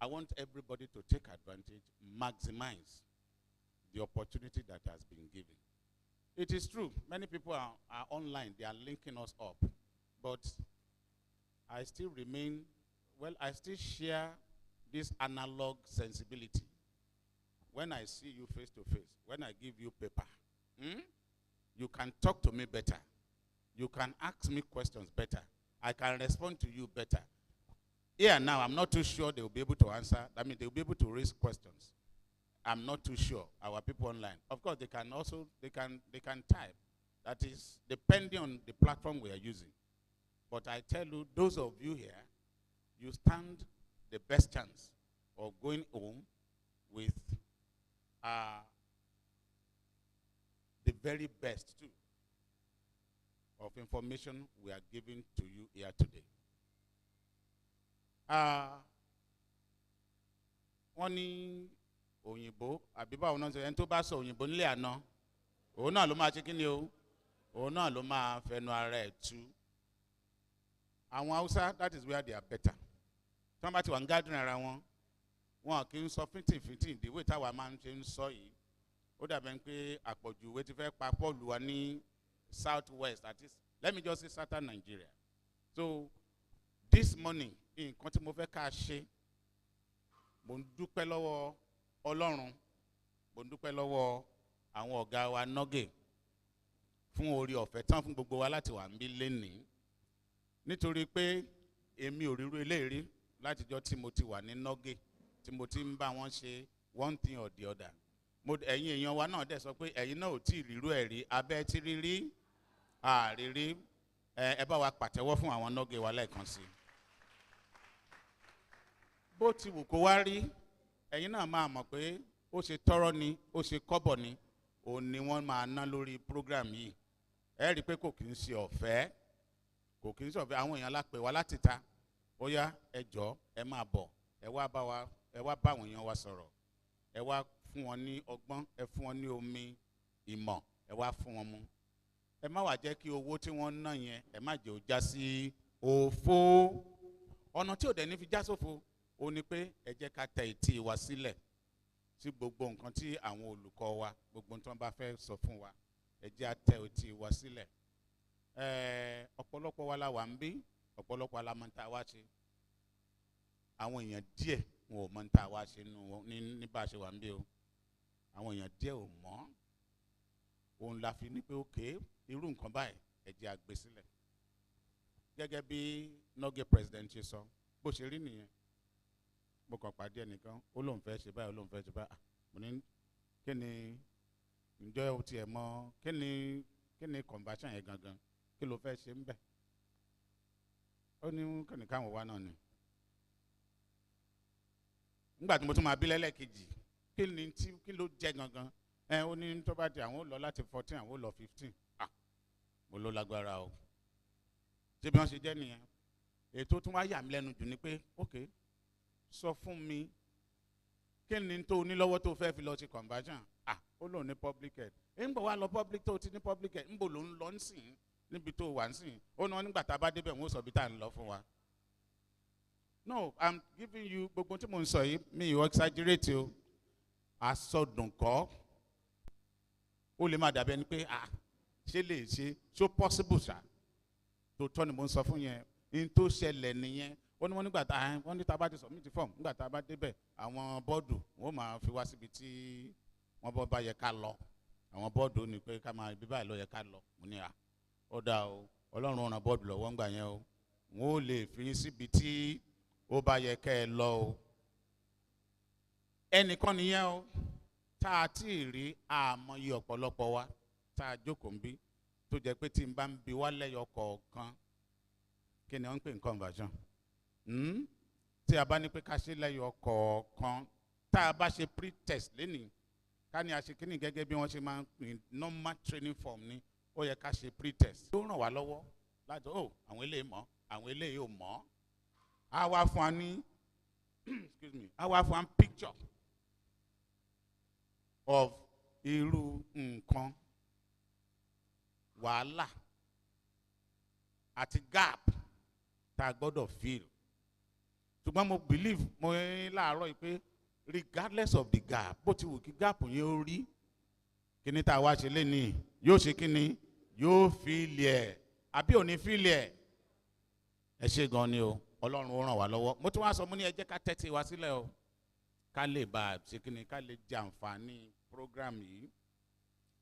I want everybody to take advantage, maximize the opportunity that has been given. It is true, many people are online, they are linking us up, but I still remain, well, I still share this analog sensibility. When I see you face to face, when I give you paper, you can talk to me better. You can ask me questions better. I can respond to you better. Here now, I'm not too sure they will be able to answer. I mean, they will be able to raise questions. I'm not too sure. Our people online, of course, they can also they can type. That is depending on the platform we are using. But I tell you, those of you here, you stand the best chance of going home with the very best too of information we are giving to you here today. Wọ́n ní òyìnbó àbí báwo náà ṣe ẹni tó bá sọ òyìnbó nílé àná òun náà ló máa ṣe kí ni o òun náà ló máa fẹnu ara ẹ̀ tú. Àwọn Hausa, that is where they are better. Tí wọ́n bá ti wà ń gádùn ara wọn, wọn kì í sọ fìtìfìtì ìdíwé táwa máa ń ṣe ń sọ yìí. Ó dàbẹ̀ pé àpọ̀jù ìwé ti fẹ́ pa Pọ́ọ̀lù wa ní Southwest, that is, let me just say Southern Nigeria. So this morning, nǹkan tí mo fẹ́ ká ṣe, mo ń dúpẹ́ lọ́wọ́ Ọlọ́run, mo ń dúpẹ́ lọ́wọ́ àwọn ọ̀gá wa NULGE fún orí ọ̀fẹ́ tán fún gbogbo wa láti wà níbí lénìí. Nítorí pé èmi ò ríru eléyìí látijọ́ tí mo ti wà ní NULGE, tí mo ti ń bá wọn ṣe one thing or the other. Ẹ̀yin èèyàn wa náà dẹ̀ sọ pé ẹ̀yin náà ò tí ì ríru ẹ̀ rí, abẹ́ tí rírí àrírí, ẹ bá wa pàtẹ́wọ́ fún àwọn NULGE wa lẹ́ẹ̀kan sí. Bó ti wù kó wá rí, ẹ̀yin náà máa mọ̀ pé ó ṣe tọ́rọ́ ni, ó ṣe kọ́bọ̀ ni, òun ni wọ́n máa ná lórí program yìí. Ẹ rí i pé kò kì í ṣe ọ̀fẹ́, kò kì í ṣe ọ̀fẹ́. Àwọn èèyàn lápè wá láti ta, ó yá ẹ jọ̀ọ́ ẹ máa bọ̀, ẹ wá bá àwọn èèyàn wa sọ̀rọ̀, ẹ wá fún wọn ní ọgbọ́n, ẹ fún wọn ní omi ìmọ̀, ẹ wá fún wọn mu. Ẹ má wá jẹ́ kí owó tí wọ́n ná yẹn, ẹ má jẹ́ ó já sí òfo. Ọ̀nà tí ò dẹ̀ ní fi já sófo, ó ní pé ẹ jẹ́ ká tẹ ìtì wa sílẹ̀ sí gbogbo nǹkan tí àwọn olùkọ́ wa, gbogbo tí wọ́n bá fẹ́ sọ fún wa, ẹ jẹ́ á tẹ ìtì wa sílẹ̀. Ọ̀pọ̀lọpọ̀ wa la wà ń bí, ọ̀pọ̀lọpọ̀ wa la mọ̀ ń ta wá ṣe. Àwọn èèyàn díẹ̀ wọn ò mọ̀ ń ta wá ṣe ní bá a ṣe wà ń bí o. Àwọn èèyàn díẹ̀ ò mọ̀. Òun la fi ní pé òkè irú nǹkan báyìí ẹ jẹ́ á gbé sílẹ̀. Gẹ́gẹ́ bí NULGE president ṣe sọ, bó ṣe rí nìyẹn. Mo kàn pàdé ẹnìkan, ó lóun fẹ́ ṣe báyìí, ó lóun fẹ́ ṣe báyìí. Mo ní kí ni ǹjọ́ o tiẹ̀ mọ̀ kí ni conversion yẹn gangan, kí ló fẹ́ ṣe ń bẹ̀? Ó ní kí ni káwọn wá náà ni. Nígbà tí mo tún máa bí lẹ́lẹ́kejì, kí ló jẹ́ gangan? Ó ní tó bá di àwọn ò lọ láti 14 àwọn ò lọ 15. Mo ló lágbára o. Ṣé bí wọ́n ṣe jẹ́ nìyẹn? Ètò tún wá yà mí lẹ́nu jù ni pé okay, sọ fún mi kí ni tó ní lọ́wọ́ tó fẹ́ fi lọ sí conversion. Ó lòun ní public health. Ń bọ̀ wá lọ public tó ti ní public health, ń bọ̀ ló ń lọ nsìn níbi tó wà nsìn. Ó ní wọn nígbà tá a bá débẹ̀ wọ́n sọ bí tá à ń lọ fún wa. No, I'm giving you gbogbo tí mo ń sọ yìí, mi ò exaggerate o. Àsọdùn kọ́. Ó lè má dàbí ẹni pé ṣé lè ṣe so possible ṣá. Tó tọ́ ni mo ń sọ fún yẹn. In tó ṣẹlẹ̀ nìyẹn. Ó ní wọ́n nígbà wọ́n ní tá a bá ti submit form, nígbà tá a bá débẹ̀ àwọn bọ́ọ̀dù wọ́n máa fi wá síbi tí wọ́n bá yẹ ká lọ. Àwọn bọ́ọ̀dù ní pé ká máa ibi báyìí ló yẹ ká lọ. Mo ní ó dáa o, Ọlọ́run ràn bọ́ọ̀dù lọ́wọ́ ńgbà yẹn o. Wọ́n ò lè fi síbi tí ó bá yẹ kẹ́ ẹ lọ o. Ẹnìkan nìyẹn o, tá a ti rí àmọye ọ̀pọ̀lọpọ̀ wa tá a jókòó ń bí tó jẹ́ pé tí n bá ń bi wá lẹ́yọ kọ̀ọ̀kan kí ni wọ́n ń pè ní conversion. Tí a bá ní pé ká ṣe lẹ́yọ kọ̀ọ̀kan, tá a bá ṣe pre-test lénìí, ká ní a ṣe kíní gẹ́gẹ́ bí wọ́n ṣe máa ń pè normal training form ni, ó yẹ ká ṣe pre-test. Tó ràn wá lọ́wọ́ láti àwọn eléyìí mọ̀, àwọn eléyìí ò mọ̀. A wá fún wa ní excuse me, a wá fún wa picture of irú nǹkan, wàhálà àti gap tá a gbọ́dọ̀ fill ṣùgbọ́n mo believe mo láàárọ̀ yìí pé regardless of the gap bó ti wù kí gap yẹn ó rí kíní tá a wá ṣe lénìí yóò ṣe kíní yóò fíìlì ẹ̀ àbí ò ní fíìlì ẹ̀. ẹ ṣé gan ni o ọlọ́run ó ràn wá lọ́wọ́. mo tún wá sọ mo ní ẹ jẹ́ ká tẹ́tí wa sílẹ̀ o ká lè bá a ṣe kíní ká lè jẹ àǹfààní program yìí.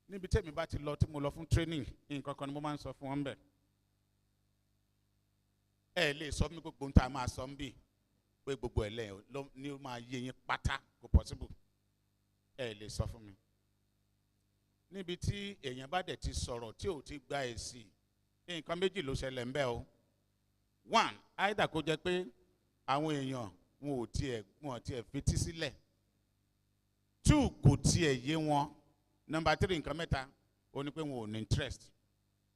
níbi tẹ́mi bá ti lọ tí mo lọ fún training nǹkan kan ni mo máa ń sọ fún wọn bẹ̀. ẹ lè sọ mí gbogbo ohun tá a máa sọ ń bì pé gbogbo ẹ̀ lẹ́yìn ni ó máa yé yín pátá kò possible. ẹ lè sọ fún mi. níbi tí èèyàn bá dẹ̀ ti sọ̀rọ̀ tí ò ti gba èsì nǹkan méjì ló ṣẹlẹ̀ ń bẹ̀ o. one either kó jẹ́ pé àwọn èèyàn wọn ò tiẹ̀ fetí sílẹ̀. two kò tiẹ̀ yé wọn. number three nǹkan mẹ́ta ó ní pé wọn ò ní interest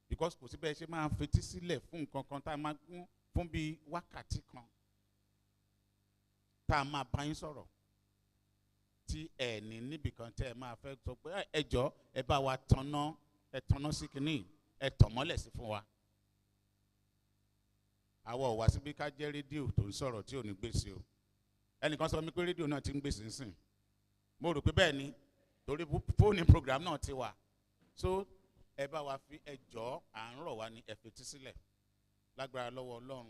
because kò sí bẹ́ẹ̀ ṣe máa fetí sílẹ̀ fún nǹkan kan tá a máa gún fún bíi wákàtí kan tá a máa bá yín sọ̀rọ̀ tí ẹ ní níbìkan tẹ́ ẹ máa fẹ́ sọ pé ẹ jọ̀ọ́ ẹ bá wa tanná sí kínní ẹ tàn mọ́lẹ̀ sí fún wa. àwa ò wá síbí ká jẹ́ rédíò tó ń sọ̀rọ̀ tí ò ní gbèsè o. ẹnìkan sọ mi pé rédíò náà ti ń gbèsè ńsìn mo rò pé bẹ́ẹ̀ ni torí fóònù program náà ti wà so ẹ bá wa fi ẹ jọ̀ọ́ à ń rọ̀ wá ní ẹ fetí sílẹ̀ lágbára lọ́wọ́ ọlọ́run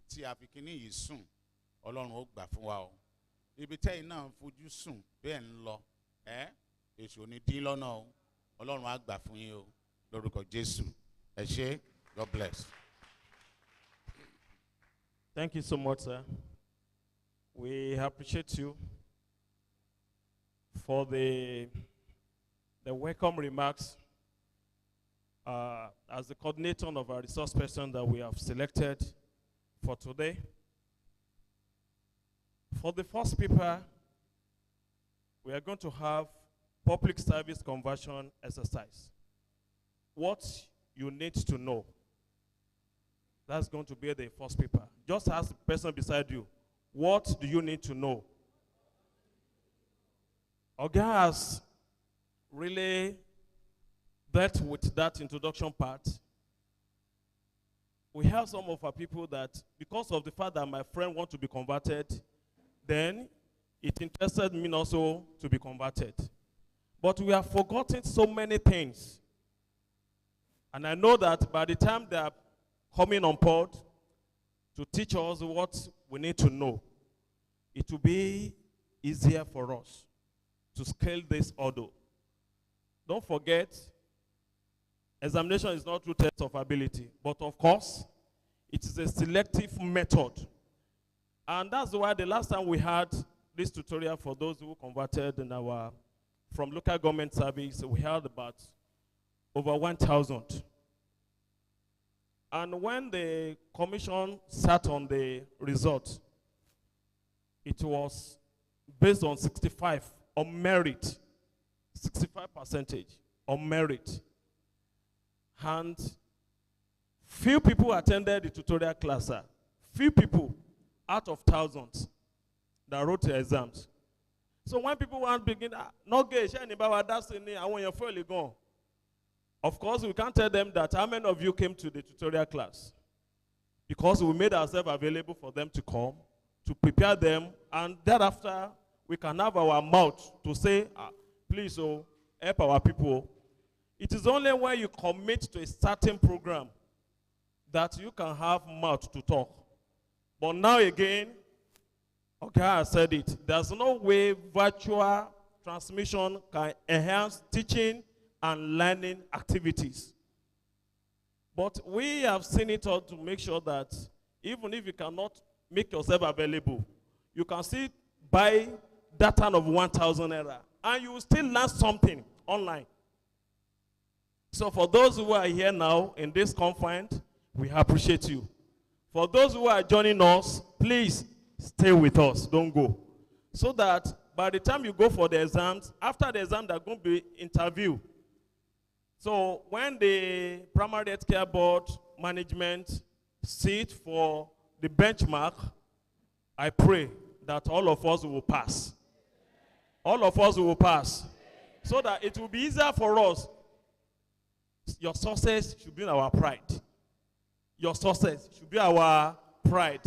tí a fi kíní yìí sùn ọlọ́run ó gbà fún wa o ibi tẹ́yìn náà ń fojú sùn bẹ́ẹ̀ ń lọ èṣù ní dín lọ́nà o ọlọ́run á gbà fún yín o lórúkọ Jésù ẹ ṣé God bless. Thank you so much, sir. We appreciate you for the welcome remarks as the coordinator of our resource person that we have selected for today. For the first paper, we are going to have public service conversion exercise. What you need to know. That's going to be the first paper. Just ask the person beside you, what do you need to know? Oga has really dealt with that introduction part. We have some of our people that, because of the fact that my friend wants to be converted, then it interested me also to be converted. But we have forgotten so many things. And I know that by the time they are coming on board to teach us what we need to know, it will be easier for us to scale this hurdle. Don't forget, examination is not through test of ability, but of course, it is a selective method. And that's why the last time we had this tutorial for those who converted from local government service, we had about over 1,000. And when the commission sat on the result, it was based on 65 on merit, 65% on merit. And few people attended the tutorial class, sir. Few people out of thousands that wrote the exams. So when people want to begin, no gay, I want your fairly gone. Of course, we can't tell them that how many of you came to the tutorial class, because we made ourselves available for them to come, to prepare them, and thereafter, we can have our mouth to say, please, help our people. It is only when you commit to a certain program that you can have mouth to talk. But now again, okay, I said it, there's no way virtual transmission can enhance teaching and learning activities. But we have seen it all to make sure that even if you cannot make yourself available, you can still buy data of 1,000 naira and you will still learn something online. So for those who are here now in this conference, we appreciate you. For those who are joining us, please stay with us, don't go. So that by the time you go for the exams, after the exam, they're going to be interviewed. So when the primary health care board management sit for the benchmark, I pray that all of us will pass. All of us will pass. So that it will be easier for us. Your success should be our pride. Your success should be our pride.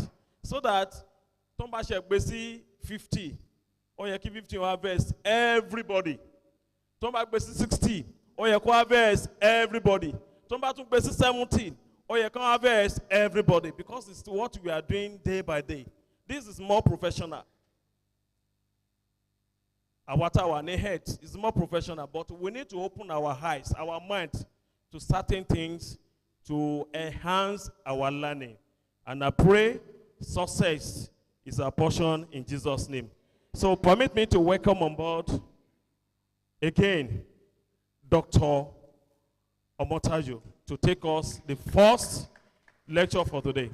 so that tó ń bá ṣe gbé sí 50 ó yẹ kí 50 wá harvest everybody. Tó ń bá gbé sí 60 ó yẹ kó harvest everybody. Tó ń bá tún gbé sí 70 ó yẹ kó harvest everybody, because it's what we are doing day by day. This is more professional. Our tower head is more professional, but we need to open our eyes, our mind to certain things to enhance our learning. And I pray success is our portion in Jesus' name. So permit me to welcome on board again Dr. Omotajo to take us the first lecture for today.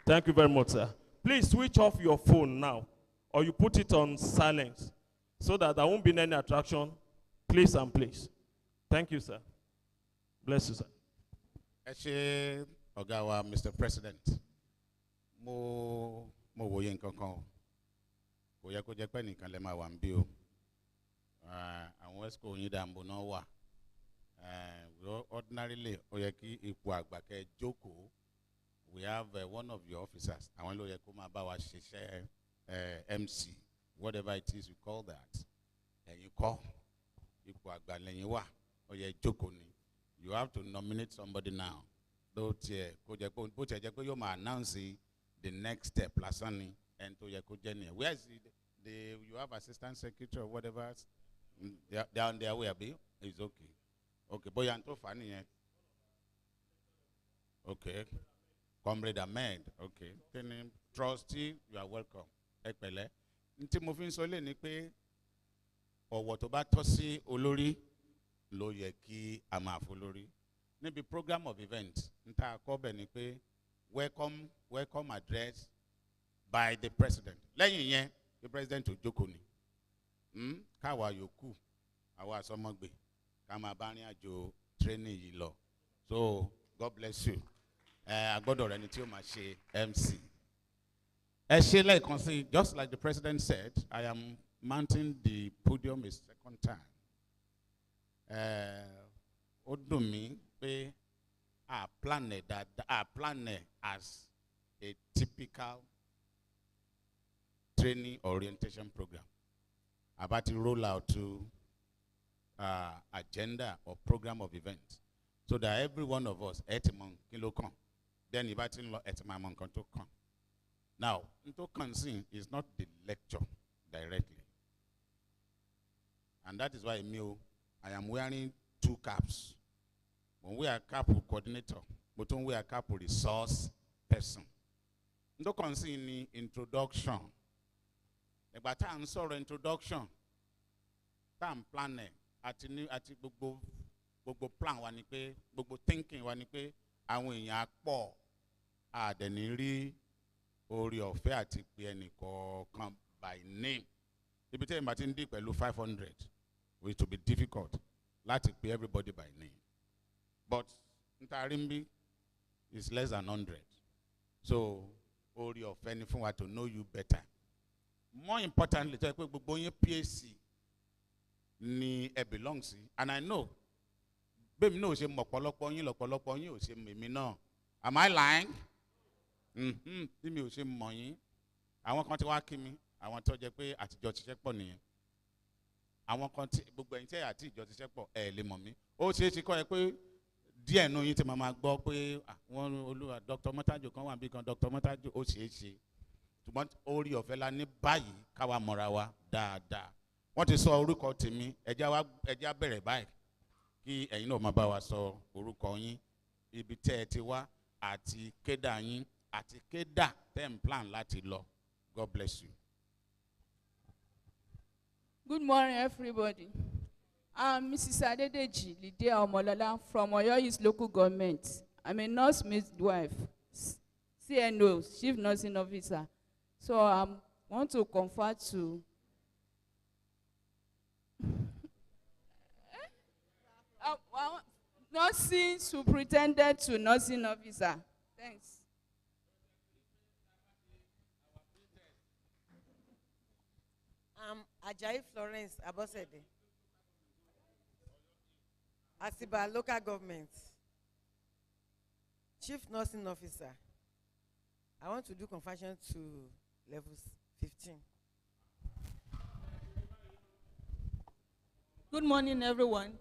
Thank you very much, sir. Please switch off your phone now, or you put it on silence, so that there won't be any attraction. Please and please. Thank you, sir. Bless you, sir. Ẹ ṣé ọ̀gá wa, Mr. President. Mo wòye nǹkan kan o. Kò yẹ kó jẹ́ pé nìkan lè máa wà ń bí o. Àwọn ESCO yín dàmbò náà wà. Ordinarily, ó yẹ kí ipò àgbà kẹ́ jókòó. We have one of your officers. Àwọn ló yẹ kó máa bá wa ṣiṣẹ́ MC, whatever it is you call that. Ẹ̀yin kọ́, ipò àgbà lẹ́yìn wà, ó yẹ jókòó ni. You have to nominate somebody now. Bó tiẹ̀ jẹ́ pé yóò máa announce the next step lásán ni ẹni tó yẹ kó jẹ́ nìyẹn. Where is you have assistant secretary or whatever? They are on their way, abi? It's okay. Okay, bóyá n tó fà á nìyẹn. Okay. Comrade Ahmed, okay. Trustee, you are welcome. Ẹ pẹ̀lẹ́. Ntí mo fi ń sọ lé ni pé ọ̀wọ̀ tó bá tọ́ sí olórí ló yẹ kí a máa fún olórí. Níbi program of event, nta àkọ́bẹ̀ ni pé welcome address by the president. Lẹ́yìn yẹn, the president ò jókòó ni. Káwa yòókù, àwa àsọmọgbè, ká máa bá rìn àjò training yìí lọ. So, God bless you. Agbọ́dọ̀ rẹ ni tí ó máa ṣe MC. Ẹ ṣe lẹ́ẹ̀kan sí, just like the president said, I am mounting the podium a second time. Ó dùn mí pé I plan it as a typical training orientation program. About to roll out to agenda or program of events, so that every one of us etimon kilo kan. Then if I tell etimon kan to kan. Now, into concern is not the lecture directly, and that is why I am wearing two caps. When we are cap coordinator, but when we are cap resource person. Into concern ni introduction. Nígbà tá ń sọ̀rọ̀ introduction, tá ń plan ẹ̀ àti gbogbo plan wa ni pé gbogbo thinking wa ni pé àwọn èèyàn á pọ̀ àdẹ̀ní rí orí ọ̀fẹ́ àti pé ẹnìkọ̀ọ̀kan by name. Ibi tí èèyàn ti ń dì pẹ̀lú 500, it will be difficult láti pé everybody by name. But ntarimbi is less than 100. So orí ọ̀fẹ́ ni fún wa to know you better. More importantly, tó yẹ pé gbogbo yín PAC ni ẹ belong sí, and I know bẹ́ẹ̀ mi náà ò ṣe mọ̀ ọ̀pọ̀lọpọ̀ yín lọ̀pọ̀lọpọ̀ yín ò ṣe mèmí náà. Am I lying? Bí mi ò ṣe mọ̀ yín, àwọn kan ti wá kí mi, àwọn tó jẹ́ pé àtijọ́ ti ṣiṣẹ́ pọ̀ nìyẹn. Àwọn kan tí gbogbo ẹ̀yin tí ẹ̀ àti ìjọ ti ṣiṣẹ́ pọ̀ ẹ̀ lè mọ̀ mí. Ó ṣeé ṣe kọ́ ẹ pé díẹ̀ nù yín ti máa gbọ́ pé wọ́n olúwa Dr. Motajo kan wà bí kan Dr. Motajo, ó ṣeé ṣe. Ṣùgbọ́n orí ọ̀fẹ́ la ní báyìí káwa mọ̀ra wa dáadáa. Wọ́n ti sọ orúkọ tèmi, ẹjẹ́ á bẹ̀rẹ̀ báyìí kí ẹ̀yin náà máa bá wa sọ orúkọ yín, ibi tẹ́ ẹ ti wá àti kédà yín àti kédà tẹ́ ń plan láti lọ. God bless you. Good morning, everybody. I'm Mrs. Adedeji Lydia Omolola from OYO East Local Government. I'm a nurse midwife, CNO, Chief Nursing Officer. So I want to confer to nursing superintendent to nursing officer. Thanks. Ajayi Florence Abosede, Asiba Local Government, Chief Nursing Officer. I want to do conversion to level 15. Good morning, everyone.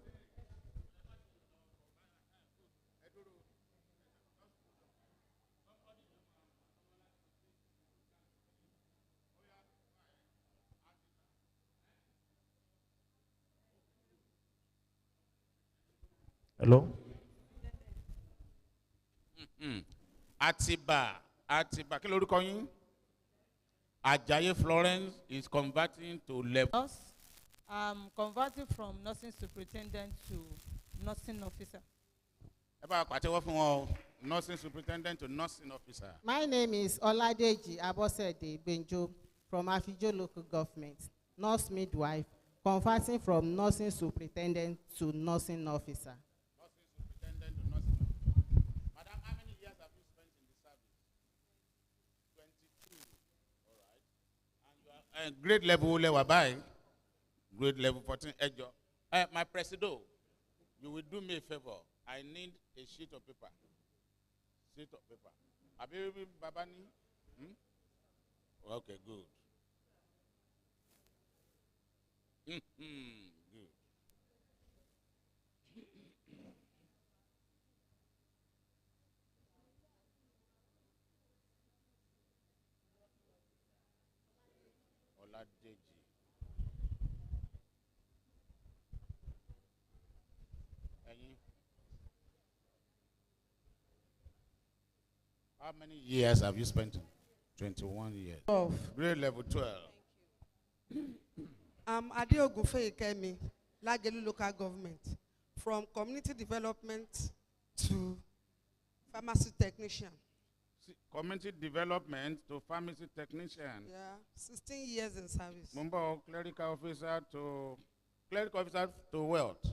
Hello? Atiba, kí lorúkọ yín? Ajayi Florence is converting to level. I'm converting from nursing superintendent to nursing officer. Ẹ bá pàtẹ́wọ́ fún wọn o. Nursing superintendent to nursing officer. My name is Oladeji Abosede Benjo from Afijo Local Government, nurse midwife, converting from nursing superintendent to nursing officer. Nursing superintendent to nursing officer. Madam, how many years have you spent in the service? 22. All right. And you are grade level level by grade level 14. Ejo. My presido, you will do me a favor. I need a sheet of paper. Sheet of paper. Abi Babani? Okay, good. Good. Oladeji. Ẹyin. How many years have you spent? 21 years. 12. Grade level 12. I'm Adeogun Feyikemi, Lagelu Local Government, from community development to pharmacy technician. Community development to pharmacy technician. Yeah, 16 years in service. Mumbo clerical officer to wealth.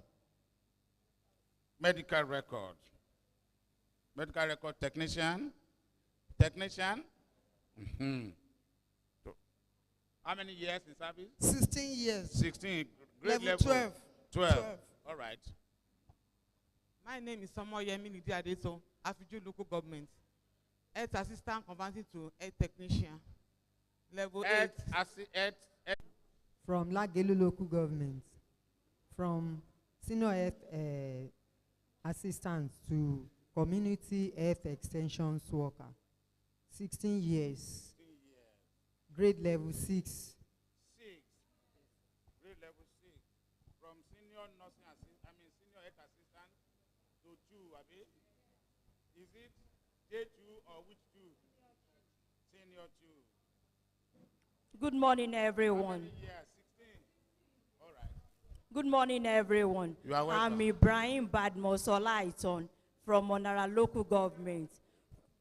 Medical record. Medical record technician. Technician. So, how many years in service? 16 years. 16. Grade Level 12. 12. All right. My name is Samoyemi Nidi Adeto, Afijo Local Government. Health assistant converting to health technician. Level 8. From Lagelu Local Government, from senior health assistant to community health extensions worker. 16 years. Grade level 6. 6. Grade level 6. From senior nursing senior health assistant to 2, abi? Is it J2 or which 2? Senior 2. Good morning, How everyone. many years? 16. All right. Good morning, everyone. You are welcome. I'm Ibrahim Badmos Olaiton from Monara Local Government.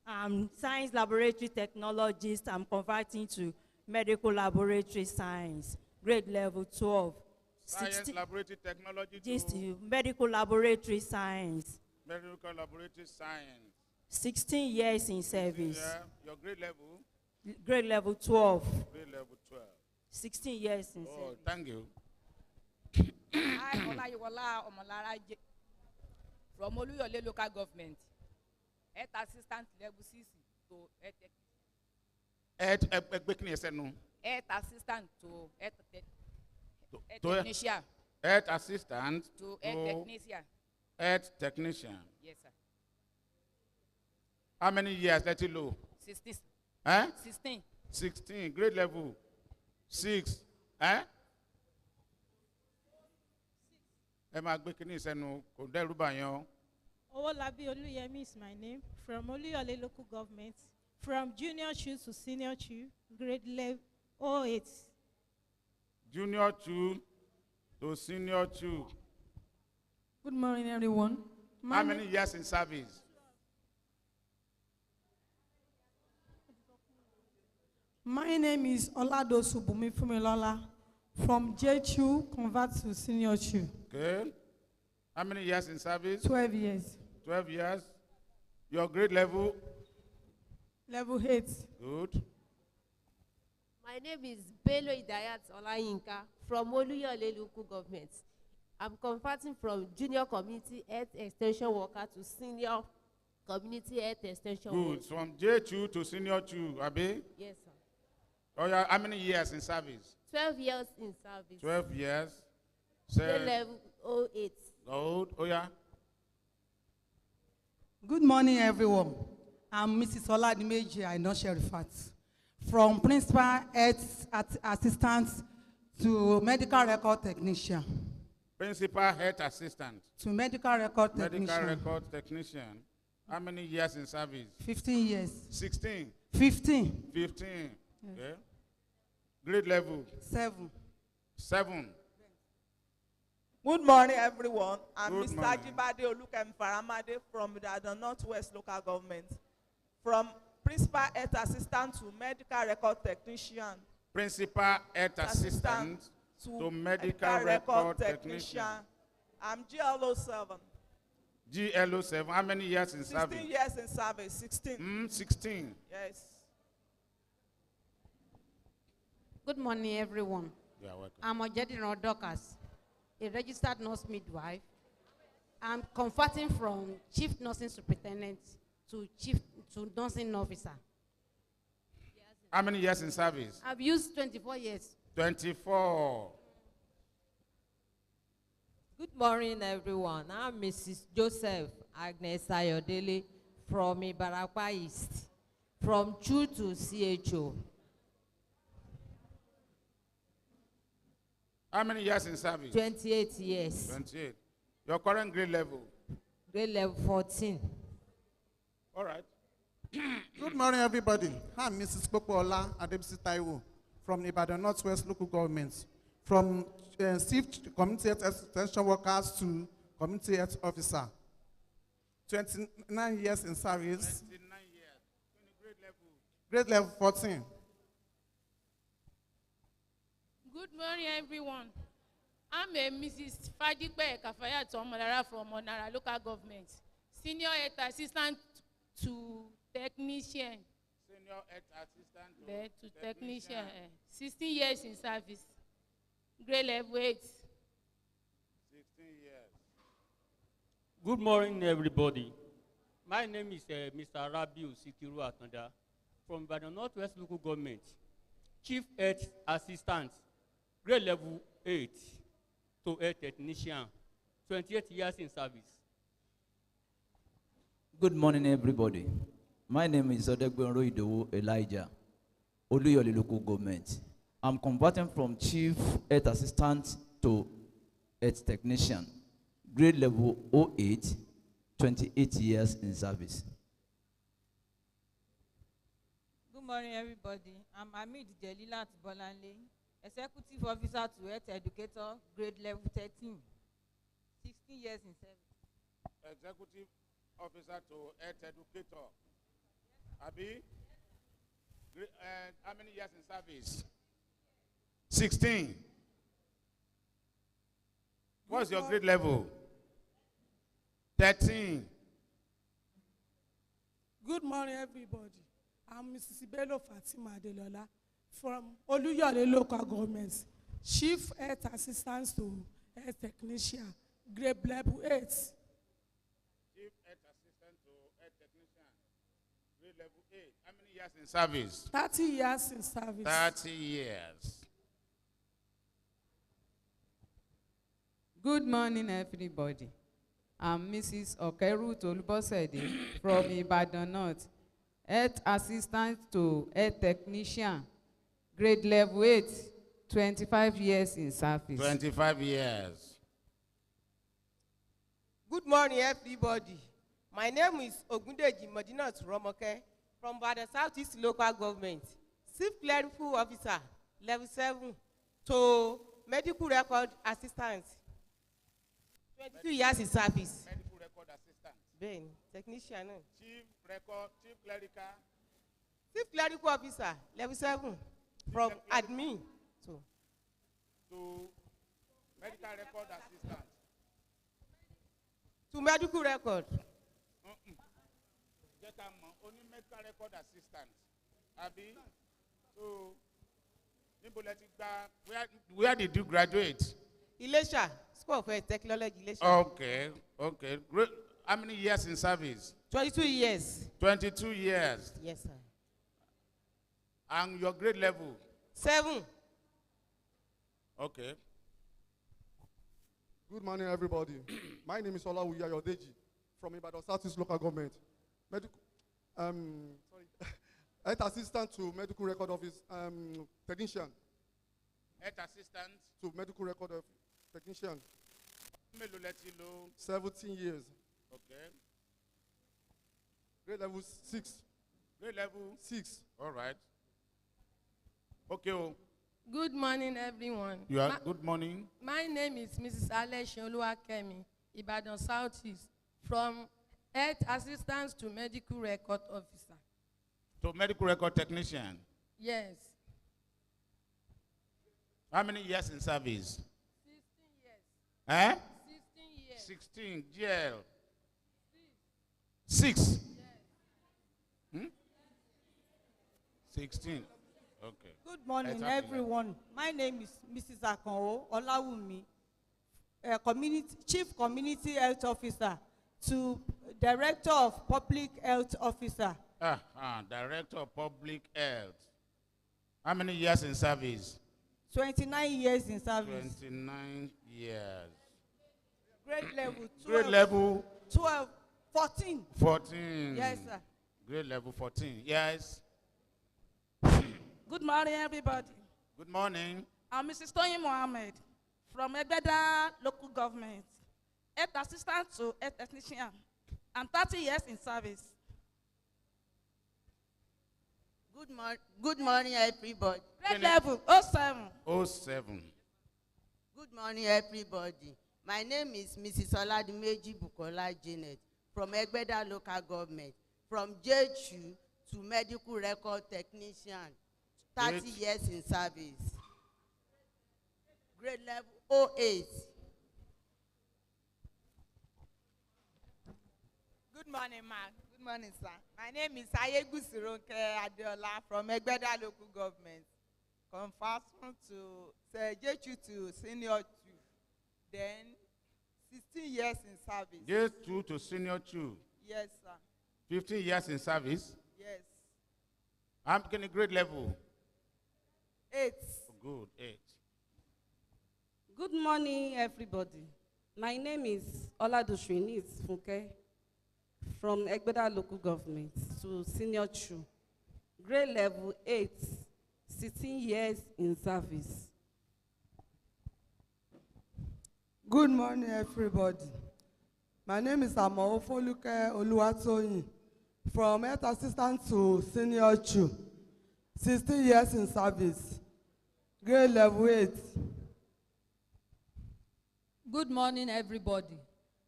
I'm science laboratory technologist. I'm converting to medical laboratory science, grade level 12. Science laboratory technology Just to medical laboratory science. medical laboratory science. 16 years in service. Yeah. Your grade level? Grade level 12. Grade level 12. 16 years in Oh, service. thank you. I, Olayiwola Omolaraje, from Oluyole Local Government, health assistant level 6 to health assistant to health technician. Health assistant To health technician. health technician. Yes, sir. How many years let you know? 16. Eh? 16. 16, grade level 6. Eh? Ẹ máa gbé kíní ìsẹ́nu kò dẹ́rù bàyàn. Owolabi Oluyemi is my name, from Oluyole Local Government, from junior 2 to senior 2, grade level 08. Junior 2 to senior 2. Good morning, everyone. How many years in service? My name is Oladosu Bumi Fumilola, from J2 convert to senior 2. Okay. How many years in service? 12 years. 12 years. Your grade level? Level 8. Good. My name is Bello Idayat Olayinka from Oluyole Local Government. I'm converting from junior community health extension worker to senior community health extension Good. work. From J2 to senior 2, Abi? Yes, sir. Oh, yeah. How many years in service? 12 years in service. 12 years. Grade level 08. Good. Oh, yeah. Good morning, everyone. I'm Mrs. Oladimeji Ainoshe Rifat, from Principal Health Assistant to Medical Record Technician. Principal Health Assistant. To Medical Record Technician. Medical Record Technician. How many years in service? 15 years. 16. 15. 15. Okay. Grade level? 7. 7. Good morning, everyone. I'm Good Mr. morning. Ajibade Olukem Faramade from the Northwest Local Government. From Principal Health Assistant to Medical Record Technician. Principal Health Assistant to Medical Record Technician. I'm GLO 7. GLO 7. How many years in 16 service? years in service. 16. 16. Yes. Good morning, everyone. You are welcome. I'm Ojedino Dorcas, a registered nurse midwife. I'm converting from chief nursing superintendent to nursing officer. How many years in service? I've used 24 years. 24. Good morning, everyone. I'm Mrs. Joseph Agnes Ayodele from Ibarakwa East, from CHU to CHO. How many years in service? 28 years. 28. Your current grade level? Grade level 14. All right. Good morning, everybody. I'm Mrs. Popola Adebisi Taiwo from Ibadan Northwest Local Government. From Community Health Extension Workers to Community Health Officer. 29 years in service. 29 years. Grade level? Grade level 14. Good morning, everyone. I'm a Mrs. Fadipe Kafayat Omolara from Onara Local Government. Senior Health Assistant to Technician. Senior Health Assistant to Technician. 16 years in service. Grade level 8. 16 years. Good morning, everybody. My name is Mr. Rabiu Sikiru Atanda from Ibadan Northwest Local Government. Chief Health Assistant, grade level 8 to Health Technician, 28 years in service. Good morning, everybody. My name is Odegbonro Idowu Elijah, Oluyole Local Government. I'm converting from Chief Health Assistant to Health Technician, grade level 08, 28 years in service. Good morning, everybody. I'm Hamid Jelilat Bolanle, Executive Officer to Health Educator, grade level 13, 16 years in service. Executive Officer to Health Educator. Abi? How many years in service? 16. What's your grade level? 13. Good morning, everybody. I'm Mrs. Ibelo Fatima Adelola from Oluyole Local Government, Chief Health Assistant to Health Technician, grade level 8. Chief Health Assistant to Health Technician, grade level 8. How many years in service? 30 years in service. 30 years. Good morning, everybody. I'm Mrs. Okeru Tolubosede from Ibadan North, Health Assistant to Health Technician, grade level 8, 25 years in service. 25 years. Good morning, everybody. My name is Ogundeji Modinat Romoke from Bada Southeast Local Government, Chief Clerical Officer, level 7 to Medical Record Assistant. 22 years in service. Medical Record Assistant. Ben, technician. Chief Clerical. Chief Clerical Officer, level 7 from admin to Medical Record Assistant. To medical record. Only Medical Record Assistant. Abi? So, where did you graduate? Ilesha, School of Technology, Ilesha. Okay, okay. How many years in service? 22 years. 22 years. Yes, sir. And your grade level? 7. Okay. Good morning, everybody. My name is Olawuya Yodeji from Ibadan Southeast Local Government. Health assistant to medical record office technician. Health assistant to medical record of technician. Mélòó lẹ ti lò? 17 years. Okay. Grade level 6. Grade level 6. All right. Okay. Oh. Good morning, everyone. You are good morning. My name is Mrs. Alesh Oluwakemi, Ibadan Southeast, from Health Assistant to Medical Record Officer. To medical record technician. Yes. How many years in service? 16 years. Eh? 16 years. 16. GL. 6. Hmm? 16. Okay. Good morning, Let's happen everyone. My name is Mrs. Akonwo Olawumi, Chief Community Health Officer to Director of Public Health Officer. Director of Public Health. How many years in service? 29 years in service. 29 years. Grade level 12. Grade level 12. 14. 14. Yes, sir. Grade level 14. Yes. Good morning, everybody. Good morning. I'm Mrs. Tony Mohammed from Ebeda Local Government, Health Assistant to Health Technician. I'm 30 years in service. Good morning, everybody. Grade level 07. 07. Good morning, everybody. My name is Mrs. Oladimeji Bukola Janet from Egbeda Local Government, from JHU to Medical Record Technician, 30 years in service. Grade level 08. Good morning, ma'am. Good morning, sir. My name is Ayegu Sironke Adeola from Egbeda Local Government. Conversion to JHU to Senior 2. Then 16 years in service. J2 to Senior 2. Yes, sir. 15 years in service. Yes. I'm getting grade level. 8. Good, 8. Good morning, everybody. My name is Oladoshrini Funke from Egbeda Local Government to Senior 2. Grade level 8, 16 years in service. Good morning, everybody. My name is Amo Foluke Oluwatoyin from Health Assistant to Senior 2. 16 years in service. Grade level 8. Good morning, everybody.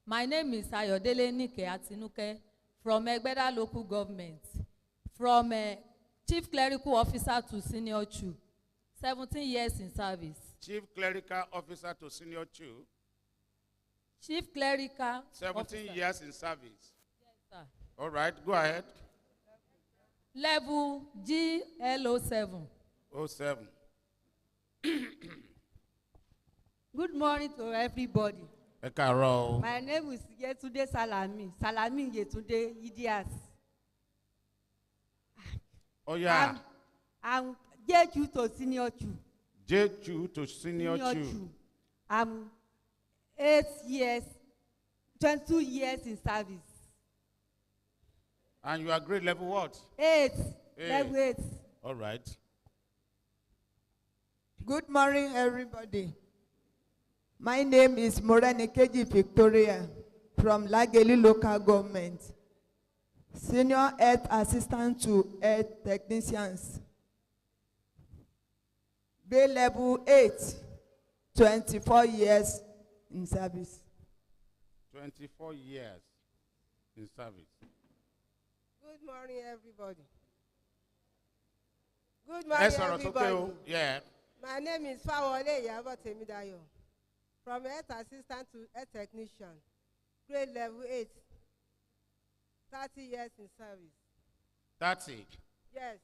My name is Ayodele Nike Atinuke from Egbeda Local Government, from Chief Clerical Officer to Senior 2, 17 years in service. Chief Clerical Officer to Senior 2. Chief Clerical 17 Officer. years in service. Yes, sir. All right, go ahead. Level GL07. 07. Good morning to everybody. Ẹ káàárọ̀. My name is Yetunde Salami Yetunde Idias. Oh yeah. I'm JQ to Senior 2. J2 to Senior 2. I'm 8 years, 22 years in service. And you are grade level what? 8. 8. Level 8. All right. Good morning, everybody. My name is Moranekeji Victoria from Lagelu Local Government, Senior Health Assistant to Health Technicians. Grade level 8, 24 years in service. 24 years in service. Good morning, everybody. Good morning, everybody. Yeah. My name is Fawole Iyabo Temidayo, from Health Assistant to Health Technician, grade level 8, 30 years in service. 30. Yes.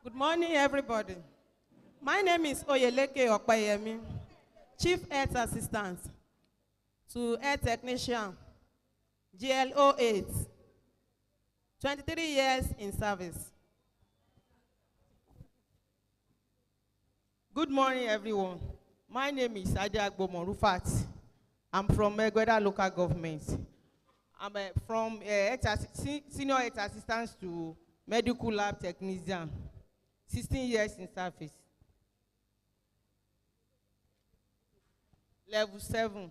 Good morning, everybody. My name is Oyeleke Okpayemi, Chief Health Assistant, to health technician, GLO 8, 23 years in service. Good morning, everyone. My name is Adiagbo Morufat. I'm from Egweda local government. I'm from senior health assistant to medical lab technician, 16 years in service. Level 7.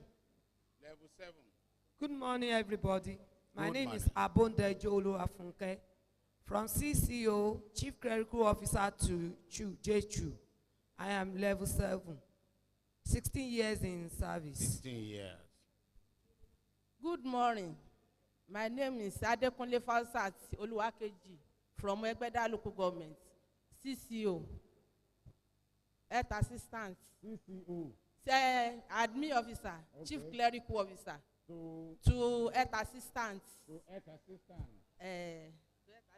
Level 7. Good morning, everybody. My Good name morning. is Abonde Jolo Afunke, from CCO, Chief Clerical Officer to Chu. I am level 7, 16 years in service. 16 years. Good morning. My name is Adekunle Falsat Oluwakeji from Egbeda local government, CCO, health assistant, admin officer, chief clerical officer, to health assistant, health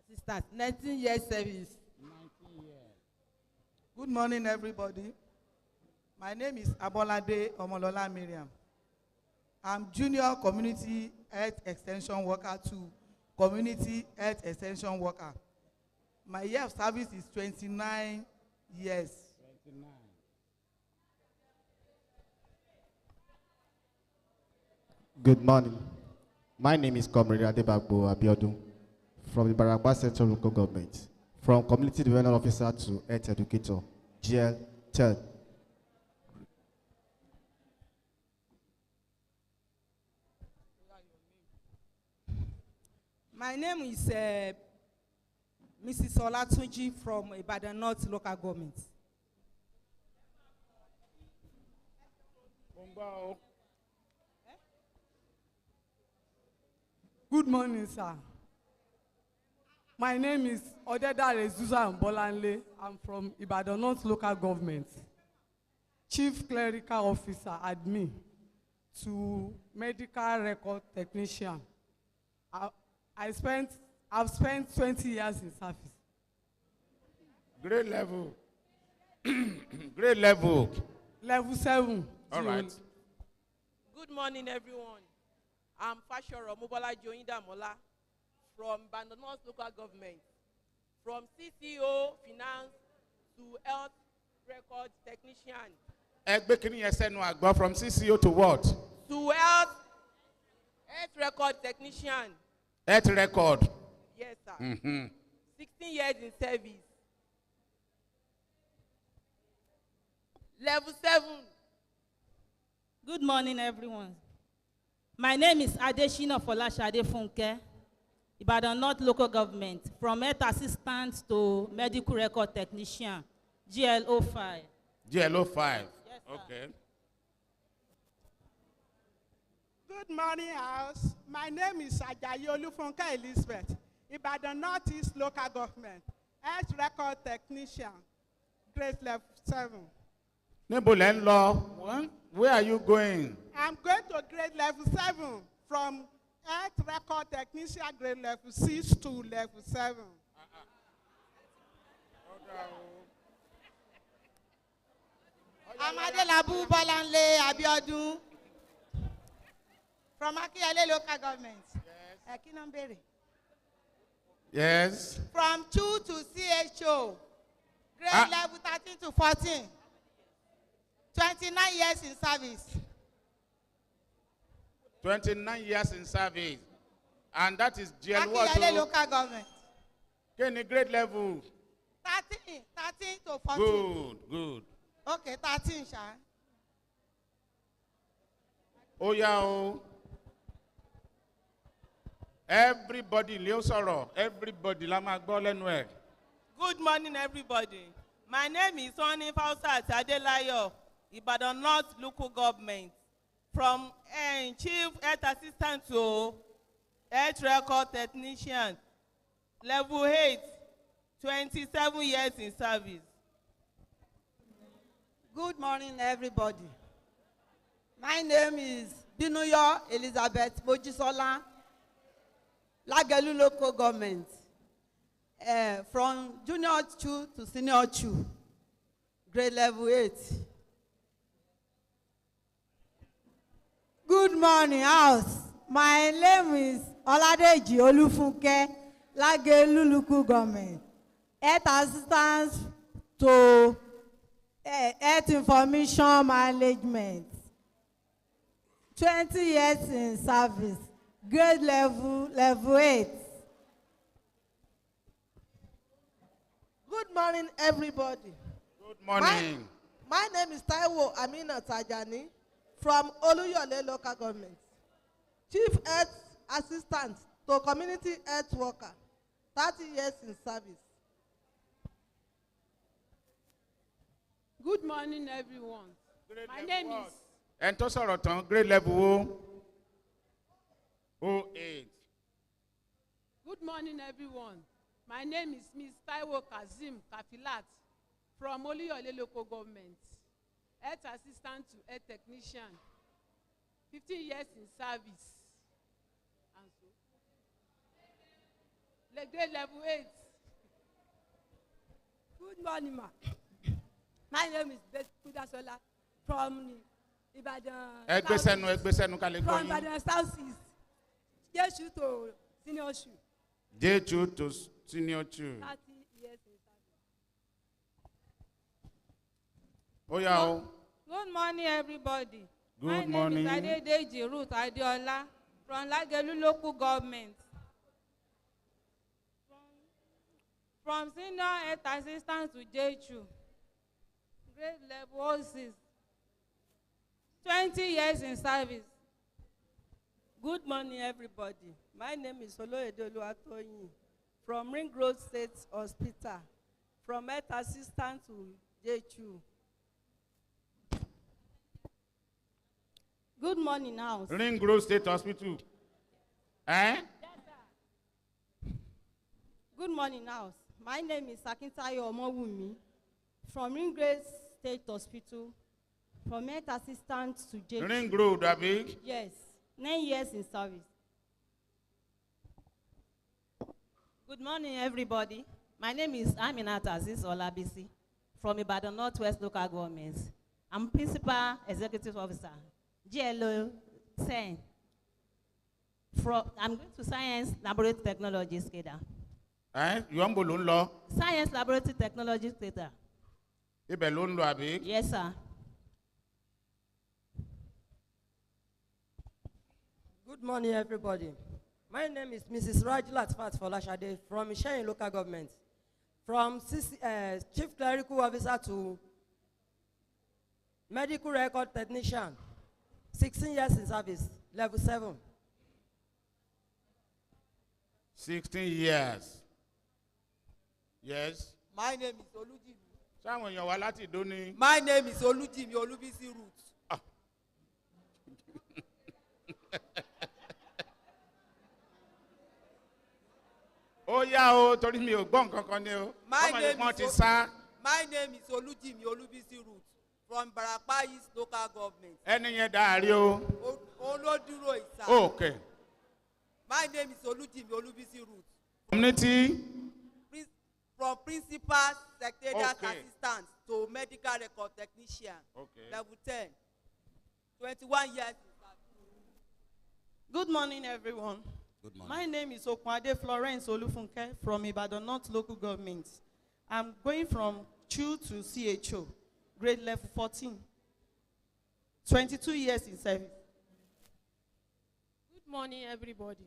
assistant, 19 years service. 19 years. Good morning, everybody. My name is Abolade Omolola Miriam. I'm Junior Community Health Extension Worker to Community Health Extension Worker. My year of service is 29 years. 29. Good morning. My name is Comrade Adebagbo Abiodun from the Baragba Central Local Government, from Community Development Officer to Health Educator, GL 10. My name is Mrs. Olatunji from Ibadan North local government. Good morning, sir. My name is Odedare Susan Bolanle. I'm from Ibadan North Local Government. Chief Clerical Officer, admin, to Medical Record Technician. I've spent 20 years in service. Grade level. Grade level. Level 7. All right. Good morning, everyone. I'm Fashoro Mubola Joinda Mola from Ibadan North local government, from CCO finance to health record technician. Egbe kini yẹn agbo from CCO to what? To health record technician. Health record. Yes, sir. 16 years in service. Level 7. Good morning, everyone. My name is Adeshina Folashade Funke, Ibadan North local government, from health assistant to medical record technician, GLO 5. GLO 5. Yes, okay. Good morning, House. My name is Ajayi Olufunke Elizabeth, Ibadan Northeast Local Government, Health Record Technician, grade level 7. Níbo lẹ ń lọ? Where are you going? I'm going to grade level 7 from Health Record Technician grade level 6 to level 7. Amadelabu Bolanle Abiodun from Akiyele local government. Yes. Yes. From 2 to CHO, grade level 13 to 14. 29 years in service. 29 years in service. And that is GL what? Akiyele local government. Any grade level? 13 to 14. Good. Okay, 13, Sha. Oh, yeah. Everybody, Leo Soro. Everybody, la ma gbọ́ lẹ́nu ẹ̀. Good morning, everybody. My name is Sonny Fausat Adelayo, Ibadan North local government, from Chief Health Assistant to Health Record Technician, level 8, 27 years in service. Good morning, everybody. My name is Binuyo Elizabeth Mojisola, Lagelu local government, from junior 2 to senior 2, grade level 8. Good morning, house. My name is Oladeji Olufunke, Lagelu Local Government. Health Assistant to Health Information Management. 20 years in service, grade level 8. Good morning, everybody. Good morning. My name is Taiwo Amina Tajani from Oluyole Local Government. Chief Health Assistant to Community Health Worker, 30 years in service. Good morning, everyone. My name is And to sọ̀rọ̀ tán, grade level 08. Good morning, everyone. My name is Ms. Taiwo Kazim Kafilat from Oluyole Local Government, Health Assistant to Health Technician, 15 years in service. And so, grade level 8. Good morning, ma. My name is Kudasola from Ibadan. Ẹgbẹ́sẹ̀nu ká lè gbọ́ From yín. Ibadan South East. Jesu to senior shoe. J2 to senior 2. 30 years in service. Ó yá o. Good morning, everybody. Good My morning. name is Adedeji Ruth Adeola from Lagelu Local Government. From Senior Health Assistant to J2, grade level 06, 20 years in service. Good morning, everybody. My name is Oloyede Oluwatoyin from Ring Road State Hospital, from Health Assistant to J2. Good morning, house. Ring Road State Hospital. Eh? Good morning, house. My name is Akintayo Omowumi from Ring Road State Hospital, from Health Assistant to J2. Ring Road, abi? Yes, 9 years in service. Good morning, everybody. My name is Aminat Aziz Olabisi from Ibadan Northwest Local Government. I'm Principal Executive Officer, GLO 10. I'm going to Science Laboratory Technology SCADA. Ìwọ́n ń bò ló ń lọ. Science Laboratory Technology SCADA. Ibẹ̀ ló ń lọ, àbí? Yes, sir. Good morning, everybody. My name is Mrs. Rajlat Fat Folashade from Ishayin Local Government. From Chief Clerical Officer to Medical Record Technician, 16 years in service, level 7. 16 years. Yes. My name is Olujimi. Sáwọn èèyàn wá láti ìdó ni. My name is Olujimi Olubisi Root. Ó yá o, torí mi ò gbọ́ nǹkan kan ni o. My Ọmọ name ìpọ́n is ti sá. My name is Olujimi Olubisi Root from Barapa East Local Government. Ẹni yẹn dàárí o. Olódúró ìsà. Okay. My name is Olujimi Olubisi Root. Community. From Principal Secretariat Okay. Assistant to Medical Record Technician. Okay. Level 10. 21 years. Good morning, everyone. Good morning. My name is Okwade Florence Olufunke from Ibadan North Local Government. I'm going from CHU to CHO, grade level 14. 22 years in service. Good morning, everybody.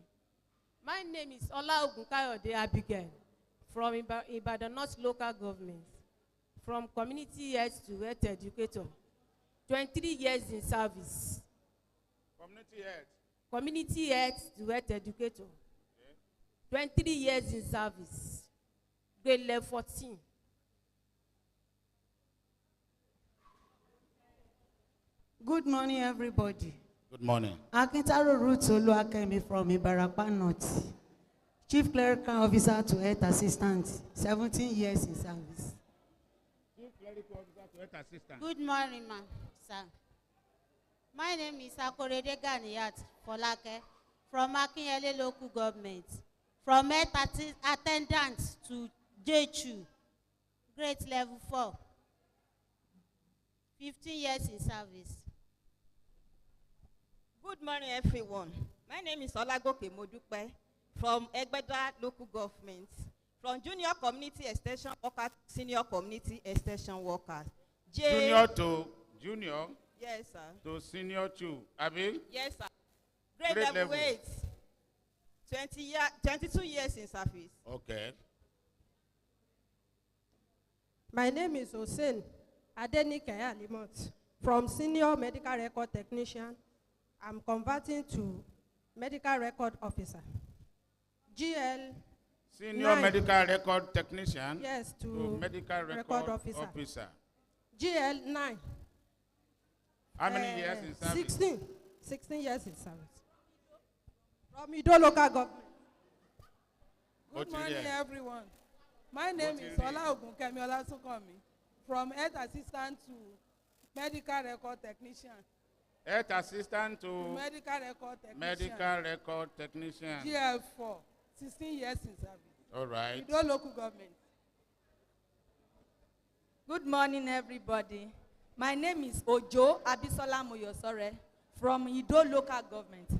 My name is Ola Ogunkayode Abigail from Ibadan North Local Government, from Community Health to Health Educator, 23 years in service. Community Health. Community Health to Health Educator, 23 years in service, grade level 14. Good morning, everybody. Good morning. Akintaro Ruth Oluwakemi from Ibarapa North. Chief Clerical Officer to Health Assistant, 17 years in service. Chief Clerical Officer to Health Assistant. Good morning, ma'am, sir. My name is Akorede Ganiyat Folake from Akinyele Local Government, from Health Attendant to J2, grade level 4, 15 years in service. Good morning, everyone. My name is Olagoke Modupe from Egbeda Local Government, from Junior Community Extension Worker to Senior Community Extension Worker. Junior to junior. Yes, sir. To senior to, Abi? Yes, sir. Grade level 8. 22 years in service. Okay. My name is Hussein Adenike Alimot from Senior Medical Record Technician. I'm converting to Medical Record Officer. GL. Senior 9. Medical Record Technician. Yes, to Medical Record Officer. GL 9. How many years in service? 16. 16 years in service. From Ido Local Government. Good morning, everyone. My name is Ola Ogunkemi Olasunkami, from Health Assistant to Medical Record Technician. Health Assistant to Medical Record Technician. Medical Record Technician. GL4, 16 years in service. All right. Ido Local Government. Good morning, everybody. My name is Ojo Abisola Moyosore from Ido Local Government.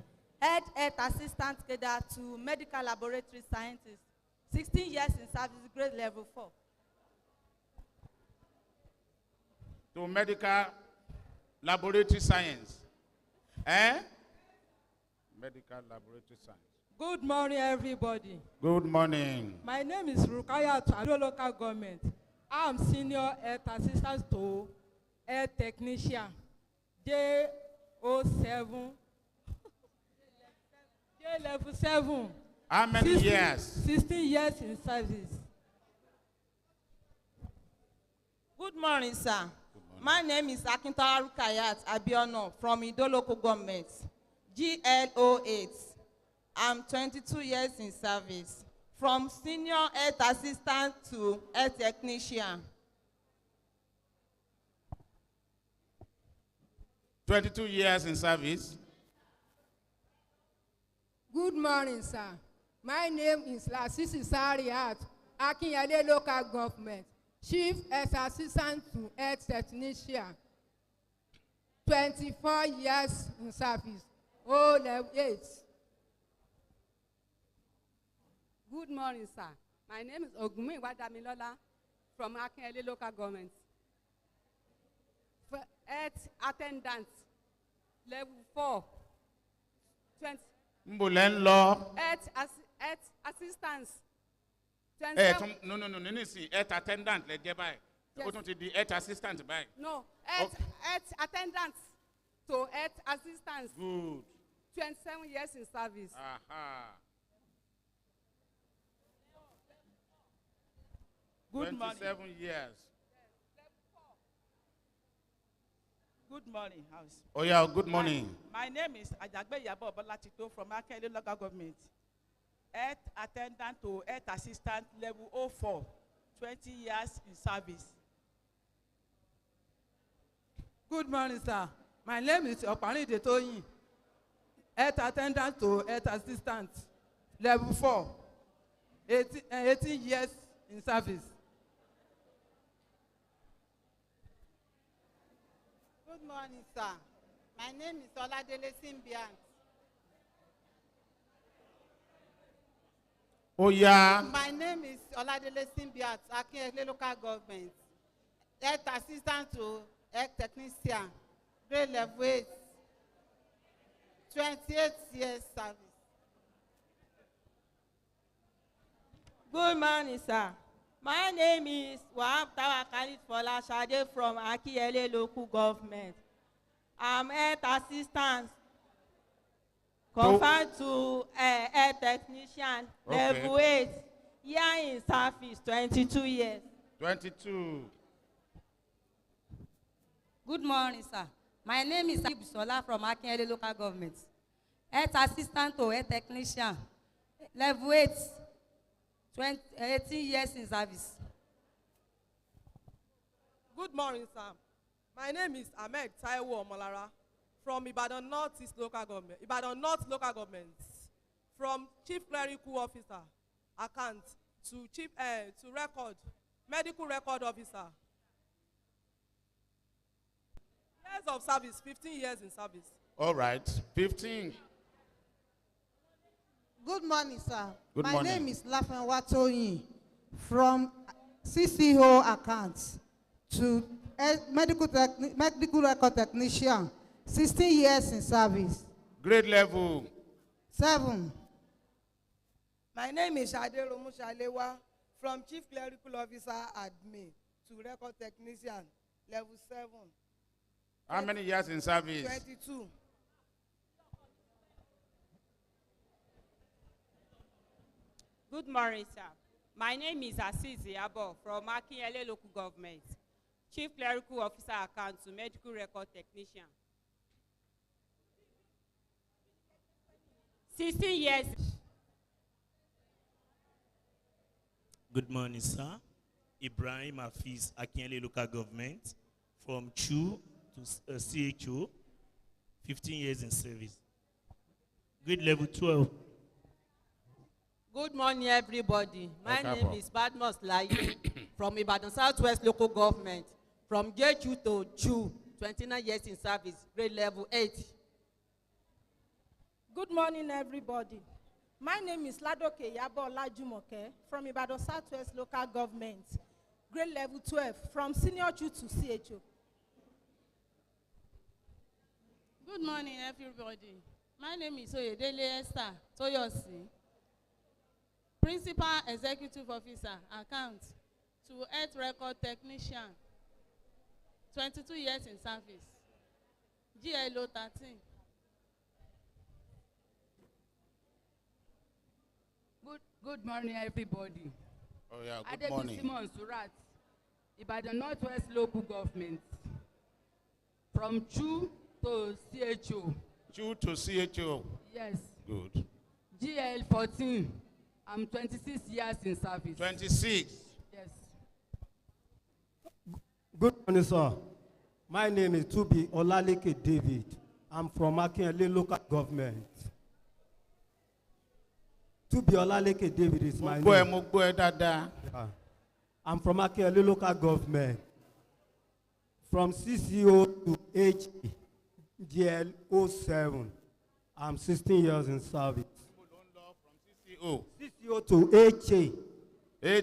Head Assistant Cadre to Medical Laboratory Scientist. 16 years in service, grade level 4. To Medical Laboratory Science. Medical Laboratory Science. Good morning, everybody. Good morning. My name is Rukaya to Ido Local Government. I'm Senior Health Assistant to Health Technician. J07. J level 7. How many years? 16 years in service. Good morning, sir. My name is Akintawa Rukayat Abiono from Ido Local Government. GL08. I'm 22 years in service. From Senior Health Assistant to Health Technician. 22 years in service. Good morning, sir. My name is Lasisi Sariat, Akinyele Local Government, Chief Health Assistant to Health Technician. 24 years in service. Oh, level 8. Good morning, sir. My name is Ogumi Wadamilola from Akinyele Local Government. Health Attendant, level 4. 20. Mbulen law. Health Assistance. No. Nisi, health attendant, let get by. Go to the health assistant by. No, health attendant to health assistance. Good. 27 years in service. Aha. Good morning. 27 years. Good morning, House. Oh yeah, good morning. My name is Ajagbe Yabo Bolatito from Akele Local Government. Health Attendant to Health Assistant level 04, 20 years in service. Good morning, sir. My name is Opani Detoyin. Health Attendant to Health Assistant level 4, 18 years in service. Good morning, sir. My name is Oladele Simbiant. Oh yeah. My name is Oladele Simbiant, Akinyele Local Government. Health Assistant to Health Technician, grade level 8. 28 years service. Good morning, sir. My name is Wahab Tawakalit Folashade from Akinyele Local Government. I'm Health Assistant, confined to Health Technician, level 8, year in service, 22 years. 22. Good morning, sir. My name is Abisola from Akinyele Local Government. Health Assistant to Health Technician, level 8, 18 years in service. Good morning, sir. My name is Ahmed Taiwo Omolara from Ibadan North East Local Government. Ibadan North Local Government. From Chief Clerical Officer, account, to Chief to record, Medical Record Officer. Years of service, 15 years in service. All right. 15. Good morning, sir. Good My morning. name is Lafenwa Toyin from CCO accounts to medical record technician, 16 years in service. Grade level. 7. My name is Ade Romushalewa from Chief Clerical Officer Admin to Record Technician, level 7. How many years in service? 22. Good morning, sir. My name is Aziz Yabo from Akinyele Local Government, Chief Clerical Officer Account to Medical Record Technician. 16 years. Good morning, sir. Ibrahim Hafiz, Akinyele Local Government, from CHU to CHO, 15 years in service. Grade level 12. Good morning, everybody. My name is Badmus Layu from Ibadan Southwest Local Government, from JHU to CHU, 29 years in service, grade level 8. Good morning, everybody. My name is Ladoke Yabo Lajumoke from Ibadan Southwest Local Government, grade level 12, from senior CHU to CHO. Good morning, everybody. My name is Oyedele Esther Toyosi, Principal Executive Officer, Account to Health Record Technician, 22 years in service, GLO 13. Good morning, everybody. Oh, yeah, good morning. Simon Surat, Ibadan Northwest Local Government, from CHU to CHO. CHU to CHO. Yes. Good. GL 14. I'm 26 years in service. 26. Yes. Good morning, sir. My name is Tubi Olaleke David. I'm from Akinyele Local Government. Tubi Olaleke David is my name. Yeah. I'm from Akinyele Local Government. From CCO to HGL 07. I'm 16 years in service. CCO to HA.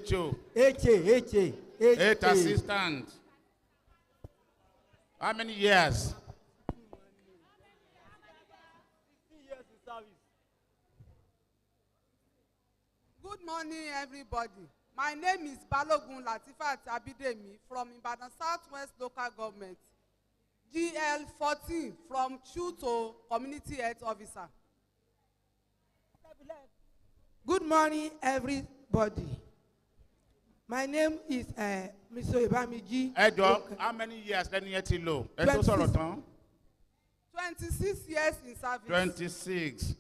HO. HA. 8 assistant. How many years? 16 years in service. Good morning, everybody. My name is Balogun Latifat Abidemi from Ibadan Southwest Local Government, GL 14, from CHU to Community Health Officer. Good morning, everybody. My name is Mr. Ibamiji. How many years then you to low? 26 years in service. 26.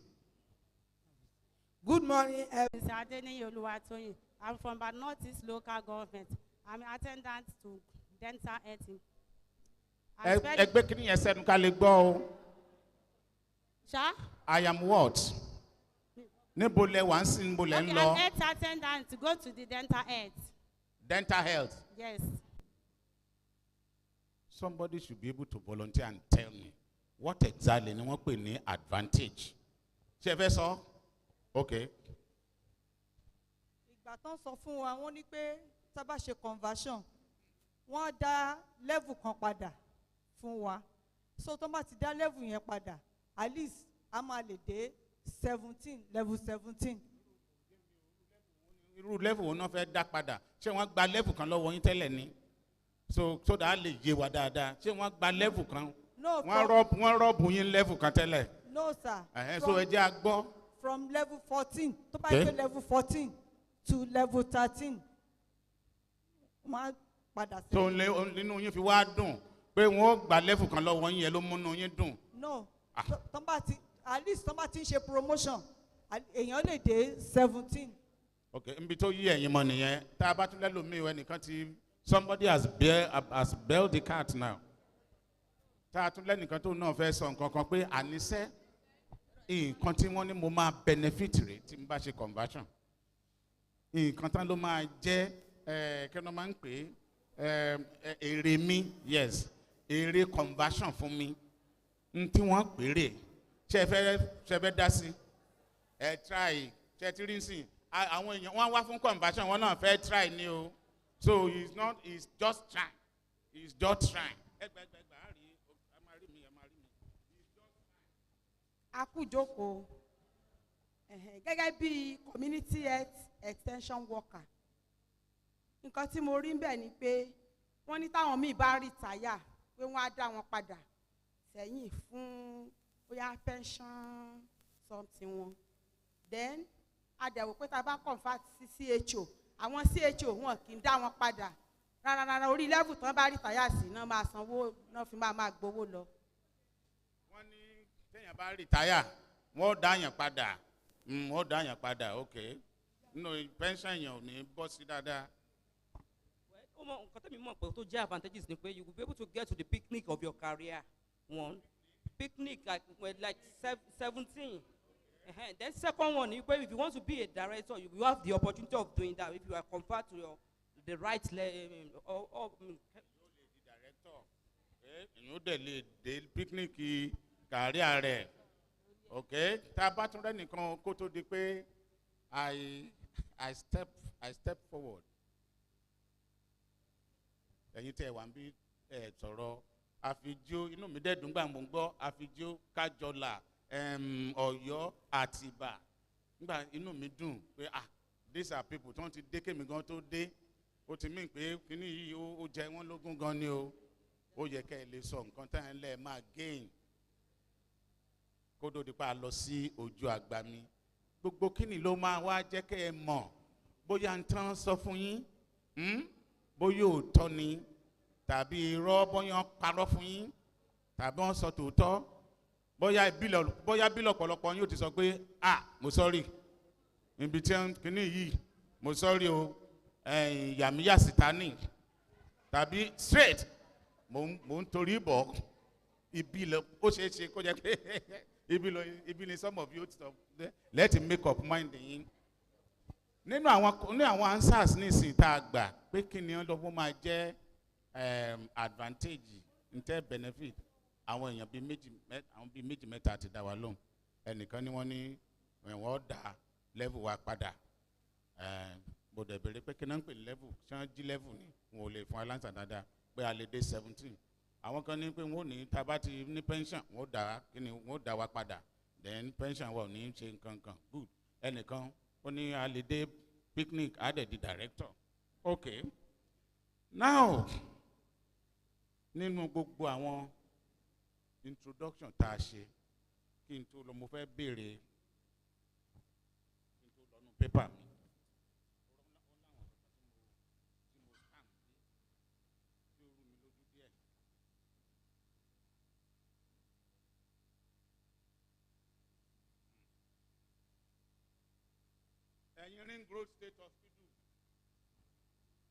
Good morning, everybody. I'm from the Northeast Local Government. I'm an attendant to dental health. I am what? Okay, I'm health attendant to go to the dental health. Dental health? Yes. Somebody should be able to volunteer and tell me what exactly ni wọ́n pè ní advantage. Ṣé ẹ fẹ́ sọ? Okay. Ìgbà tán sọ fún wa, wọ́n ní pé tá a bá ṣe conversion, wọ́n dá level kan padà fún wa. So tó bá ti dá level yẹn padà, at least a máa lè dé 17, level 17. Irú level wo náà fẹ́ dá padà? Ṣé wọ́n gba level kan lọ́wọ́ yín tẹ́lẹ̀ ni? So that lè yé wa dáadáa. Ṣé wọ́n gba level kan? No. Wọ́n rọ́ọ̀bù yín level kan tẹ́lẹ̀. No, sir. So ẹ jẹ́ a gbọ́. From level 14, tó bá yẹ level 14 to level 13, wọ́n padà sí. So nínú yín fi wá dùn pé wọ́n gba level kan lọ́wọ́ yín yẹn ló múnú yín dùn. No. At least tó bá ti ń ṣe promotion, èèyàn lè dé 17. Okay, nbi tó yí ẹ̀yin mọ̀ nìyẹn. Tá a bá tún lẹ́lòmíì wẹ̀ nìkan ti somebody has bailed the cat now. Tá a tún lẹ́nìkan tó náà fẹ́ sọ nǹkan kan pé àníṣe nǹkan tí wọ́n ní mo máa benefit rẹ̀ tí n bá ṣe conversion. Nǹkan tán ló máa jẹ́ kí wọ́n máa ń pè é èrè mi, yes, èrè conversion fún mi. n tí wọ́n péré ṣe fẹ́ dá sí ẹ try ṣe ti rí sí àwọn èèyàn wọ́n wá fún conversion wọn náà fẹ́ try ni o so he's just trying ẹgbẹgbẹgbẹ á rí ẹ máa rí mi. a kú jókòó gẹ́gẹ́ bí community health extension worker nǹkan tí mo rí ń bẹ̀ ni pé wọ́n ní táwọn míì bá rìtáyà pé wọ́n á dá wọn padà sẹ́yìn fún bóyá pension something wọn then àdẹ̀wò pé tá a bá convert sí CHO àwọn CHO wọn kì í dá wọn padà rárá orí level tán bá rìtáyà sí náà máa sanwó náà fi máa gbowó lọ. wọ́n ní téèyàn bá rìtáyà wọ́n dá yàn padà wọ́n dá yàn padà ok nínú pension yẹn ò ní bọ́ sí dáadáa. nǹkan tẹ́mi mọ̀ pé tó jẹ́ advantages ni pé you will be able to get to the picnic of your career one picnic like 17 then second one if you want to be a director you have the opportunity of doing that if you are convert to the right level èyàn ó dẹ̀ lè dé picnic career rẹ̀ ok tá a bá tún rẹ́ nìkan kó tó di pé I step forward ẹ̀yin tẹ́ ẹ wà ń bí ẹ sọ̀rọ̀ àfijó inú mi dẹ̀ dùn gbà mò ń gbọ́ àfijó kájọlà Ọ̀yọ́ Àtìbà nígbà inú mi dùn pé these are people tí wọ́n ti dé kémi gan tó dé ó ti mí pé kíní yìí ó jẹ wọ́n lógún gan ni o ó yẹ kẹ́ ẹ lè sọ nǹkan tá ẹ ń lẹ̀ máa gain kó tó di pa lọ sí ojú àgbà mi gbogbo kíni ló máa wá jẹ́ kẹ́ ẹ mọ̀ bóyá ń tán sọ fún yín bóyá òótọ́ ni tàbí irọ́ bóyá parọ́ fún yín tàbí wọ́n sọ tòótọ́ bóyá bí lọ́pọ̀lọpọ̀ yín ò ti sọ pé mo sọ́rí ibi tí kíní yìí mo sọ́rí o yàmíyà sítánì tàbí straight mo ń torí bọ̀ ibi lọ ó ṣeé ṣe kó jẹ́ pé ibi ni some of you ti sọ let him make up mind yín nínú àwọn answers nísìnyí tá a gbà pé kí ni ọlọ́wọ́ máa jẹ́ advantage ntẹ́ benefit àwọn èèyàn bíi méjì mẹ́ta ti dá wa lóhùn ẹnìkan ni wọ́n ní wọ́n dá level wa padà gbọ́dọ̀ béèrè pé kí náà ń pè ní level ṣé wọ́n jí level ni wọn ò lè fún aláǹsà dáadáa pé a lè dé 17 àwọn kan ní pé wọ́n ò ní tá bá ti ní pension wọ́n dá wa padà then pension wa ò ní ṣe nǹkan kan good ẹnìkan ó ní a lè dé picnic á dẹ̀ di director okay now nínú gbogbo àwọn introduction tá a ṣe kí n tó lọ mo fẹ́ béèrè kí n tó lọ nú pépà mi. ẹ̀yin Ring Road State Hospital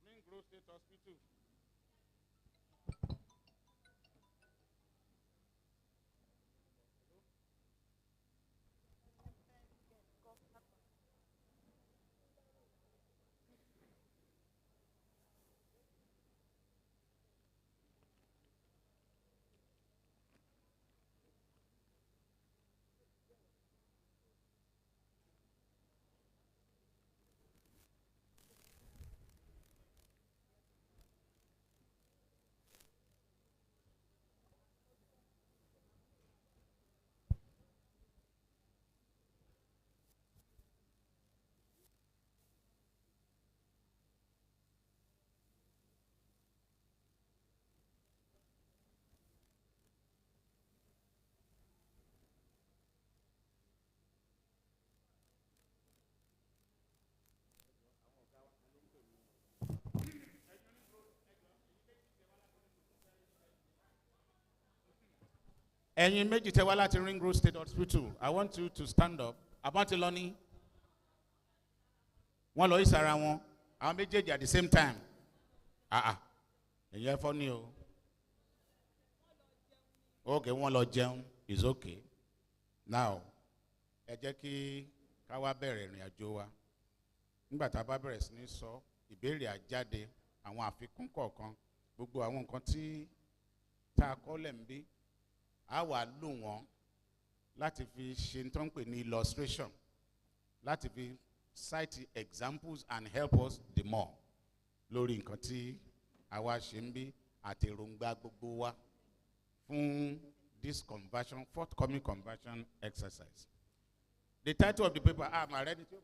Ring Road State Hospital. ẹ̀yin méjì tẹ́ wá láti Ring Road State Hospital I want you to stand up àbọ̀ntì lọ ní wọ́n lọ ìsara wọn àwọn méjèèjì at the same time ẹ̀yin ẹ̀fọ́ ni o ok wọ́n lọ jẹun is okay now ẹ jẹ́ kí ká wá bẹ̀rẹ̀ ìrìn àjò wa nígbà tá a bá bẹ̀rẹ̀ sí ní sọ ìbéèrè àjáde àwọn àfikún kọ̀ọ̀kan gbogbo àwọn nǹkan tí tá a kọ́ lẹ̀ ń bí a wà lò wọ́n láti fi ṣe tó ń pè ní illustration, láti fi cite examples and help us the more lórí nǹkan tí àwa ṣe ń bí àti èròǹgbà gbogbo wa fún this conversion, forthcoming conversion exercise. The title of the paper, I'm ready to.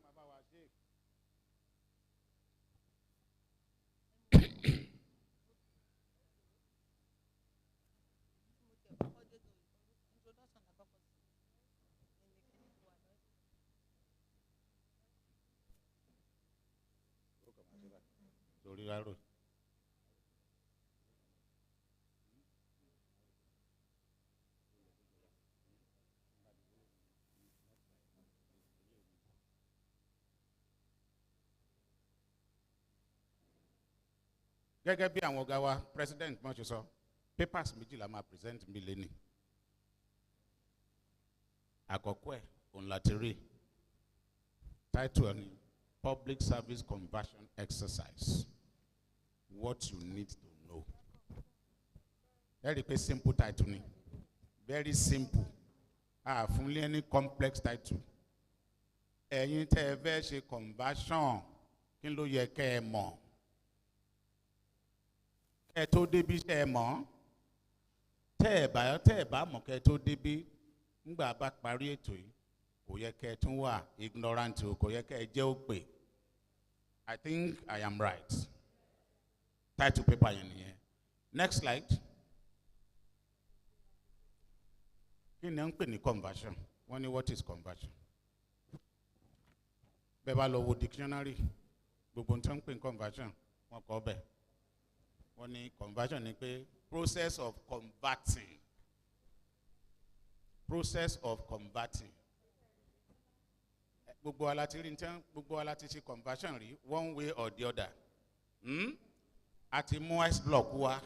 Gẹ́gẹ́ bí àwọn ọ̀gá wa president mọ̀ ṣe sọ, papers méjì la máa present mi lẹ́nìí. Àkọ́kọ́ ẹ̀ òun láti rí title ni Public Service Conversion Exercise, what you need to know. Very simple title ni, very simple. Fúnlé any complex title. Ẹ̀yin tẹ́ ẹ fẹ́ ṣe conversion, kí ló yẹ kẹ́ ẹ mọ̀? Kẹ́ ẹ tó débi ṣe ẹ mọ̀? Tẹ́ ẹ bá mọ̀ kẹ́ ẹ tó débi, ńgbà bá parí ètò yìí, kò yẹ kẹ́ ẹ tún wà ignorant o, kò yẹ kẹ́ ẹ jẹ́ òpè. I think I am right. Title paper yẹn nìyẹn. Next slide. Kí ni à ń pè ní conversion? Wọ́n ní what is conversion? Bẹ́ẹ̀ bá lọ wo dictionary, gbogbo nǹkan ń pè ní conversion, wọ́n kọ́ bẹ́ẹ̀. Wọ́n ní conversion ni pé process of converting. Process of converting. Gbogbo wa láti rí nǹkan, gbogbo wa láti ṣe conversion rí, one way or the other. Àti mú ice block wa,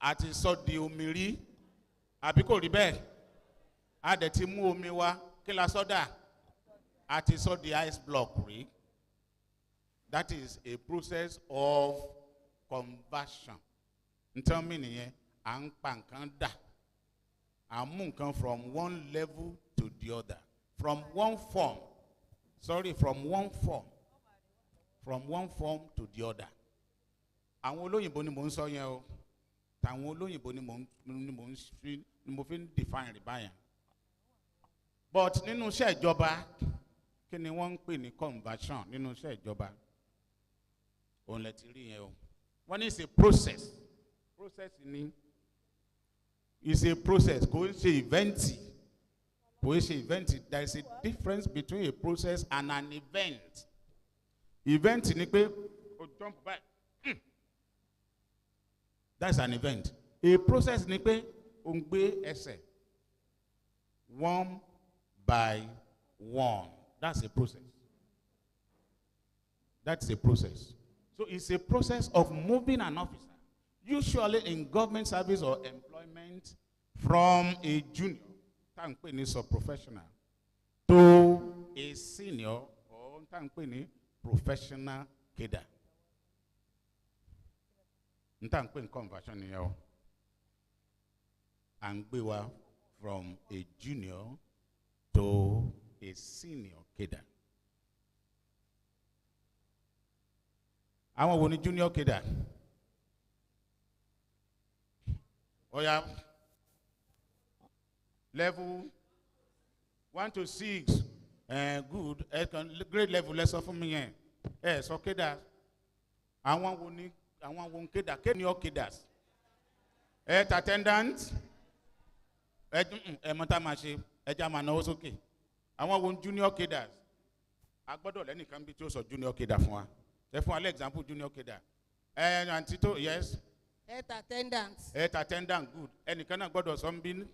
àti sọ di omi rí, àbí kò rí bẹ́ẹ̀? A dẹ̀ ti mú omi wa, kí la sọ́dà? Àti sọ di ice block rí. That is a process of conversion. Nǹkan mi nìyẹn, à ń pa nǹkan dà. À ń mú nǹkan from one level to the other. From one form to the other. Àwọn olóyìnbó ni mò ń sọ yẹn o. Tàwọn olóyìnbó ni mo fi ń define rẹ̀ báyẹn. But nínú iṣẹ́ ìjọba, kí ni wọ́n ń pè ní conversion nínú iṣẹ́ ìjọba? Òun lẹ ti rí yẹn o. Wọ́n ní it's a process. Process ni. It's a process. Kò ń ṣe event. There is a difference between a process and an event. Event ni pé o jump back. That's an event. A process ni pé o ń gbé ẹsẹ̀ one by one. That's a process. That's a process. So it's a process of moving an officer, usually in government service or employment, from a junior, sub-professional, to a senior or professional cadre. Conversion here. And we were from a junior to a senior cadre. Àwọn wo ni junior cadre? Oh yeah. Level 1 to 6. Good. Grade level less of me. So cadre. Àwọn wo ni cadre? Senior cadres. Attendant. Mọ́tàmáṣe. Ẹja náwó sókè. Àwọn wo junior cadres? Agbọ́dọ̀ lẹ́nìkan bí tí ó sọ junior cadre fún wa. For example, junior cadre. And Tito, yes? Health attendant. Health attendant, good. Any kind of God or something?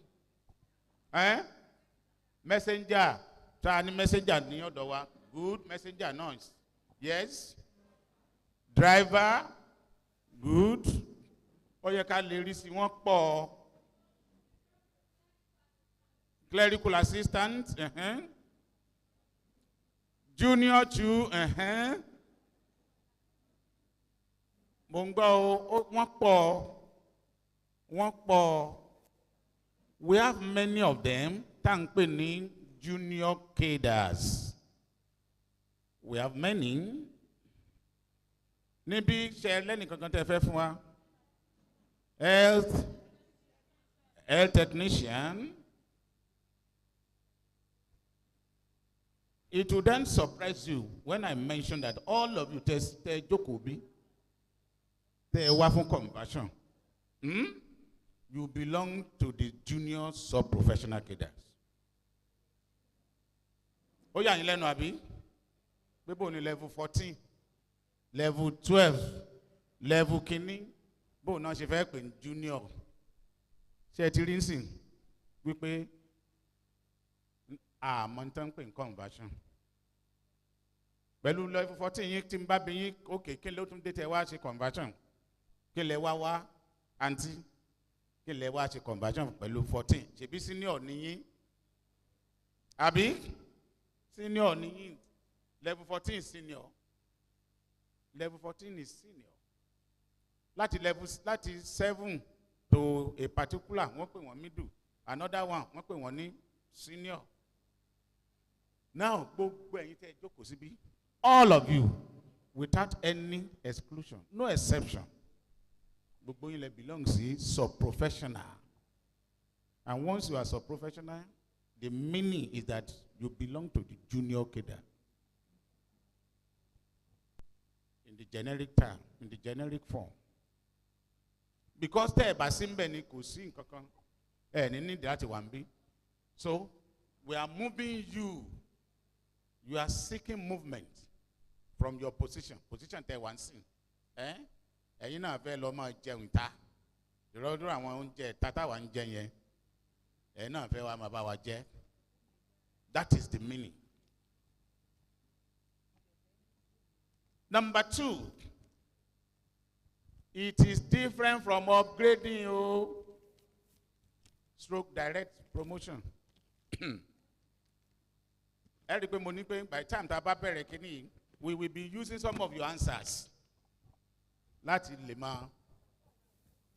Messenger. Tani messenger ni odowa. Good. Messenger noise. Yes. Driver. Good. Oye ka le ri si won po. Clerical assistant. Junior 2. Mo ń gbọ́ o, wọ́n pọ̀. We have many of them, tankpeni junior cadres. We have many. Níbi ṣe lẹ́nì kankan tẹ́ fẹ́ fún wa. Health technician. It will then surprise you when I mention that all of you test Jokobi, te wafun conversion. You belong to the junior sub-professional cadres. Oh yeah, in lẹ́nu àbí? Bebo ni level 14, level 12, level kini, bo náà ṣe fẹ́ pè junior. Ṣé ti rí nsìn wípé mọ̀ntán pè conversion. Pẹ̀lú level 14 yín tí ń bá bí yín okay kí ló tún dé tẹ́ wá ṣe conversion. Kí lẹ wá àǹtí kí lẹ wá ṣe conversion pẹ̀lú 14. Ṣebí senior ni yín. Àbí senior ni yín. Level 14 is senior. Level 14 is senior. Láti 7 to a particular, wọ́n pè wọ́n middle. Another one, wọ́n pè wọ́n ní senior. Now, gbogbo ẹ̀yin tẹ́ jókòó síbí, all of you, without any exclusion, no exception, gbogbo yín lẹ belong sí sub-professional. And once you are sub-professional, the meaning is that you belong to the junior cadre. In the generic term, in the generic form. Because tẹ́ ẹ bá sí ń bẹ̀ ni kò sí nǹkan kan, ní nídìí láti wà ń bí. So, we are moving you. You are seeking movement from your position. Position tẹ́ wà ń sìn. Ẹ̀yin náà fẹ́ lọ máa jẹun ta. Ìrọ̀dúró àwọn oúnjẹ tata wà ń jẹ yẹn. Ẹ̀yin náà fẹ́ wá máa bá wa jẹ. That is the meaning. Number 2, it is different from upgrading stroke direct promotion. By the time we will be using some of your answers. Láti lè máa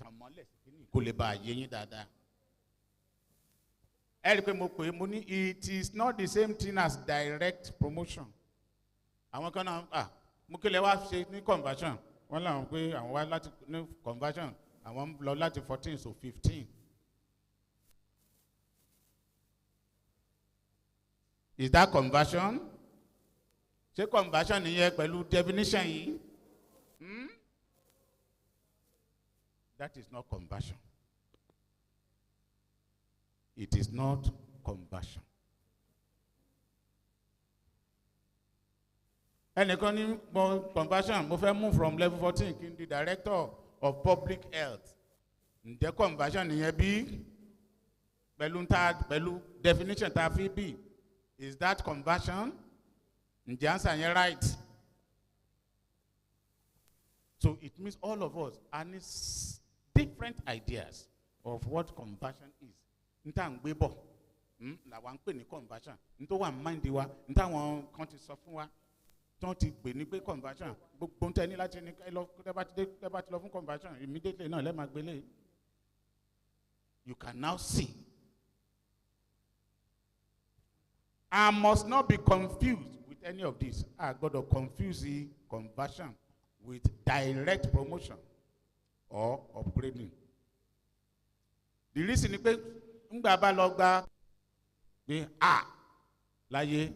tàmọ́lẹ̀ kó lè bá yé yín dáadáa. It is not the same thing as direct promotion. Àwọn kan náà mo kí lè wá ṣe ní conversion. Wọ́n láwọn pé àwọn wá láti ní conversion. Àwọn lọ láti 14 to 15. Is that conversion? Ṣé conversion nìyẹn pẹ̀lú definition yìí? That is not conversion. It is not conversion. Ẹnìkan ní conversion, mo fẹ́ move from level 14 kí n di director of public health. Ǹjẹ́ conversion nìyẹn bí? Pẹ̀lú definition tá a fi bí. Is that conversion? Ǹjẹ́ answer yẹn right? So it means all of us are different ideas of what conversion is. Nta ń gbé bọ̀, làwọn ń pè ní conversion. Nta wà mind wa, nta wọn kan ti sọ fún wa, tí wọ́n ti pè ní pé conversion. Gbogbo ntẹ ní láti ní tẹ́ bá ti lọ fún conversion, immediately náà lẹ́ẹ̀ máa gbélé. You can now see. I must not be confused with any of this. I got to confuse the conversion with direct promotion or upgrading. The reason is pé ngbà bá lọ gba pé láyé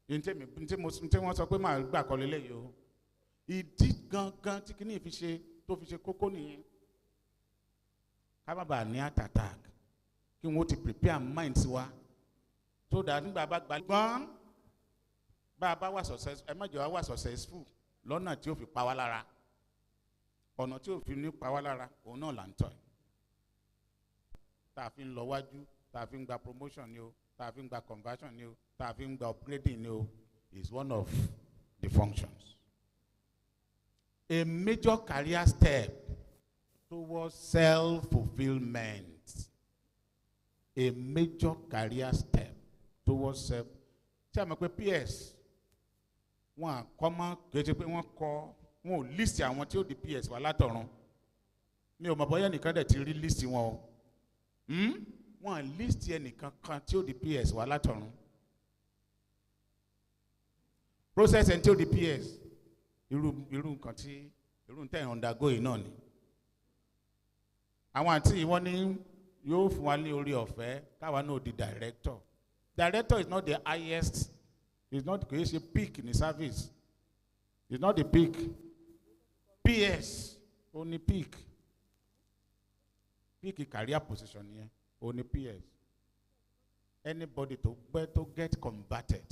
ntí wọ́n sọ pé máa gbà kọ́ lélẹ́yìí o. Ìdí gangan tí kìíní tó fi ṣe kókó nìyẹn. Ká má bàa ní heart attack. Kí wọ́n ti prepare mind wa. So that nígbà bá gba gbọ́n bá a bá wà successful, ẹ má jẹ́ wá wà successful lọ́nà tí ó fi pa wá lára. Ọ̀nà tí ó fi ní pa wá lára òun náà là ń tọ̀. Tá a fi ń lọ wájú, tá a fi ń gba promotion ni o, tá a fi ń gba conversion ni o, tá a fi ń gba upgrading ni o, is one of the functions. A major career step towards self-fulfillment. A major career step towards self. Ṣé àmọ́ pé PS wọn àkọ́mọ́ kìí ṣe pé wọ́n ò list àwọn tí ó di PS wà látọ̀run. Mi ò mọ̀ bóyá nìkan dẹ̀ ti rí list wọn o. wọ́n list ẹnìkan kan tí ó di PS wá látọ̀run. Process ẹni tí ó di PS irú nǹkan tí irú tẹ̀ ń undergo yìí náà ni. Àwọn àǹtí wọ́n ní yóò fún wa ní orí ọ̀fẹ́ káwa náà di director. Director is not the highest, it's not kì í ṣe peak ní service, it's not the peak. PS only peak career position yẹn only PS. Anybody to get converted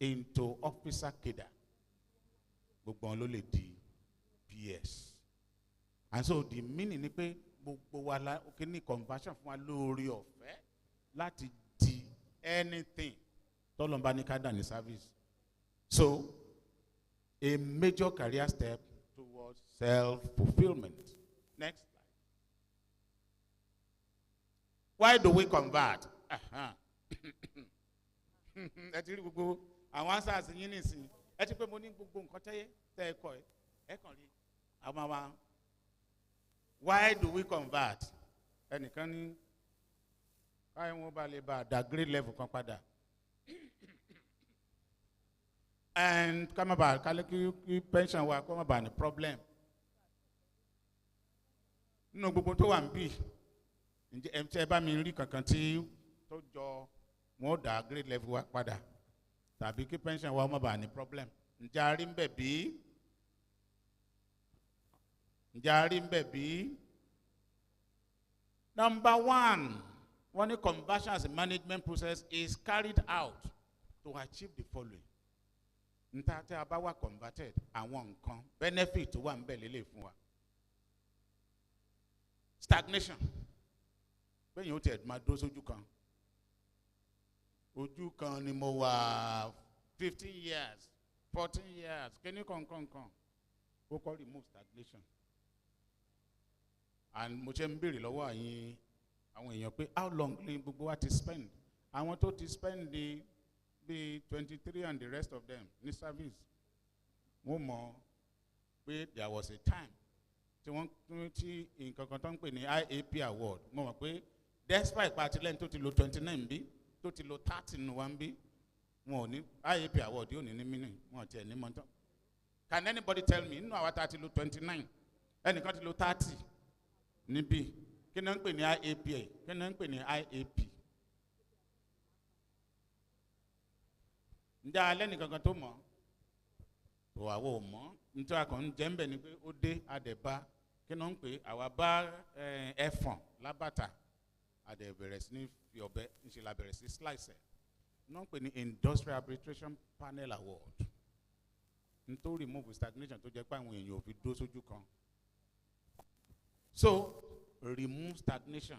into officer cadre gbogbo wọn ló lè di PS. And so the meaning ni pé gbogbo wa la kíní conversion fún wa lórí ọ̀fẹ́ láti di anything tọ́lọ́mbá ní ká dà ní service. So a major career step towards self-fulfillment. Next slide. Why do we convert? Ẹ ti rí gbogbo àwọn answers yín nísìnyí. Ẹ ti pé mo ní gbogbo nǹkan tẹ́ ẹ kọ́ ẹ kàn rí àwọn àwa. Why do we convert? Ẹnìkan ní káyọ̀ wọn bá lè bá da grade level kan padà. And ká má bàa kálẹ̀ kí pension wa kó má bàa ní problem. Nínú gbogbo tó wà ń bì, ǹjẹ́ ẹ bá mi rí kankan tí tó jọ wọn ó dá grade level wa padà tàbí kí pension wa má bàa ní problem. Ǹjẹ́ a rí ń bẹ̀ bí? Ǹjẹ́ a rí ń bẹ̀ bí? Number one, when the conversion as a management process is carried out to achieve the following. Nta tí a bá wà converted, àwọn nǹkan benefit wà ń bẹ̀ lélẹ̀ fún wa. Stagnation. Bẹ́ẹ̀ni ó tiẹ̀ máa dó sójú kan. Ojú kan ni mo wà 15 years, 14 years, kíní kankan. Ó kọ́ remove stagnation. And mo ṣe ń béèrè lọ́wọ́ àwọn èèyàn pé how long ni gbogbo wa ti spend? Àwọn tó ti spend the 23 and the rest of them ní service. Wọ́n mọ̀ pé there was a time tí wọ́n tí nǹkan kan tó ń pè ní IAP award. Mo mọ̀ pé despite partilẹ́ni tó ti lo 29 bí tó ti lo 30 nù wá ń bí wọn ò ní IAP award yóò ní mínú wọn ò tiẹ̀ ní mọ́tọ́. Can anybody tell me nínú àwa tá a ti lo 29 ẹnìkan ti lo 30 níbí kí ni wọ́n ń pè ní IAP kí ni wọ́n ń pè ní IAP? Ǹjẹ́ alẹ́ nìkankan tó mọ̀ tó àwọ̀ ò mọ̀ nítorí àkàn jẹ́ ń bẹ̀ ni pé ó dé àdẹ̀bá kí ni wọ́n ń pè àwa bá ẹ̀fọ̀n lábàtà àdẹ̀ bẹ̀rẹ̀ sí ní fi ọ̀bẹ ńṣe la bẹ̀rẹ̀ sí slice ẹ̀ wọ́n ń pè ní Industrial Arbitration Panel Award nítorí remove stagnation tó jẹ́ pé àwọn èèyàn ò fi dó sójú kan. So remove stagnation.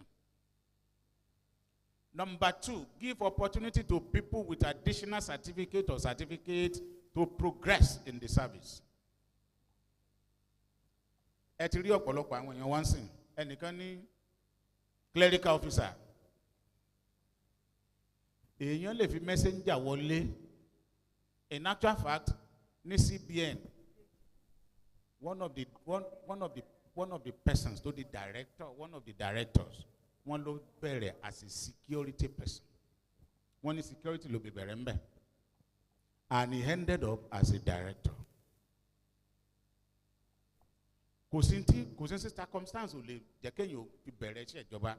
Number two, give opportunity to people with additional certificate or certificate to progress in the service. Ẹ ti rí ọ̀pọ̀lọpọ̀ àwọn èèyàn wá ń sìn ẹnìkan ní clerical officer. Èèyàn lè fi messenger wọlé. In actual fact, ní CBN, one of the persons to the director, one of the directors, one ló bẹ̀rẹ̀ as a security person. One is security ló bí bẹ̀rẹ̀ ń bẹ̀. And he ended up as a director. Kò sí circumstance ò lè jẹ́ kéèyàn fi bẹ̀rẹ̀ iṣẹ́ ìjọba.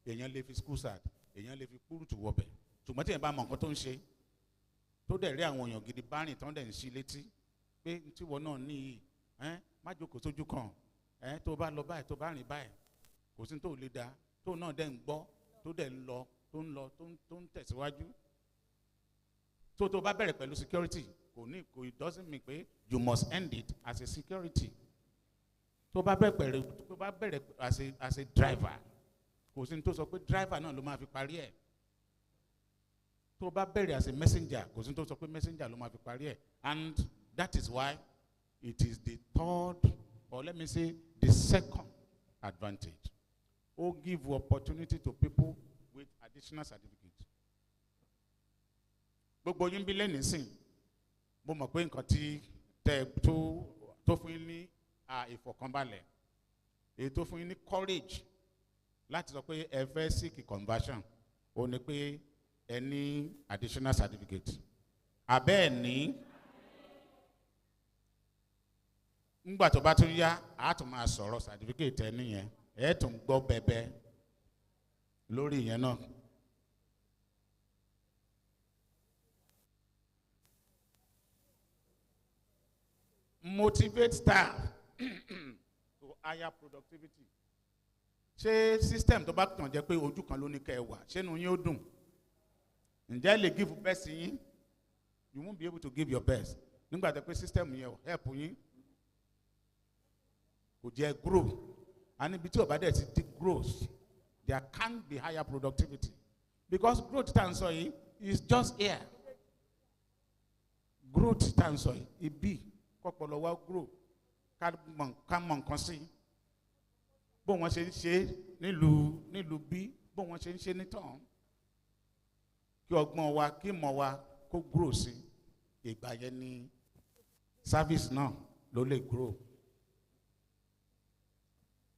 Èèyàn lè fi school start, èèyàn lè fi kúrútù wọbẹ̀. Ṣùgbọ́n tí èèyàn bá mọ nǹkan tó ń ṣe, tó dẹ̀ rí àwọn èèyàn gidi bá rìn tán dẹ̀ ń ṣí létí pé tí wọn náà ní yìí má jókòó sójú kan tó bá lọ báyìí tó bá rìn báyìí kò sí tó lè dá tó náà dẹ̀ ń gbọ́ tó dẹ̀ ń lọ tó ń tẹ̀síwájú. tó bá bẹ̀rẹ̀ pẹ̀lú security it doesn't mean pé you must end it as a security. tó bá bẹ̀rẹ̀ as a driver kò sí tó sọ pé driver náà ló máa fi parí ẹ̀. tó bá bẹ̀rẹ̀ as a messenger kò sí tó sọ pé messenger ló máa fi parí ẹ̀. And that is why it is the third, or let me say the second advantage. Or give opportunity to people with additional certificates. Gbogbo yín bí lẹ́nu sìn, mo mọ̀ pé nǹkan tí tó fún yín ní ìfọ̀kànbalẹ̀, èyí tó fún yín ní courage láti sọ pé ẹ fẹ́ seek conversion ó ní pé ẹ ní additional certificate abẹ́ ẹ̀ ní ńgbà tó bá tún yá a tún máa sọ̀rọ̀ certificate ẹ nìyẹn ẹ tún gbọ́ bẹ́bẹ́ lórí ìyẹn náà. Motivate staff to higher productivity. Ṣé system tó bá tàn jẹ́ pé ojú kan ló ní kẹ́ ẹ wà ṣé inú yín ó dùn? Ǹjẹ́ lè give best yín? You won't be able to give your best. Nígbà tó pé system yẹn ò help yín kò jẹ́ grow. And ibi tí ó bá dẹ̀ ti di growth, there can't be higher productivity because growth tá à ń sọ yìí is just here. Growth tá à ń sọ yìí ibi kọ́pọ̀lọ́ wa grow ká mọ̀ nǹkan sí bó wọ́n ṣe ń ṣe nílùú bí bó wọ́n ṣe ń ṣe nítàn kí ọgbọ́n wa kí ìmọ̀ wa kó grow sí ìgbà yẹn ni service náà ló lè grow.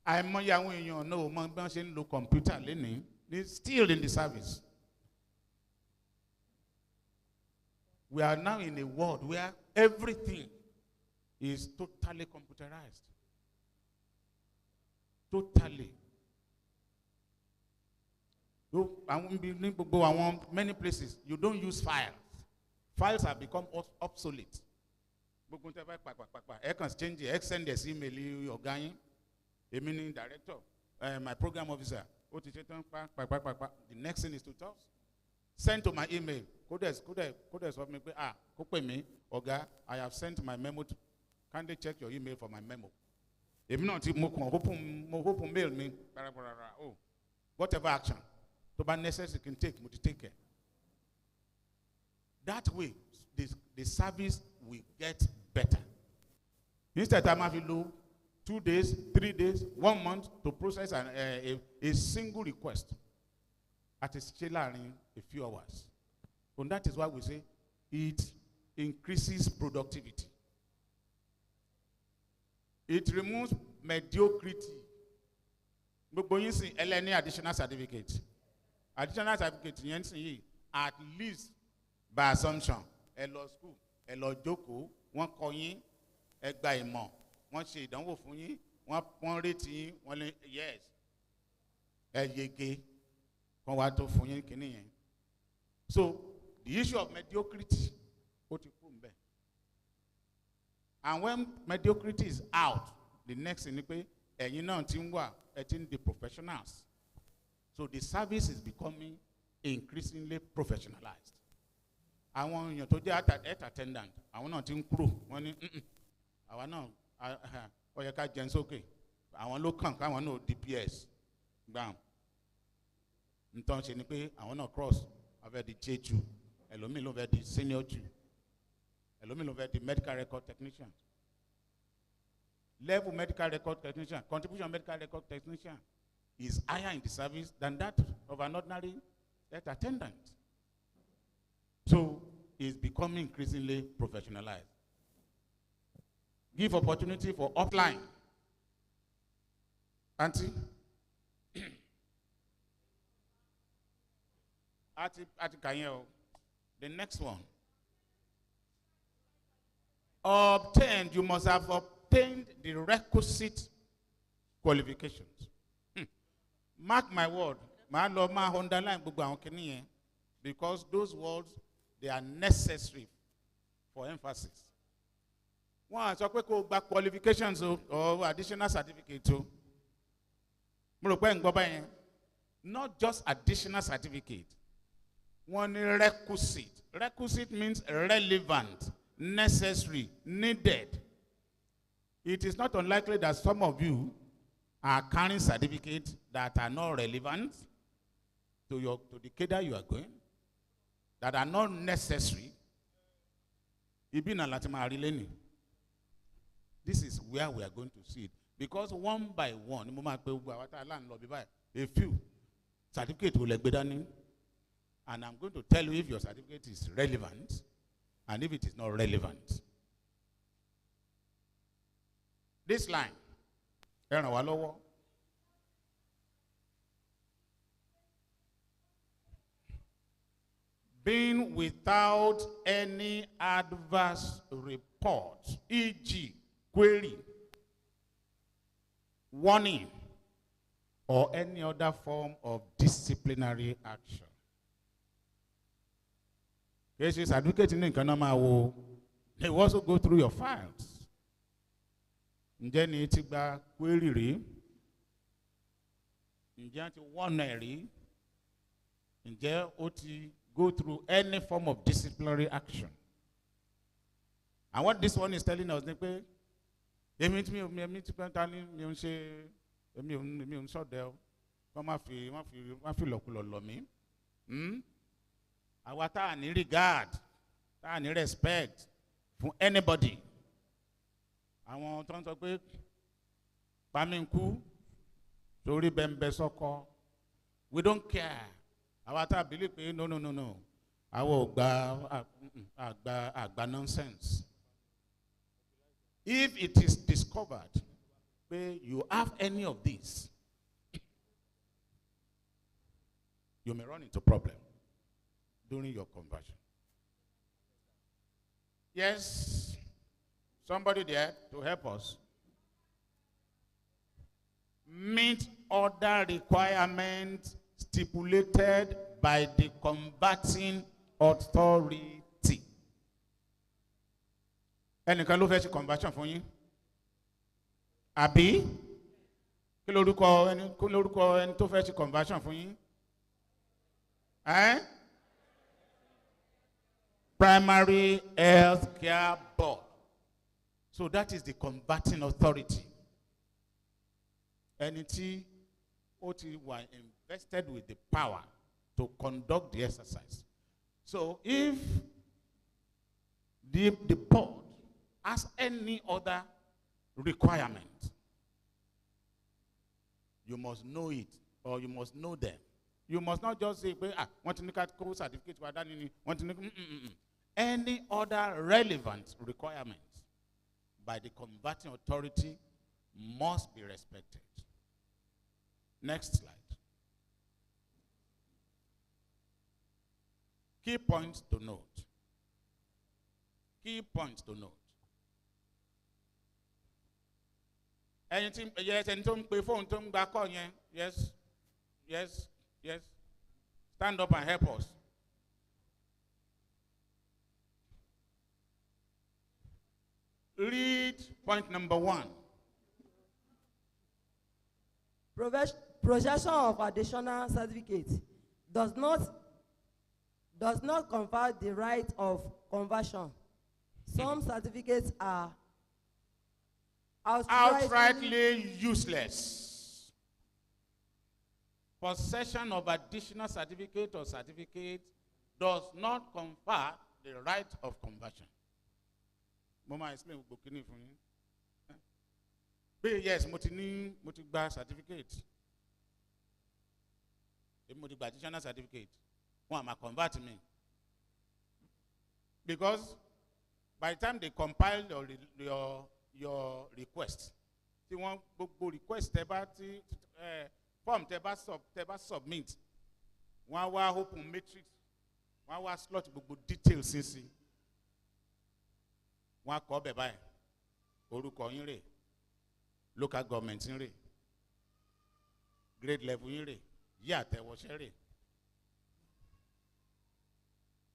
àìmọye àwọn èèyàn náà ò mọ bí wọ́n ṣe ń lo computer lénìí they still in the service. We are now in a world where everything is totally computerized. Totally. Many places, you don't use files. Files have become obsolete. I can change it, send this email, the director, my program officer. The next thing is to talk. Send to my email. I have sent my memo. Kindly check your email for my memo. If not, open mail me. Oh, whatever action to be necessary can take care. That way, the service will get better. Instead, I'm having 2 days, 3 days, 1 month to process a single request at a few hours. And that is why we say it increases productivity. It removes mediocrity. Any additional certificate. Additional certificate, at least by assumption, hello school, hello joko, one coin, egba imo, one shade, don't go for you, one rating, one yes. Yege, one wato for you, so the issue of mediocrity, and when mediocrity is out, the next thing is, you know, the professionals. So the service is becoming increasingly professionalized. I want you to be at attendant. I want not to crew. I want no. Or you can't just okay. I want look. I want no DPS. Bam. I want no cross. I've had the J2. Hello, me love the senior 2. Hello, me love the medical record technician. Level medical record technician, contribution medical record technician is higher in the service than that of an ordinary attendant. So it's becoming increasingly professionalized. Give opportunity for offline. Auntie? The next one. Obtained, you must have obtained the requisite qualifications. Mark my word, my Lord, my underline because those words, they are necessary for emphasis. One, so quick qualifications or additional certificate. Not just additional certificate. One requisite. Requisite means relevant, necessary, needed. It is not unlikely that some of you are carrying certificates that are not relevant to the cadre you are going, that are not necessary. This is where we are going to see it. Because one by one, a few certificates will be done. And I'm going to tell you if your certificate is relevant and if it is not relevant. This line, being without any adverse report, e.g., query, warning, or any other form of disciplinary action. Yes, yes, advocate in Kanama, they will also go through your files. Ǹjẹ́ ni ti gba query rí? Ǹjẹ́ ti warn rí? Ǹjẹ́ ó ti go through any form of disciplinary action? And what this one is telling us is that èmi ti pẹ́ ta ni mi ò ń ṣe èmi ò ń sọ̀dẹ̀ o kọ́ má fi lọ̀kulọ̀ lọ̀ mí. Àwa tá à ní regard tá à ní respect fún anybody. Àwọn tó ń sọ pé pàmí ń kú torí bẹ́ńbẹ́ sọ́kọ́. We don't care. Àwa tá a believe pé no. Àwa ò gba nonsense. If it is discovered that you have any of these, you may run into problem during your conversion. Yes, somebody there to help us. Meet other requirements stipulated by the converting authority. Ẹnìkan ló fẹ́ ṣe conversion fún yín? Àbí? Kí lórúkọ ẹni tó fẹ́ ṣe conversion fún yín? Primary Health Care Board. So that is the converting authority. Ẹni tí ó ti wà invested with the power to conduct the exercise. So if the board has any other requirement, you must know it, or you must know them. You must not just say, want to look at certificate, want to look any other relevant requirements by the converting authority must be respected. Next slide. Key points to note. Key points to note. Anything, yes, and don't pay phone, don't back on, yes. Stand up and help us. Read point number 1. Possession of additional certificate does not confer the right of conversion. Some certificates are outrightly useless. Possession of additional certificate or certificate does not confer the right of conversion. Mama explain bokini fún yín. Yes, mo ti gba certificate. Mo ti gba additional certificate. Wọ́n ma convert me. Because by the time they compile your request, tí wọ́n gbogbo request tẹ́ bá ti form tẹ́ bá submit, wọ́n wá open matrix, wọ́n wá slot gbogbo details sí. Wọ́n kọ bẹ̀ báyìí, orúkọ yín rè, local government yín rè, grade level yín rè, yí àtẹ̀wọ̀ṣẹ́ rè,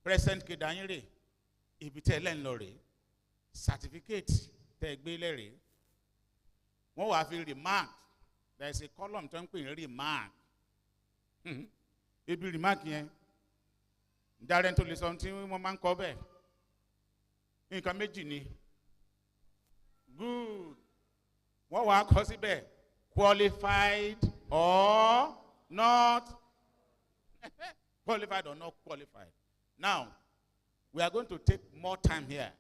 present kìdá yín rè, ibi tẹ́ lẹ́ń lọ rè, certificate tẹ́ gbé lẹ́rè. Wọ́n wá fi remark, there is a column tó ń pè ní remark. Ibi remark yẹn, ìdárẹ́ tó lè sọ tí wọ́n máa ń kọ bẹ́ẹ̀. Nǹkan méjì ni. Good. Wọ́n wá kọ síbẹ̀, qualified or not. Qualified or not qualified. Now, we are going to take more time here.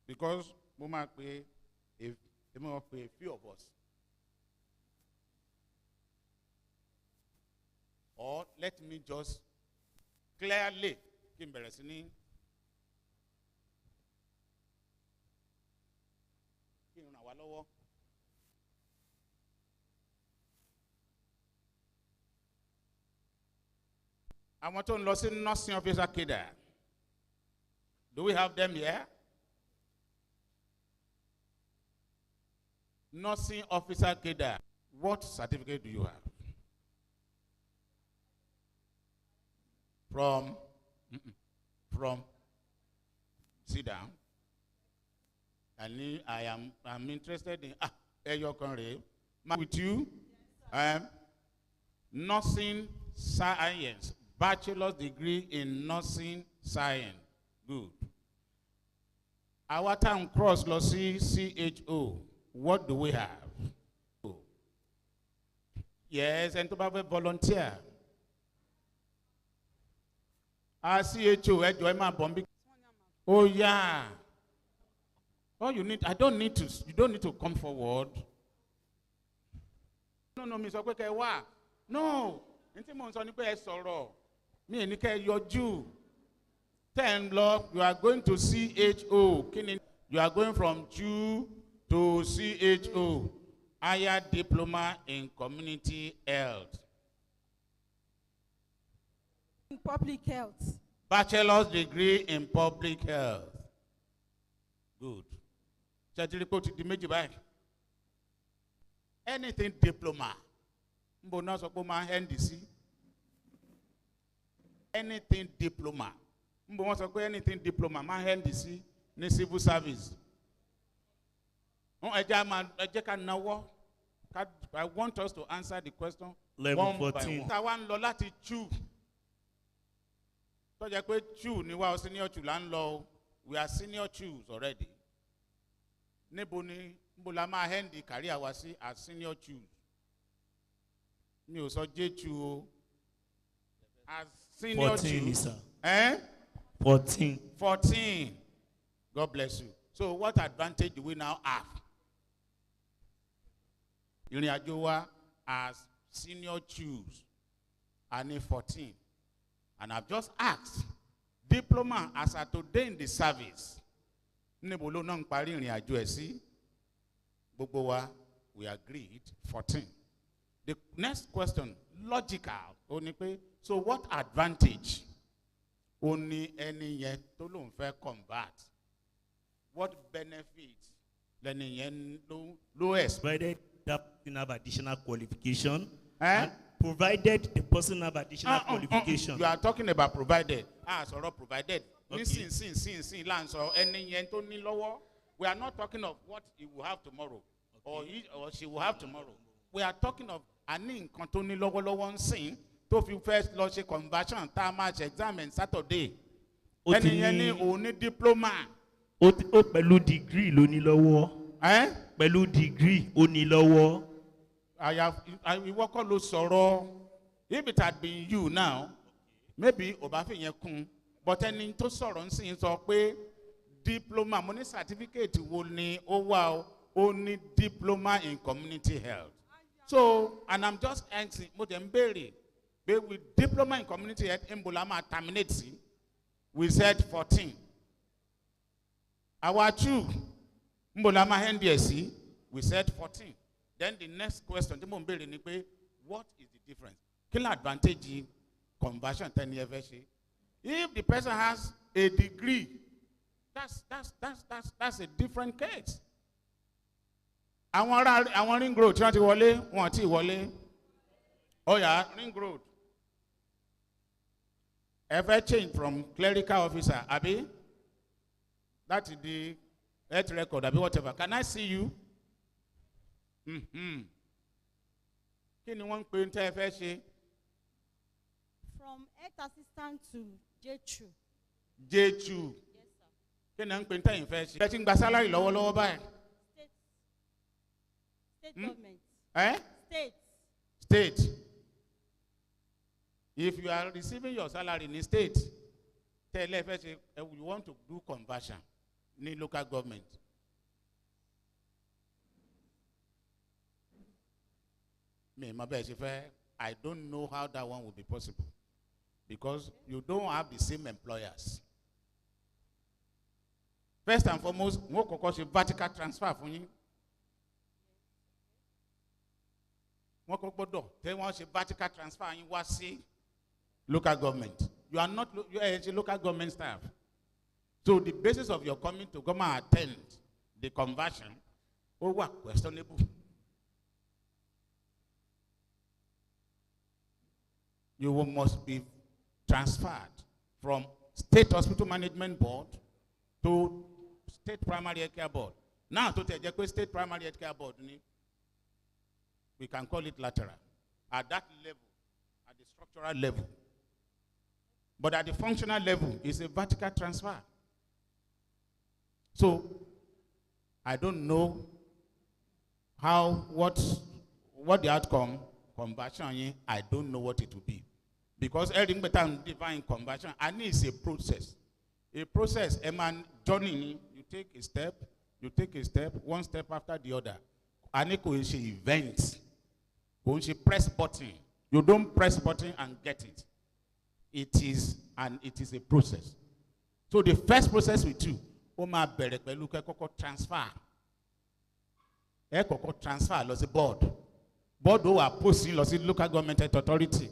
Because we might pay a few of us. Or let me just clearly kí n bẹ̀rẹ̀ sí ní kí n ràn wá lọ́wọ́. Àwọn tó ń lọ sí nursing officer kéde. Do we have them here? Nursing officer kéde. What certificate do you have? From, sit down. And I'm interested in, your country. With you, nursing science, bachelor's degree in nursing science. Good. Our town cross Lossi CHO. What do we have? Yes, and to have a volunteer. CHO, oh yeah. All you need, you don't need to come forward. No, Miss Okweke, wa. No. Inti mo nso ni pe e sọ̀rọ̀. Mi ni ke yọjú. 10 lọ, you are going to CHO. You are going from CHU to CHO. Higher diploma in community health. In public health. Bachelor's degree in public health. Good. Certificate di méjì báyìí. Anything diploma. Mbo na sọ pé ma NDC. Anything diploma. Mbo wọ́n sọ pé anything diploma ma NDC ní civil service. I want us to answer the question. Level 14. Tawan lọ láti CHU. Tó jẹ́ pé CHU ni wa senior CHU là ń lọ. We are senior CHUs already. Níbo ni mbo la máa hand career wa sí as senior CHUs. Mi ò sọ JCHU o. As senior 14, sir. 14. God bless you. So what advantage do we now have? Ìrìn àjò wa as senior CHUs I need 14. And I've just asked, diploma as at today in the service. Níbo ló náà ń parí ìrìn àjò ẹ̀ sí? Gbogbo wa, we agreed 14. The next question, logical, so what advantage only any yet to loan fair convert? What benefits learning yen lowest? Provided that person have additional qualification. Provided the person have additional qualification. You are talking about provided. So provided. Okay. We are not talking of what he will have tomorrow, or he or she will have tomorrow. We are talking of any continue low sin to first logic conversion, time exam and Saturday. Any only diploma. Pẹ̀lú degree ló ní lọ́wọ́. Pẹ̀lú degree ó ní lọ́wọ́. I work on those sorrow. If it had been you now, maybe Obafi yekun, but any to sorrow and saying so pé diploma, money certificate will need, oh wow, only diploma in community health. So, and I'm just asking, but with diploma in community health, Mbulama terminates. We said 14. Our two, Mbulama NDSC, we said 14. Then the next question, what is the difference? Kill advantage conversion 10 years. If the person has a degree, that's a different case. I want ring road, try to wale. Oh yeah, ring road. Ever change from clerical officer, Abi? That is the health record, Abi, whatever. Can I see you? Can you want to interfere? From health assistant to JCHU. JCHU. Yes, sir. Can you interfere? Getting the salary lower by? State government. State. If you are receiving your salary in the state, tell FSA you want to do conversion in local government. I don't know how that one will be possible because you don't have the same employers. First and foremost, we will vertical transfer for you. Then once a vertical transfer, you will see local government. You are not, you are a local government staff. So the basis of your coming to come and attend the conversion, questionable. You must be transferred from State Hospital Management Board to State Primary Health Care Board. Now, to the State Primary Health Care Board, we can call it lateral. At that level, at the structural level. But at the functional level, it's a vertical transfer. So, I don't know what the outcome, conversion, I don't know what it will be. Because everything better divine conversion, and it's a process. A process, a man journey, you take a step, one step after the other. And it is events. When you press button, you don't press button and get it. It is a process. So the first process we do, transfer. Transfer loss board. Board who are posting loss local government authority.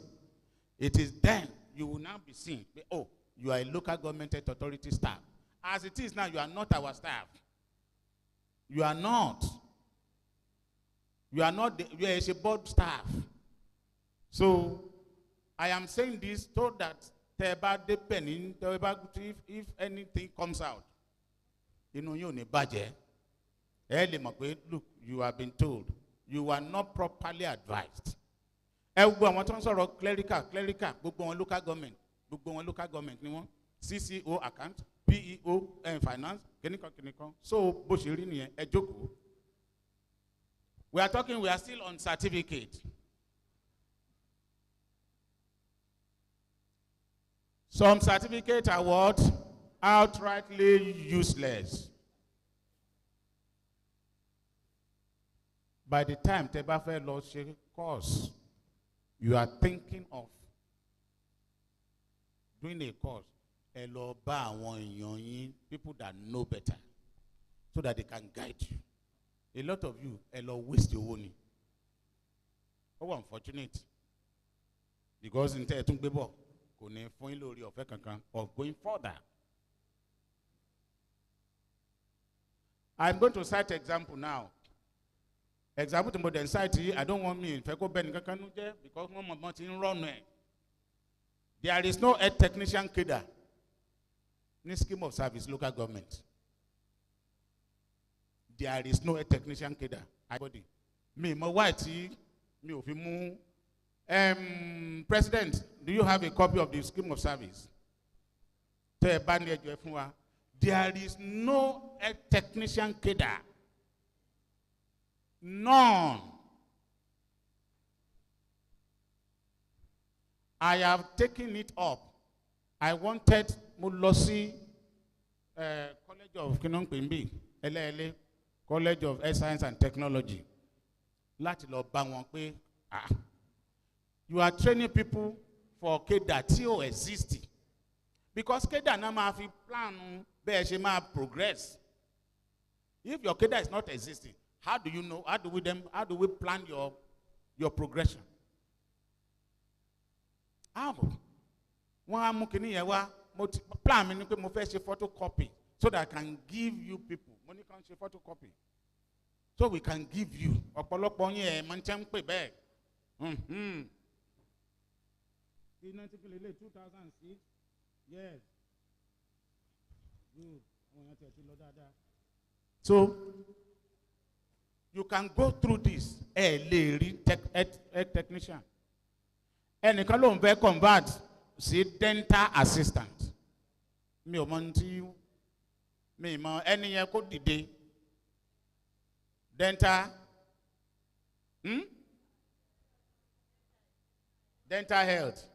It is then you will now be seen. Oh, you are a local government authority staff. As it is now, you are not our staff. You are not. You are not. You are a board staff. So I am saying this so that if anything comes out, you know you're in a budget. Look, you have been told you are not properly advised. Clerical, local government, CCO account, PEO and finance, so we are still on certificate. Some certificates are what? Outrightly useless. By the time Tebafe lost course, you are thinking of doing a course, people that know better, so that they can guide you. A lot of you, waste your money. How unfortunate. Because in Tetungbebo, of going further. I'm going to cite example now. Example to modern society, I don't want me in Feko Benikakanuja because one month in run. There is no health technician cadre in scheme of service local government. There is no health technician cadre. Me, my white, me of him. President, do you have a copy of the scheme of service? There is no health technician cadre. None. I have taken it up. I wanted Mulosi College of Kinongpimbi, LLA, College of Science and Technology. You are training people for KEDA till existing. Because KEDA now have a plan, progress. If your KEDA is not existing, how do you know? How do we plan your progression? How? One plan me photocopy so that I can give you people. Money can say photocopy. So we can give you. 2006. Yes. Good. So you can go through this. Technician. And you can convert see dental assistant. Me any dental. Dental health.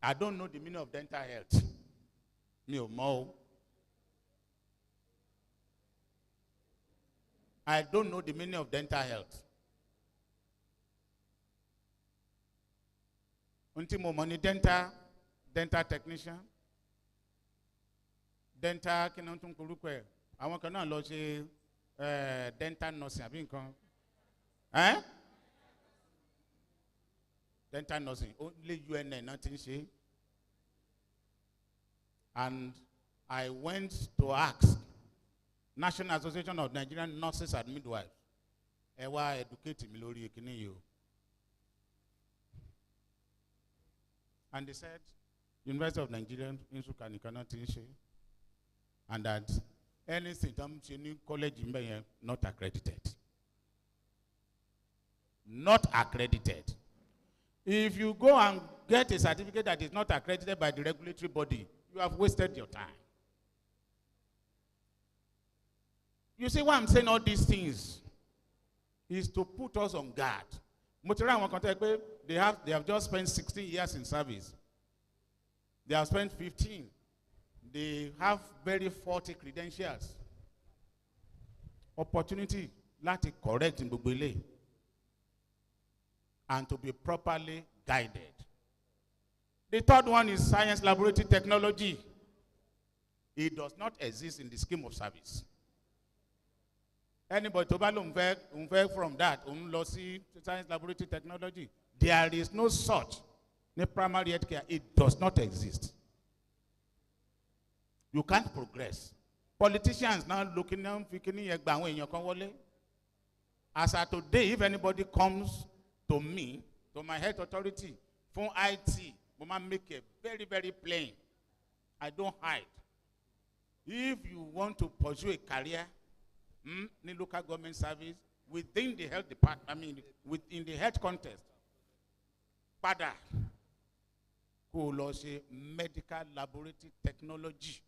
I don't know the meaning of dental health. I don't know the meaning of dental health. Untimo money dental technician. Dental kinantum kulukwe. I want to know dental nursing. Eh? dental nursing, only UNN, nothing ṣe. And I went to ask National Association of Nigerian Nurses and Midwives, ẹ wá educate mi lórí kíní yìí o. And they said, University of Nigeria, Nsukka nìkan náà ti ń ṣe. And that anything tam ṣe ní college ń bẹ̀ yẹn not accredited. Not accredited. If you go and get a certificate that is not accredited by the regulatory body, you have wasted your time. You see why I'm saying all these things is to put us on guard. They have just spent 16 years in service. They have spent 15. They have very faulty credentials. Opportunity láti correct in gbogbo ilé and to be properly guided. The third one is science laboratory technology. It does not exist in the scheme of service. Anybody to buy from that, science laboratory technology, there is no such in primary health care. It does not exist. You can't progress. Politicians now looking down, as of today, if anybody comes to me, to my health authority, from IT, Mama make it very, very plain. I don't hide. If you want to pursue a career in local government service within the health department, within the health context, pada kó lọ ṣe medical laboratory technology.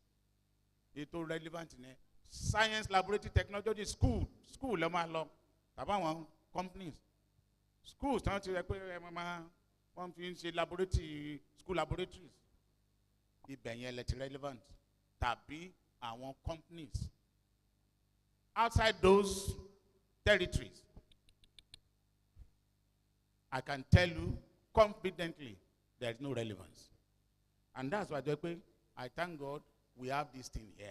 Ètò relevant in science laboratory technology school ló máa lọ tàbí àwọn companies schools tí wọ́n ti rẹ pé wọ́n fi ń ṣe laboratory school laboratories ibẹ̀ yẹn lẹ ti relevant tàbí àwọn companies outside those territories. I can tell you confidently there is no relevance. And that's why I thank God we have this thing here.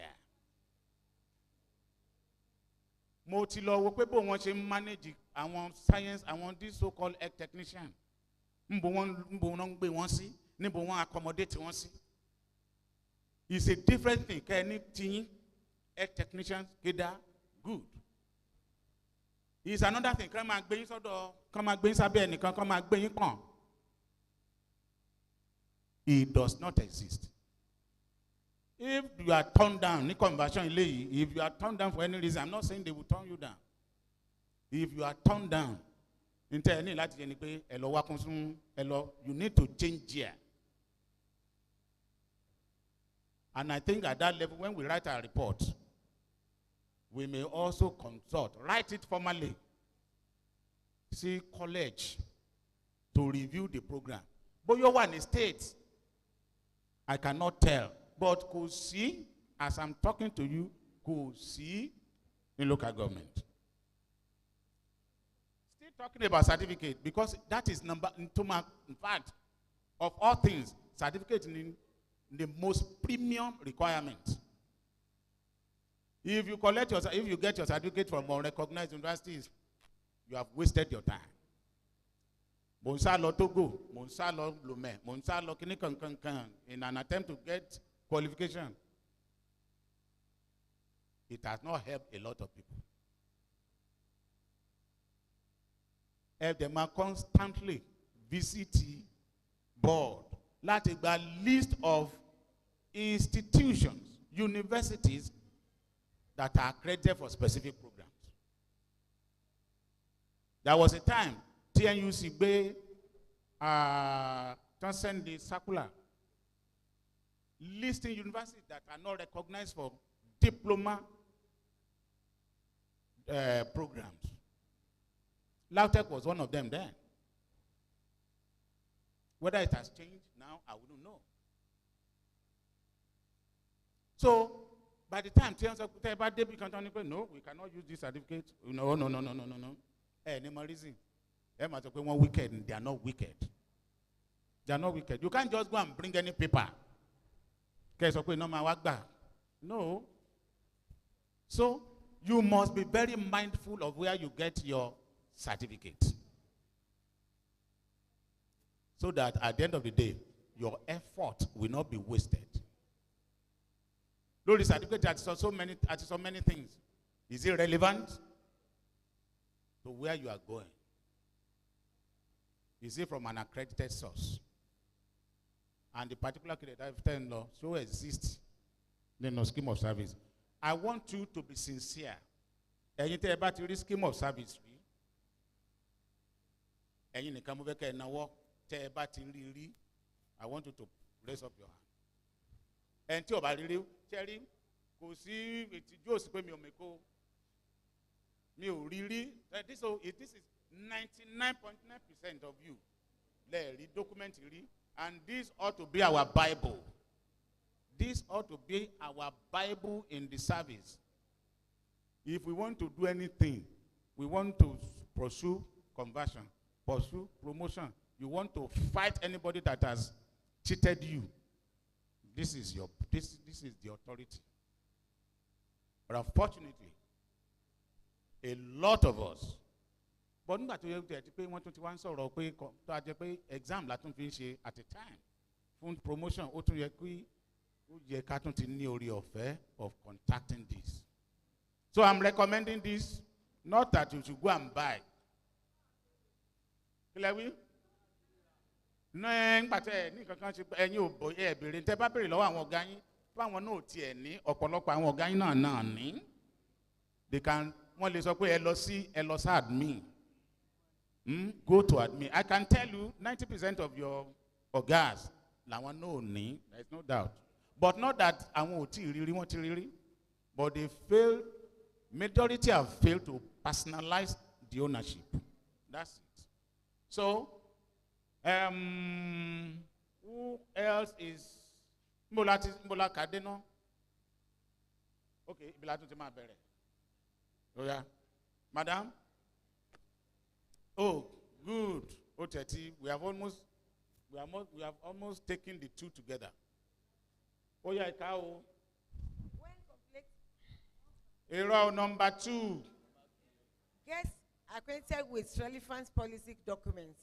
Mo ti lọ wo pé bó wọ́n ṣe manage àwọn science, àwọn this so-called health technician. Níbo wọ́n gbé wọ́n sí, níbo wọ́n accommodate wọ́n sí. It's a different thing. Kẹ́ni tiyín health technicians kéda good. It's another thing. Kọ́ máa gbé yín sọ́dọ̀, kọ́ máa gbé yín sábẹ́ ẹnìkan, kọ́ máa gbé yín kàn. It does not exist. If you are turned down, if you are turned down for any reason, I'm not saying they will turn you down. If you are turned down, you need to change here. And I think at that level, when we write our report, we may also consult, write it formally, see college to review the program. But you're one state, I cannot tell. But could see, as I'm talking to you, could see in local government. Still talking about certificate, because that is in fact, of all things, certificate in the most premium requirement. If you get your certificate from unrecognized universities, you have wasted your time. Monsalo Togo, Monsalo Lume, Monsalo Kinikankan, in an attempt to get qualification. It has not helped a lot of people. If they must constantly visit the board, like a list of institutions, universities that are accredited for specific programs. There was a time TNUC just send the circular listing universities that are not recognized for diploma programs. LAUTECH was one of them then. Whether it has changed now, I wouldn't know. So, by the time no, we cannot use this certificate. No. Any more reason? They must be one wicked, and they are not wicked. They are not wicked. You can't just go and bring any paper. No. So, you must be very mindful of where you get your certificate. so that at the end of the day, your effort will not be wasted. Lórí certificate àti so many things. Is it relevant to where you are going? Is it from an accredited source? And the particular accredited law so exists in the scheme of service. I want you to be sincere. Ẹ̀yin tẹ́ ẹ bá ti rí scheme of service rí. Ẹ̀yin nìkan mo fẹ́ kẹ́ ẹ náwó tẹ́ ẹ bá ti rí. I want you to raise up your hand. Ẹni tí ó bá rí ṣẹ́rí kò sí ìtìjú òsì pé mi ò mẹ́kọ́. Mi ò rí. This is 99.9% of you. Lẹ́ẹ̀rí document rí. And this ought to be our Bible. This ought to be our Bible in the service. If we want to do anything, we want to pursue conversion, pursue promotion. You want to fight anybody that has cheated you. This is the authority. But unfortunately, a lot of us, but nígbà tó yẹ pé wọ́n tún ti wá ń sọ̀rọ̀ pé tó a jẹ́ pé exam la tún fi ń ṣe at a time fún promotion ó tún yẹ ká tún ti ní orí ọ̀fẹ́ of contacting this. So I'm recommending this, not that you should go and buy. Kílẹ̀ wí? Nígbà tẹ́ ẹ̀ ní kankan ṣe ẹ̀yin ò bọ̀ ẹ̀ béèrè tẹ́ bá béèrè lọ́wọ́ àwọn ọ̀gá yín fáwọn náà tiẹ̀ ní ọ̀pọ̀lọpọ̀ àwọn ọ̀gá yín náà ní. Wọ́n lè sọ pé ẹ lọ sí admin. Go to admin. I can tell you 90% of your ọ̀gás làwọn náà ní. There is no doubt. But not that àwọn ò tí ì rírí wọ́n ti rírí. But they fail. Majority have failed to personalize the ownership. That's it. So, who else is Mbola Kadeno? Okay, Bilatu Tima Bere. Oh yeah, Madam. Oh, good. Oteti, we have almost taken the two together. Oh yeah, Kao. Error number 2. Get acquainted with relevant policy documents,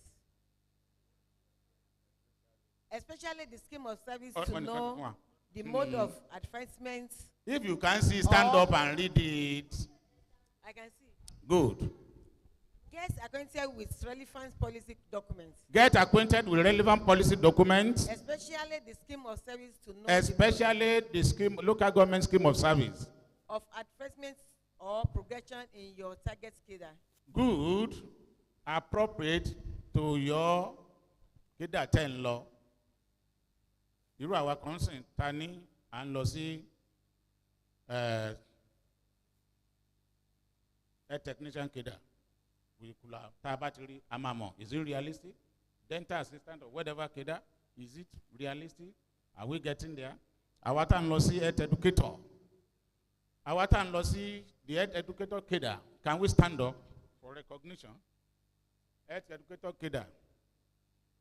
especially the scheme of service to know the mode of advancement. If you can see, stand up and read it. I can see. Good. Get acquainted with relevant policy documents. Get acquainted with relevant policy documents. Especially the scheme of service to know. Especially the local government scheme of service. Of advancement or progression in your target cadre. Good, appropriate to your cadre 10 law. Irú àwa kan sìn ta ní à ń lọ sí a technician cadre. Tá bá ti rí a máa mọ̀, is it realistic? Dental assistant or whatever cadre, is it realistic? Are we getting there? Àwa tá ń lọ sí health educator. Our time lossy, the head educator cadre. Can we stand up for recognition? Head educator cadre.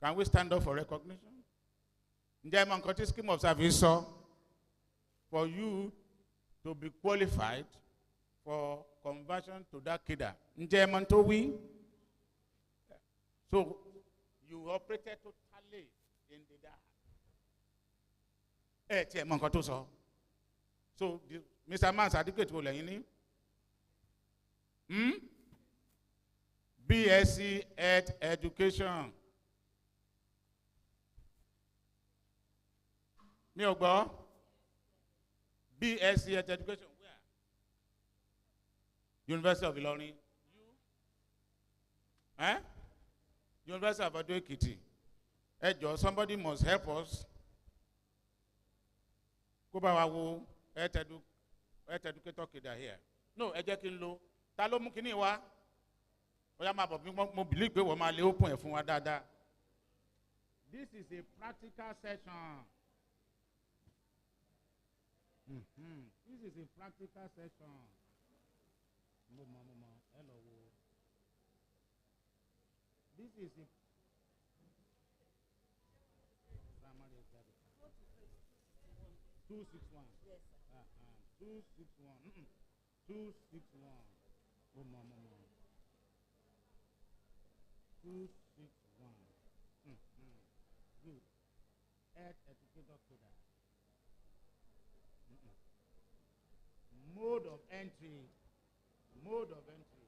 Can we stand up for recognition? Njẹ́ mọ̀ nǹkan tí scheme of service sọ for you to be qualified for conversion to that cadre. Njẹ́ mọ̀ tó wí. So you operated totally in the dark. Tí ẹ mọ̀ nǹkan tó sọ. So Mr. Man certificate wo lẹ́yìn ní? BSc Health Education. Mi ò gbọ́. BSc Health Education where? University of Ilorin. University of Ado Ekiti. Ẹ jọ̀ọ́, somebody must help us. Kó bá wa wo health educator cadre here. No, ẹ jẹ́ kí n lo. Ta ló mú kíní wá? Ó yá máa bọ̀ bí mo believe pé wọ́n máa lè open ẹ̀ fún wa dáadáa. This is a practical session. This is a practical session. Mo mọ̀, hello. This is a 261. Yes, sir. 261. 261. Oh, mama. 261. Health educator cadre. Mode of entry. Mode of entry.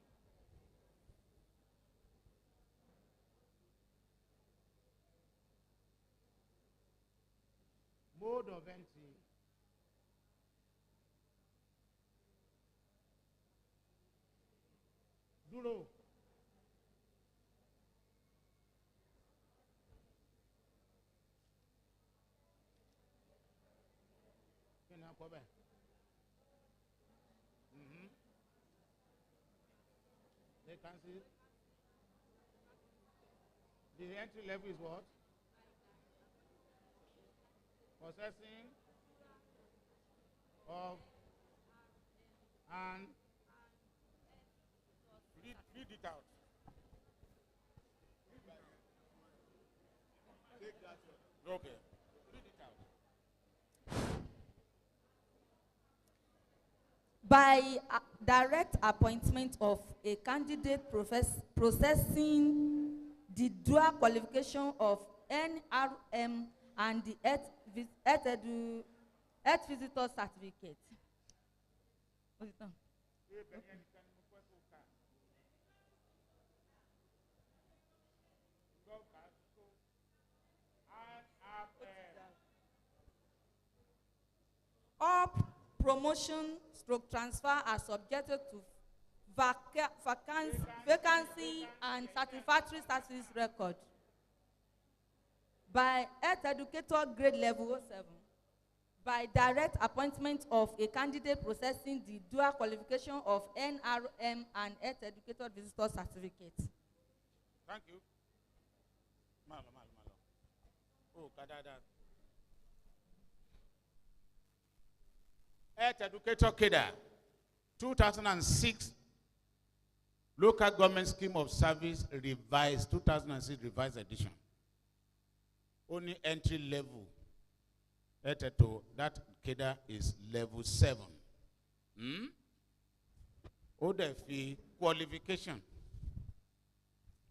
Mode of entry. Dúró. Kí ni a kọ bẹ́ẹ̀? Vacancy. The entry level is what? Possessing of and read it out. Take that one. Okay. Read it out. By direct appointment of a candidate processing the dual qualification of NRM and the Health Visitor Certificate. All promotion stroke transfer are subjected to vacancy and satisfactory status record. By health educator grade level 07, by direct appointment of a candidate processing the dual qualification of NRM and health educator visitor certificate. Thank you. Malo. Oh, kadada. Health educator cadre, 2006 local government scheme of service revised, 2006 revised edition. Only entry level. That cadre is level 7. ODFE qualification,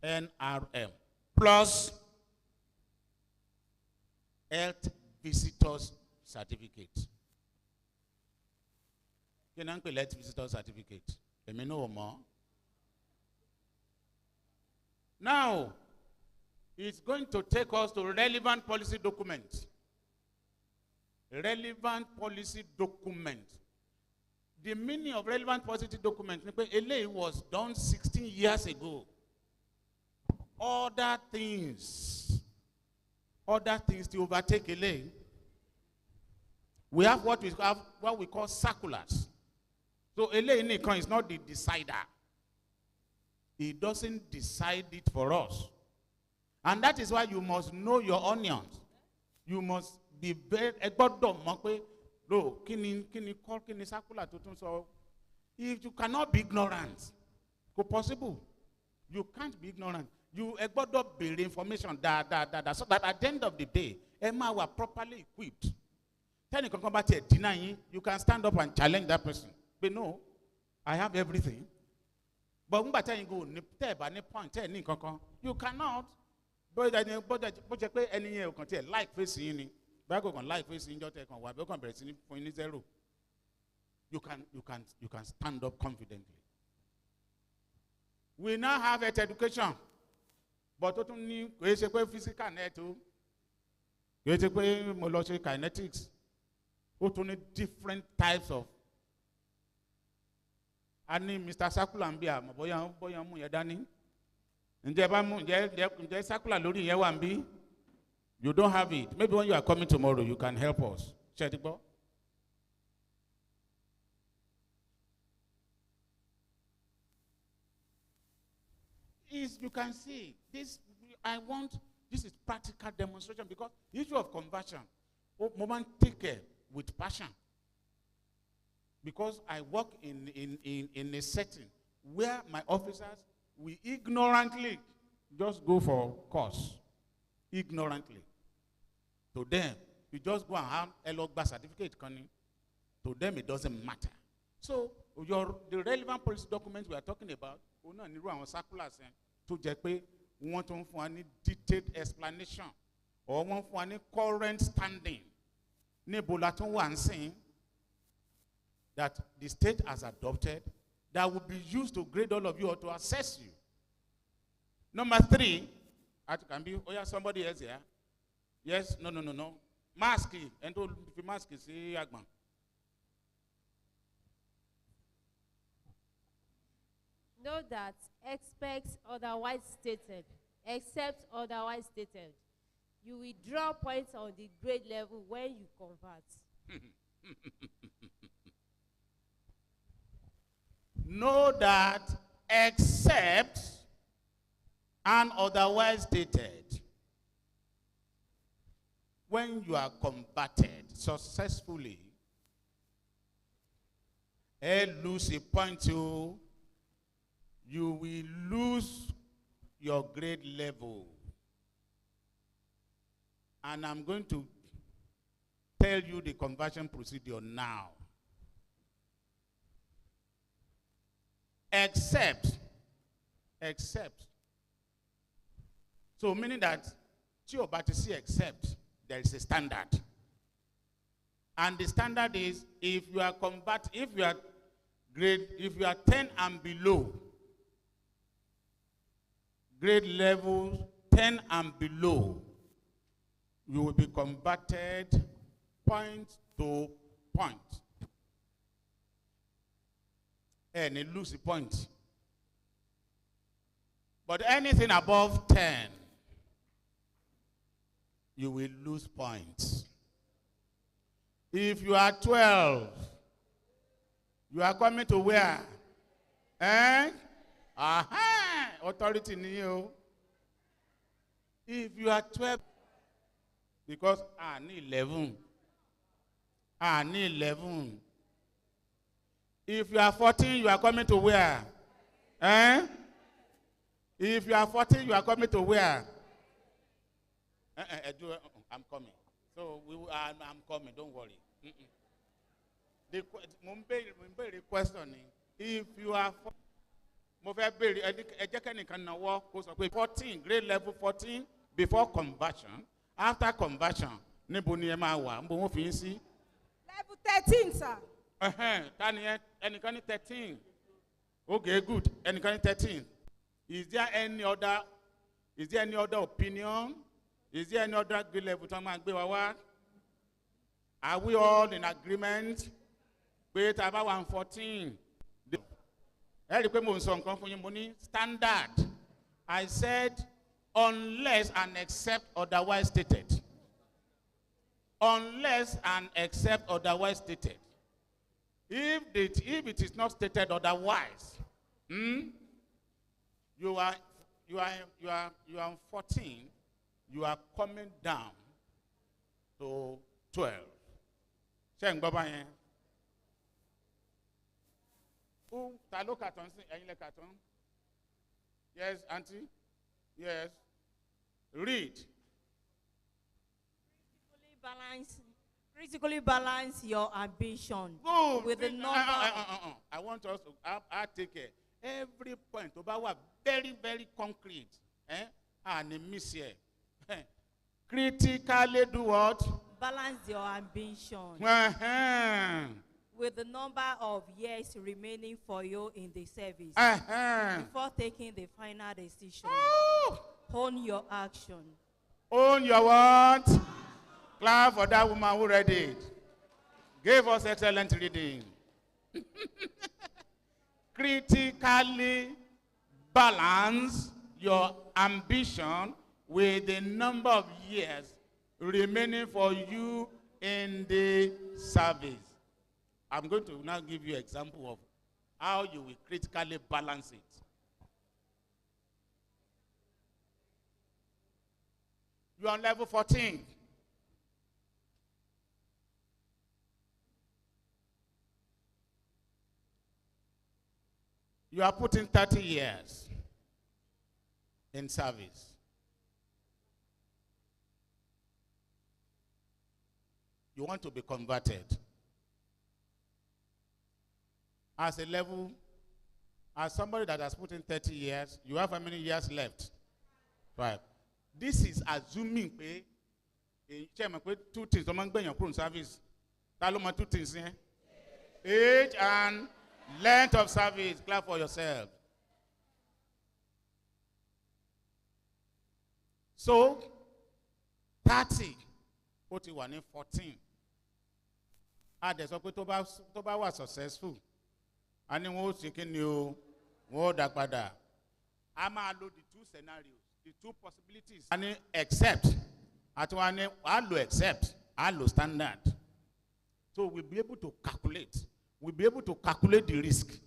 NRM, plus health visitors certificate. Can I health visitor certificate? Let me know more. Now, it's going to take us to relevant policy document. Relevant policy document. The meaning of relevant policy document, LA was done 16 years ago. Other things to overtake LA. We have what we call circulars. So LA is not the decider. It doesn't decide it for us. And that is why you must know your onions. You must be very if you cannot be ignorant, it's possible. You can't be ignorant. You be information so that at the end of the day, Emma were properly equipped. You can stand up and challenge that person. But no, I have everything. But you cannot. But any like facing like facing you can stand up confidently. We now have education, but physical net kinetics. Different types of. Ani Mr. Sakula Mbia, boya mu yedani. Sakula lori yewambi. You don't have it. Maybe when you are coming tomorrow, you can help us. Chetibo. You can see this. This is practical demonstration because the issue of conversion, moment take care with passion. Because I work in a setting where my officers, we ignorantly just go for course. Ignorantly. To them, you just go and have a logba certificate. To them, it doesn't matter. So, the relevant policy documents we are talking about, circulars, to we want to find a detailed explanation or wọ́n fún wa ní current standing níbo la tún wà ń sìn that the state has adopted that will be used to grade all of you or to assess you. Number 3, it can be, oh yeah, somebody else here. Yes, no. Mask, and don't mask, see, Agman. Know that except otherwise stated, you will draw points on the grade level when you convert. Know that except and otherwise stated, when you are converted successfully, and lose a point to, you will lose your grade level. And I'm going to tell you the conversion procedure now. Except. So meaning that, except, there is a standard. And the standard is, if you are 10 and below, grade level 10 and below, you will be converted point to point. And it lose a point. But anything above 10, you will lose points. If you are 12, you are coming to where? Authority in you. If you are 12, because I need 11. If you are 14, you are coming to where? If you are 14, you are coming to where? I'm coming. So I'm coming, don't worry. The question is, if you are 14, grade level 14, before conversion, after conversion, level 13, sir. Any 13. Okay, good. Any 13. Is there any other opinion? Is there any other grade level? Are we all in agreement? Wait, about 114. Standard. I said, unless and except otherwise stated. Unless and except otherwise stated. If it is not stated otherwise, you are 14, you are coming down to 12. Yes, auntie? Yes. Read. Critically balance your ambition with the number. I want us to take care. Every point about very, very concrete. And miss here. Critically do what? Balance your ambition with the number of years remaining for you in the service before taking the final decision. Own your action. Own your what? Clap for that woman who read it. Gave us excellent reading. Critically balance your ambition with the number of years remaining for you in the service. I'm going to now give you an example of how you will critically balance it. You are on level 14. You are putting 30 years in service. You want to be converted. As a level, as somebody that has put in 30 years, you have how many years left? 5. This is assuming Ṣé mọ̀ pé 2 things tó máa ń gbẹ̀yàn kúrò ní service? Ta ló mọ̀ 2 things yẹn? Age and length of service. Clap for yourself. So 30 ó ti wà ní 14. A dẹ̀ sọ pé tó bá wà successful, a ní wọ́n ó ṣe kí ni o, wọ́n ó dá padà. A máa lo the 2 scenarios, the 2 possibilities. A ní except, àti wọ́n á ní a lo except, a lo standard. So we'll be able to calculate. We'll be able to calculate the risk.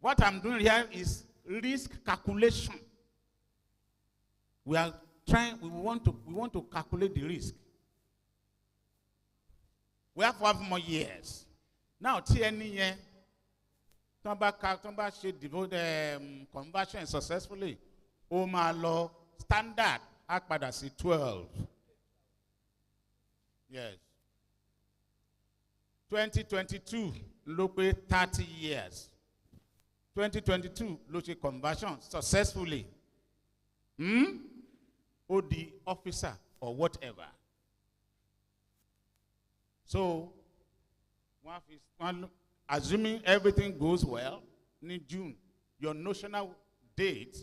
What I'm doing here is risk calculation. We want to calculate the risk. We have 5 more years. Now, TNE, Tomba should devote conversion successfully. Oma law standard Akpada C 12. Yes. 2022 look 30 years. 2022 look conversion successfully. Or the officer or whatever. So, assuming everything goes well, in June, your notional date,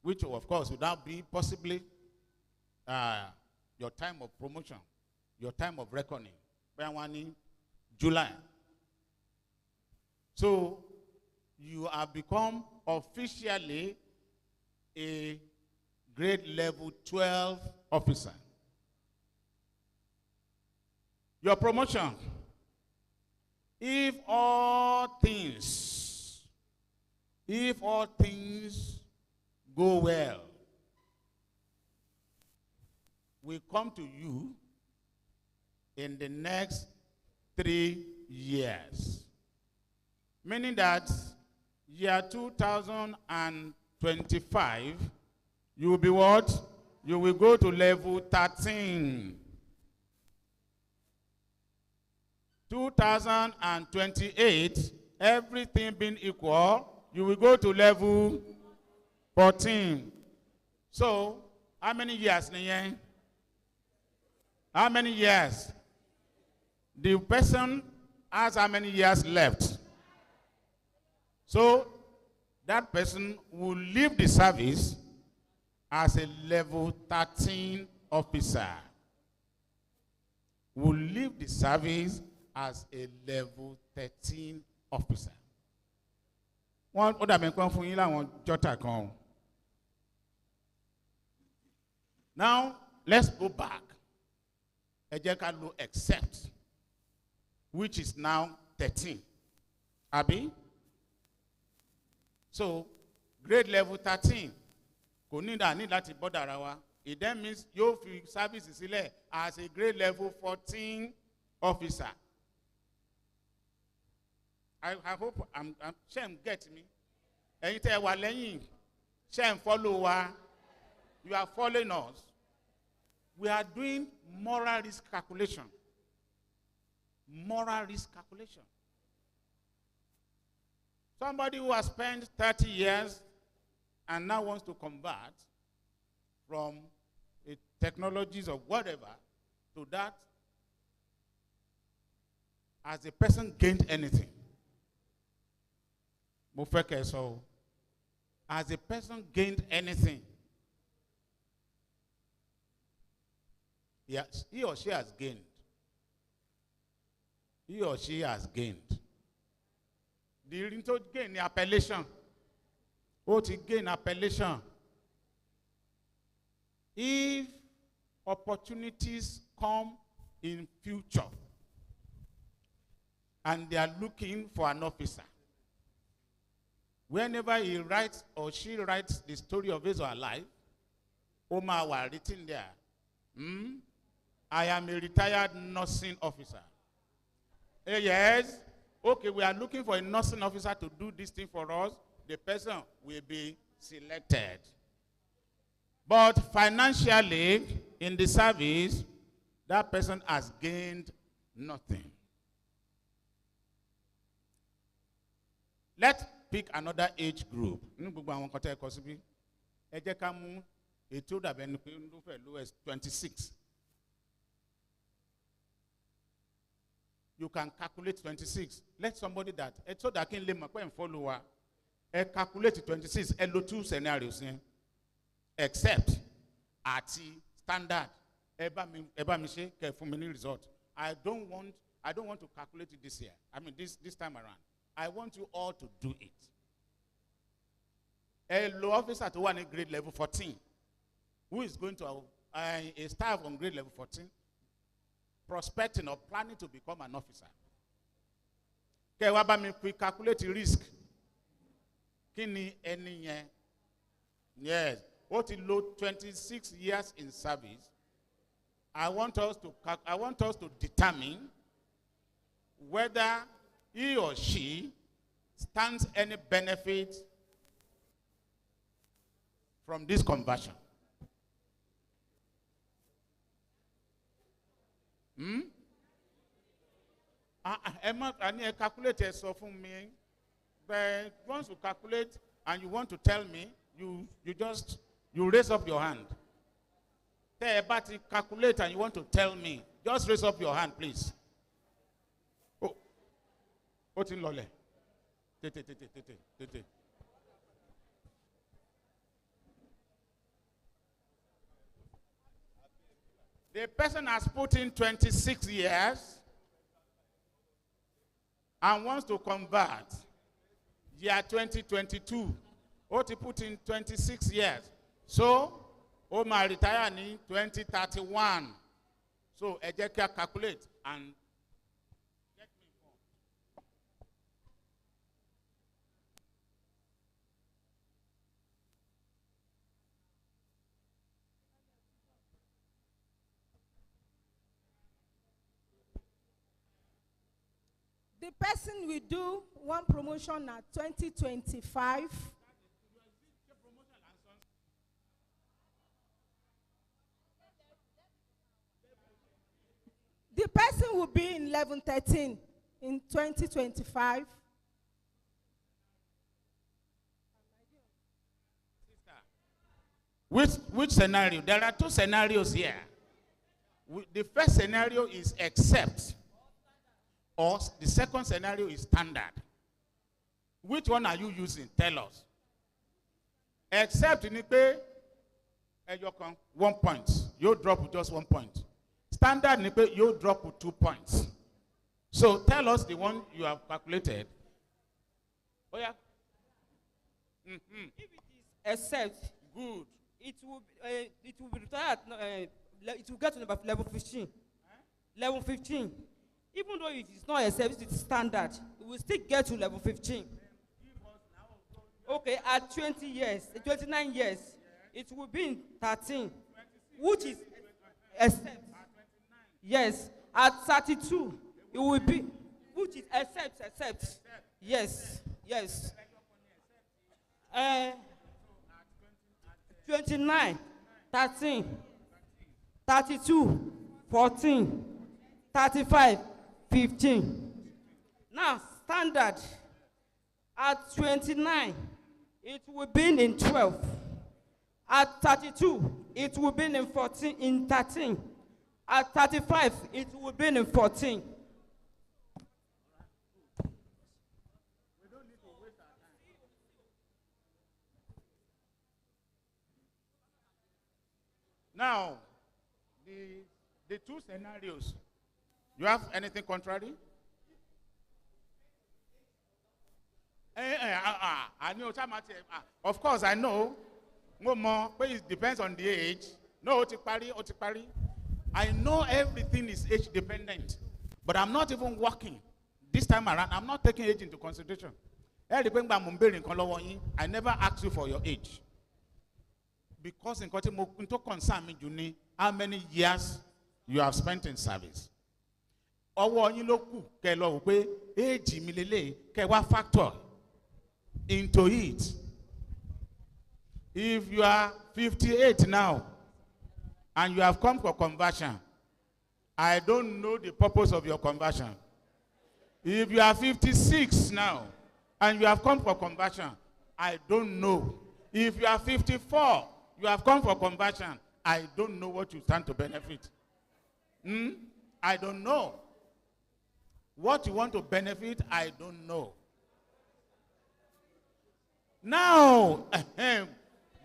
which of course would now be possibly your time of promotion, your time of reckoning, July. So, you have become officially a grade level 12 officer. Your promotion, if all things go well, will come to you in the next 3 years. Meaning that year 2025, you will be what? You will go to level 13. 2028, everything being equal, you will go to level 14. So, how many years, Niyen? How many years? The person has how many years left? So, that person will leave the service as a level 13 officer. Will leave the service as a level 13 officer. One other man come from one jota come. Now let's go back. Ejekalu except, which is now 13. Abi? So grade level 13. Kò ní láti bọ́dà ara wa. It then means yóò fi service sílẹ̀ as a grade level 14 officer. I hope Shem get me. Ẹ̀yin tẹ́ wà lẹ́yìn, Shem follow wa. You are following us. We are doing moral risk calculation. Moral risk calculation. Somebody who has spent 30 years and now wants to convert from a technologies or whatever to that, has the person gained anything? So, has the person gained anything? Yes, he or she has gained. He or she has gained. The to gain the appellation. What to gain appellation? If opportunities come in future and they are looking for an officer, whenever he writes or she writes the story of his or her life, Omar was written there. I am a retired nursing officer. Yes. Okay, we are looking for a nursing officer to do this thing for us. The person will be selected. But financially, in the service, that person has gained nothing. Let's pick another age group. 26. you can calculate 26. Let somebody that, so that can learn and follow calculate 26, and lo 2 scenarios here. Except at standard, eba mi se ke fún mi ní result. I don't want to calculate it this year. I mean this time around. I want you all to do it. A low officer to one in grade level 14, who is going to a staff on grade level 14, prospecting or planning to become an officer. Okay, what about me? We calculate the risk. Kini any year? Yes. What is low 26 years in service? I want us to determine whether he or she stands any benefit from this conversion. I need a calculator so for me. But once you calculate and you want to tell me, you raise up your hand. But calculate and you want to tell me, just raise up your hand, please. Oh, what's in Lole? The person has put in 26 years and wants to convert. Year 2022. What he put in 26 years. So, Omar retire in 2031. So, Ejeka calculate and get me informed. The person will do one promotion at 2025. The person will be in 1113 in 2025. Which scenario? There are 2 scenarios here. The first scenario is except, or the second scenario is standard. Which one are you using? Tell us. Except in pay, you can 1 point. You drop with just 1 point. Standard in pay, you drop with 2 points. So tell us the one you have calculated. Oh yeah. If it is except, good. It will be retired. It will get to level 15. Level 15. Even though it is not except, it is standard. It will still get to level 15. Okay, at 20 years, 29 years, it will be in 13, which is except. Yes, at 32, it will be, which is except. Yes, yes. 29, 13, 32, 14, 35, 15. Now, standard, at 29, it will be in 12. At 32, it will be in 14, in 13. At 35, it will be in 14. Now, the 2 scenarios. You have anything contrary? I know. Of course, I know. No more, but it depends on the age. No, otipari. I know everything is age dependent, but I'm not even working. This time around, I'm not taking age into consideration. I never asked you for your age. Because in concern me, how many years you have spent in service. Age factor into it. If you are 58 now and you have come for conversion, I don't know the purpose of your conversion. If you are 56 now and you have come for conversion, I don't know. If you are 54, you have come for conversion, I don't know what you stand to benefit. I don't know. What you want to benefit, I don't know. Now,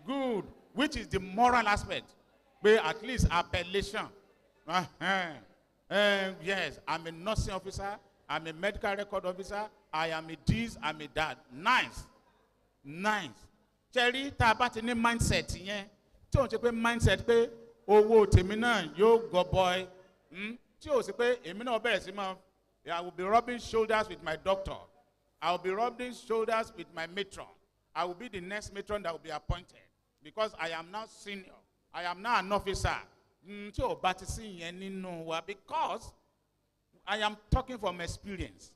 good, which is the moral aspect, but at least appellation. Yes, I'm a nursing officer, I'm a medical record officer, I am a this, I'm a that. Nice. Nice. Cherry, tabati ni mindset yẹn. Tí o ṣe pé mindset pé owó tèmi náà yóò go boy. Tí o ṣe pé èmi náà bẹ̀rẹ̀ sí máa, I will be rubbing shoulders with my doctor. I will be rubbing shoulders with my matron. I will be the next matron that will be appointed because I am now senior. I am now an officer. Tí o bá ti sí yẹn nínú wa because I am talking from experience.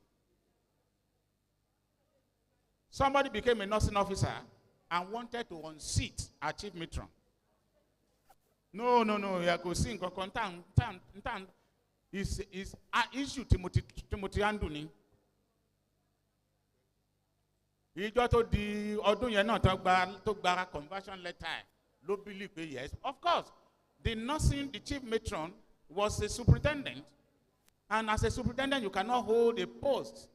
Somebody became a nursing officer and wanted to unseat our chief matron. No. You could see in tan is an issue Timothy Anduni. Ìjọ tó di ọdún yẹn náà tó gba conversion letter ló believe pé yes. Of course, the chief matron was a superintendent. And as a superintendent, you cannot hold a post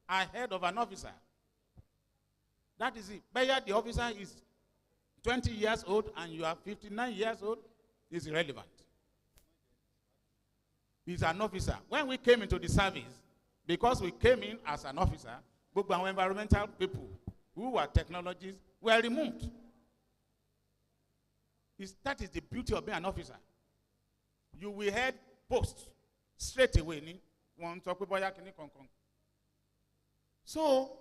ahead of an officer. That is it. Whether the officer is 20 years old and you are 59 years old is irrelevant. He's an officer. When we came into the service, because we came in as an officer, our environmental people who were technologists were removed. That is the beauty of being an officer. You will head posts straight away. So,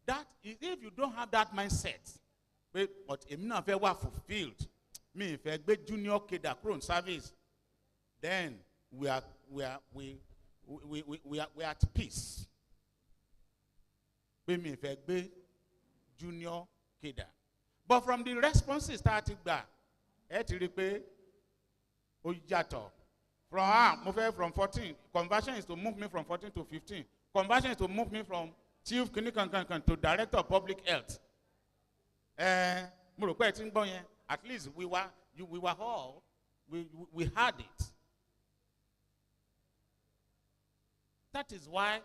that is, if you don't have that mindset, but I'm not very well fulfilled, me if I be junior kid across service, then we are at peace. Me if I be junior kid. But from the responses starting back, from 14, conversion is to move me from 14 to 15. Conversion is to move me from chief clinical to director of public health. At least we had it. That is why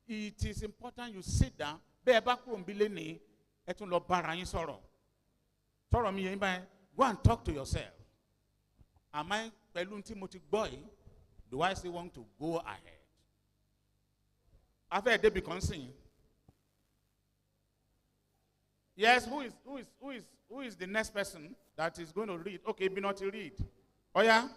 it is important you sit down. Go and talk to yourself. Am I Timothy boy? Do I still want to go ahead? After they become singing. Yes, who is the next person that is going to read? Okay, be not to read. Oh yeah?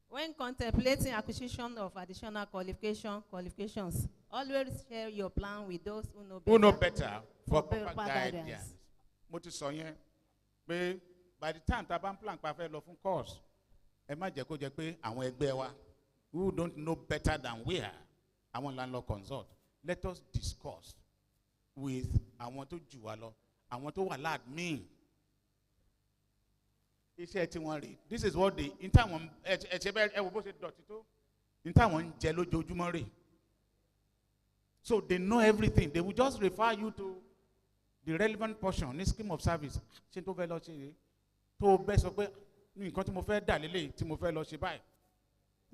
When contemplating acquisition of additional qualifications, always share your plan with those who know better for proper guidance. By the time Taban plan for course, who don't know better than we are, I want landlord consult. Let us discuss with I want to allow me. This is what the in time so they know everything. They will just refer you to the relevant portion, the scheme of service. They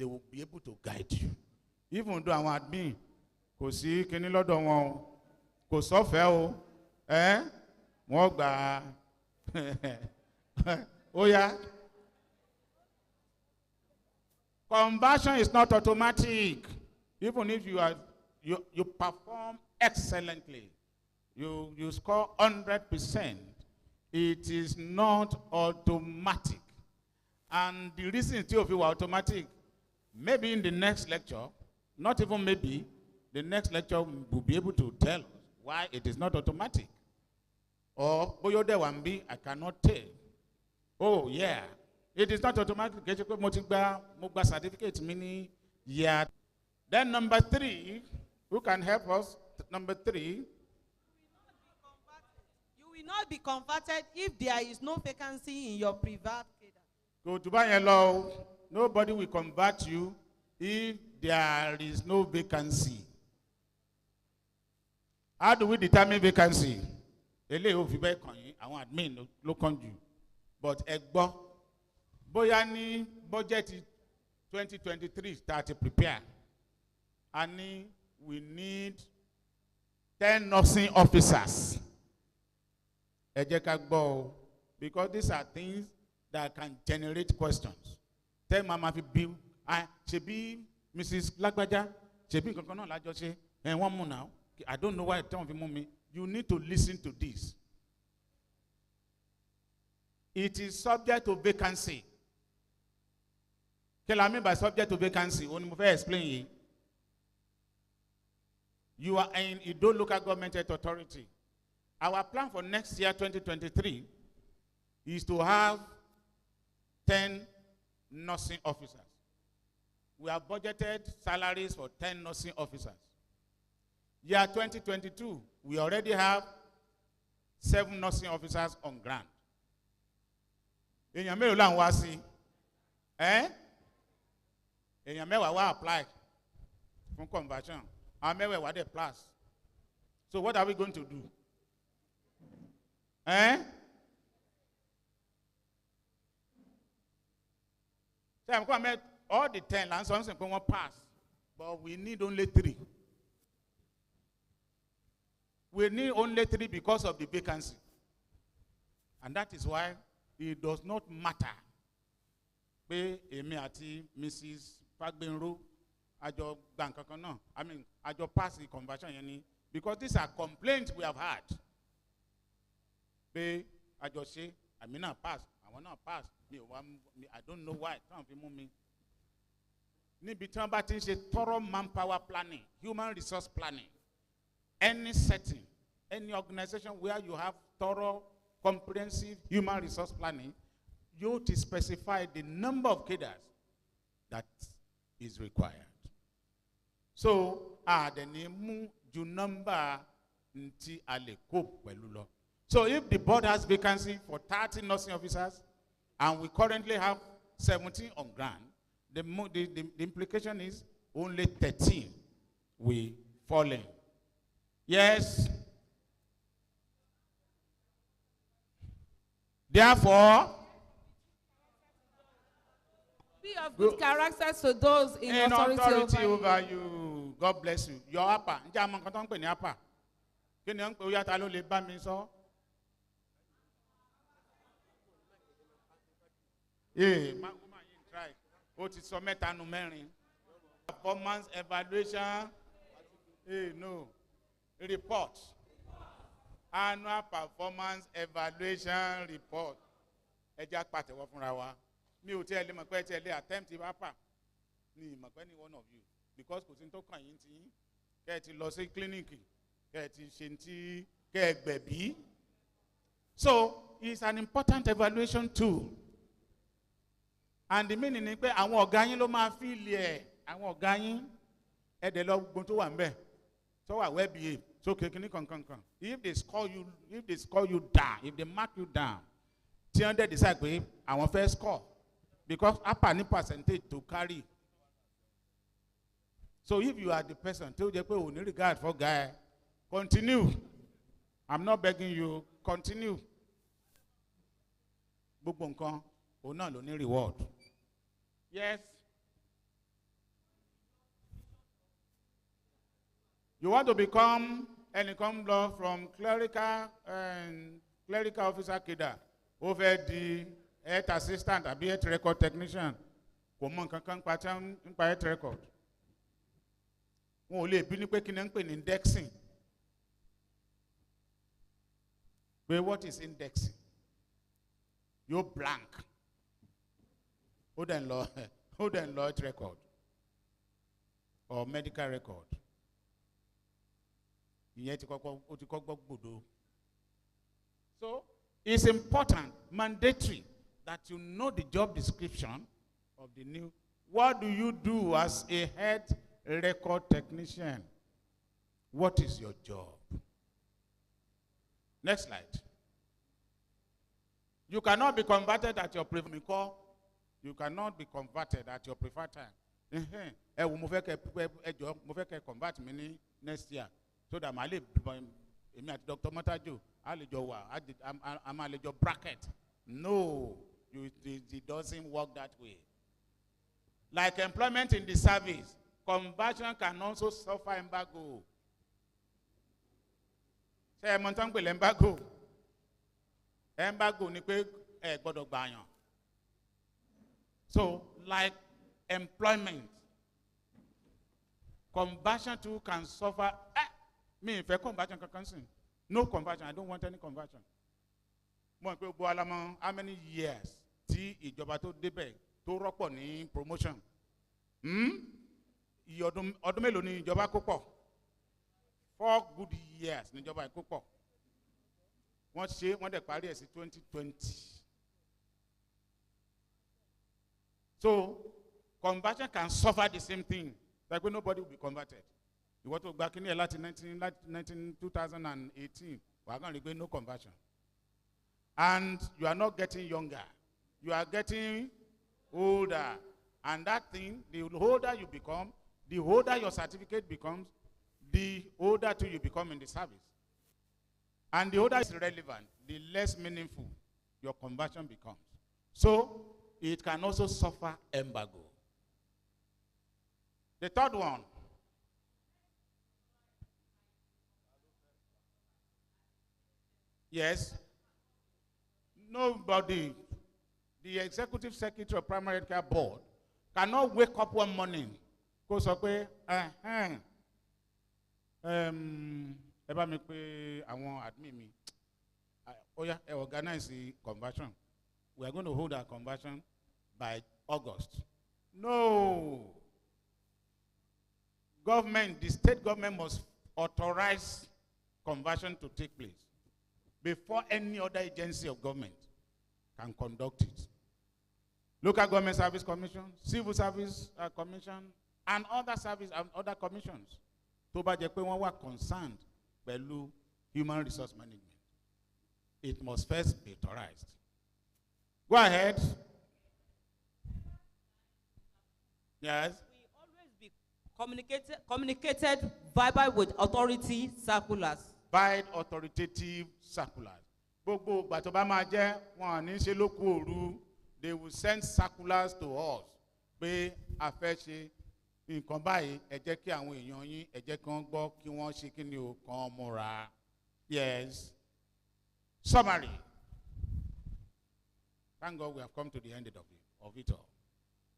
will be able to guide you. Even though I want me, because see, can you lot on go so fair, oh yeah. Conversion is not automatic. Even if you perform excellently, you score 100%, it is not automatic. And the reason two of you are automatic, maybe in the next lecture, not even maybe, the next lecture will be able to tell us why it is not automatic. Or, I cannot tell. Oh, yeah. It is not automatic. Certificate meaning, yeah. Then number 3, who can help us? Number 3. You will not be converted if there is no vacancy in your private cadre. Go to buy a law. Nobody will convert you if there is no vacancy. How do we determine vacancy? I want admin look on you. But boya ni budget 2023 start to prepare. And we need 10 nursing officers. Ẹ jẹ́ ká gbọ́ o, because these are things that can generate questions. Tell mama fi bill, ṣebí Mrs. Lagbaja, ṣebí nǹkan kan náà lájọ ṣe, wọ́n mú now. I don't know why tell me. You need to listen to this. It is subject to vacancy. What I mean by subject to vacancy? Only I explain you. You are in Ido local government authority. Our plan for next year, 2023, is to have 10 nursing officers. We have budgeted salaries for 10 nursing officers. Year 2022, we already have 7 nursing officers on ground. Èèyàn mélòó là ń wá sí? Èèyàn mẹ́wàá wá apply for conversion. Our mẹ́wàá wá dé plus. So what are we going to do? All the 10 lands won't pass, but we need only 3. We need only 3 because of the vacancy. And that is why it does not matter. Èmi àti Mrs. Fagbenro, àjọ gbàǹkankan náà. I mean, àjọ pass the conversion yẹn ni. Because these are complaints we have had. Àjọ ṣe, àmì náà pass, àwọn náà pass. I don't know why. Táwọn fi mú mi. Níbi tí wọ́n bá ti ń ṣe thorough manpower planning, human resource planning, any setting, any organization where you have thorough, comprehensive human resource planning, you to specify the number of cadres that is required. So, the name you number nti ale cope pelulo. So, if the board has vacancy for 30 nursing officers, and we currently have 17 on ground, the implication is only 13 will fall in. Yes. Therefore, be of good character to those in authority over you. God bless you. Your upper. Njẹ́ àmọ́ nǹkan tó ń pè ní upper. Kí ni ó ń pè ó yàtọ̀ ló lè bá mi sọ? Woman you try. Ó ti sọ mẹ́ta nu mẹ́rin. Performance evaluation. No. Report. Annual performance evaluation report. Ẹ jẹ́ àpàtẹ́wọ́ fúnra wa. Mi ò tiẹ̀ lè mọ̀ pé ẹ tiẹ̀ lè attempt ìbápa. Ni ìmọ̀ pé ni one of you. Because kò sí ní tó kàn yín tí kẹ́ ẹ ti lọ sí clinic, kẹ́ ẹ ti ṣe tí kẹ́ ẹ gbẹ̀bí. So it's an important evaluation tool. And the meaning ni pé àwọn ọ̀gá yín ló máa fi ilé ẹ̀, àwọn ọ̀gá yín ẹ̀dẹ̀ lọ gbọ́n tó wà ń bẹ̀, tó wà well behaved. So kekini kankan. If they score you down, if they mark you down, 300 decide pé àwọn first score because upper ni percentage to carry. So if you are the person tó jẹ́ pé o ní regard for guy, continue. I'm not begging you, continue. Gbogbo nǹkan òun náà ló ní reward. Yes. You want to become an income law from clerical officer cadre over the health assistant àbí health record technician. Kò mọ nǹkan kan nípa health record. Wọn ò lè bí ní pé kí ni ń pè ní indexing. But what is indexing? You blank. Hold on health record or medical record. So it's important, mandatory, that you know the job description of the new. What do you do as a health record technician? What is your job? Next slide. You cannot be converted at your preferred time. You cannot be converted at your preferred time. Mo fẹ́ convert me next year. So that my Dr. Matajo, I'm a bracket. No, it doesn't work that way. Like employment in the service, conversion can also suffer embargo. Ṣé ẹ mọ̀ tán pè embargo? Embargo ni pé ẹ gbọ́dọ̀ gbàyàn. So, like employment, conversion too can suffer. Me, if I conversion can cancel. No conversion. I don't want any conversion. Mo pe gbogbo alamọ how many years tí ìjọba tó débẹ̀ tó rọ́pọ̀ ní promotion? Iye ọdún mélòó ni ìjọba kó pọ̀? 4 good years ni ìjọba kó pọ̀. Wọ́n dẹ̀ parí ẹ̀ sí 2020. So, conversion can suffer the same thing. Like when nobody will be converted. You want to back in here Latin 2018. We're going to be no conversion. And you are not getting younger. You are getting older. And that thing, the older you become, the older your certificate becomes, the older too you become in the service. And the older is relevant, the less meaningful your conversion becomes. So, it can also suffer embargo. The third one. Yes. Nobody, the executive secretary of primary care board, cannot wake up one morning, go sọ pé, ẹ bá mi pé àwọn admin mi, ó yá, ẹ organize the conversion. We are going to hold our conversion by August. No. Government, the state government must authorize conversion to take place before any other agency of government can conduct it. Local Government Service Commission, Civil Service Commission, and other service and other commissions. Tó bá jẹ́ pé wọ́n wà concerned pẹ̀lú human resource management. It must first be authorized. Go ahead. Yes. We always be communicated verbal with authority circulars. By authoritative circulars. Gbogbo ìgbà tó bá máa jẹ́ wọn ní ṣe lókù òru, they will send circulars to us pé a fẹ́ ṣe nǹkan báyìí, ẹ jẹ́ kí àwọn èèyàn yín, ẹ jẹ́ kí wọ́n gbọ́ kí wọ́n ṣe kí ni o kàn múra. Yes. Summary. Thank God we have come to the end of it all.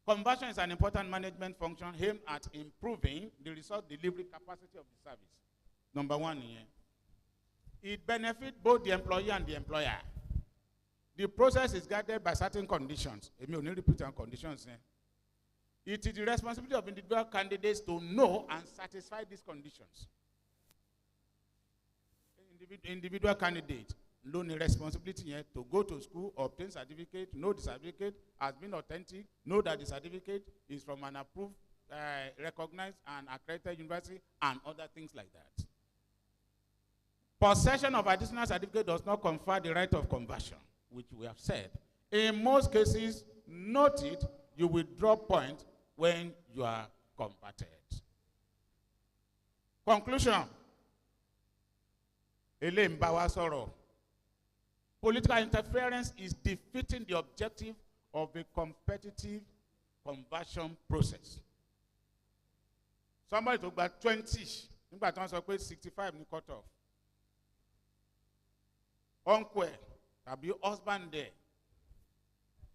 Conversion is an important management function aimed at improving the resource delivery capacity of the service. Number one here. It benefits both the employee and the employer. The process is guided by certain conditions. Èmi ò ní repeat our conditions. It is the responsibility of individual candidates to know and satisfy these conditions. Individual candidate, no responsibility here to go to school, obtain certificate, know the certificate has been authentic, know that the certificate is from an approved, recognized and accredited university, and other things like that. Possession of additional certificate does not confer the right of conversion, which we have said. In most cases, note it, you will drop points when you are converted. Conclusion. Ele Mbawa sọ̀rọ̀. Political interference is defeating the objective of a competitive conversion process. Somebody tó gba 20, nígbà tí wọ́n sọ pé 65 ní cut off. Uncle tàbí husband there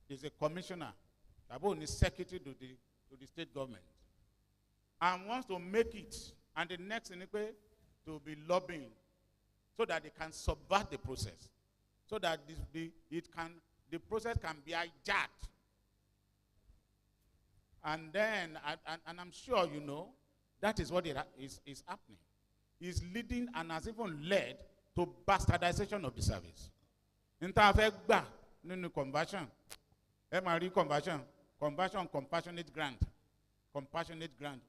is a commissioner tàbí òní secretary to the state government and wants to make it, and the next thing is to be lobbying so that they can subvert the process, so that the process can be hijacked. And then, and I'm sure you know, that is what is happening. It's leading and has even led to bastardization of the service. In terms of conversion, conversion, compassionate grant. Compassionate grant.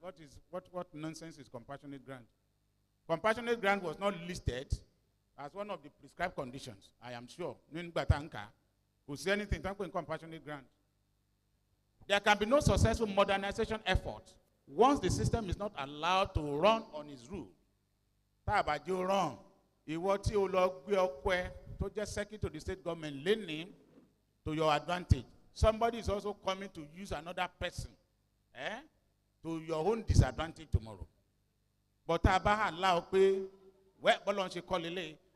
What nonsense is compassionate grant? Compassionate grant was not listed as one of the prescribed conditions, I am sure. Who say anything in compassionate grant. There can be no successful modernization effort once the system is not allowed to run on its rule. Tábàjẹ́ run, ìwọ tí o lọ gbé ọpẹ́ tó jẹ́ secretary to the state government leaning to your advantage. Somebody is also coming to use another person to your own disadvantage tomorrow. But Abba allow pé well,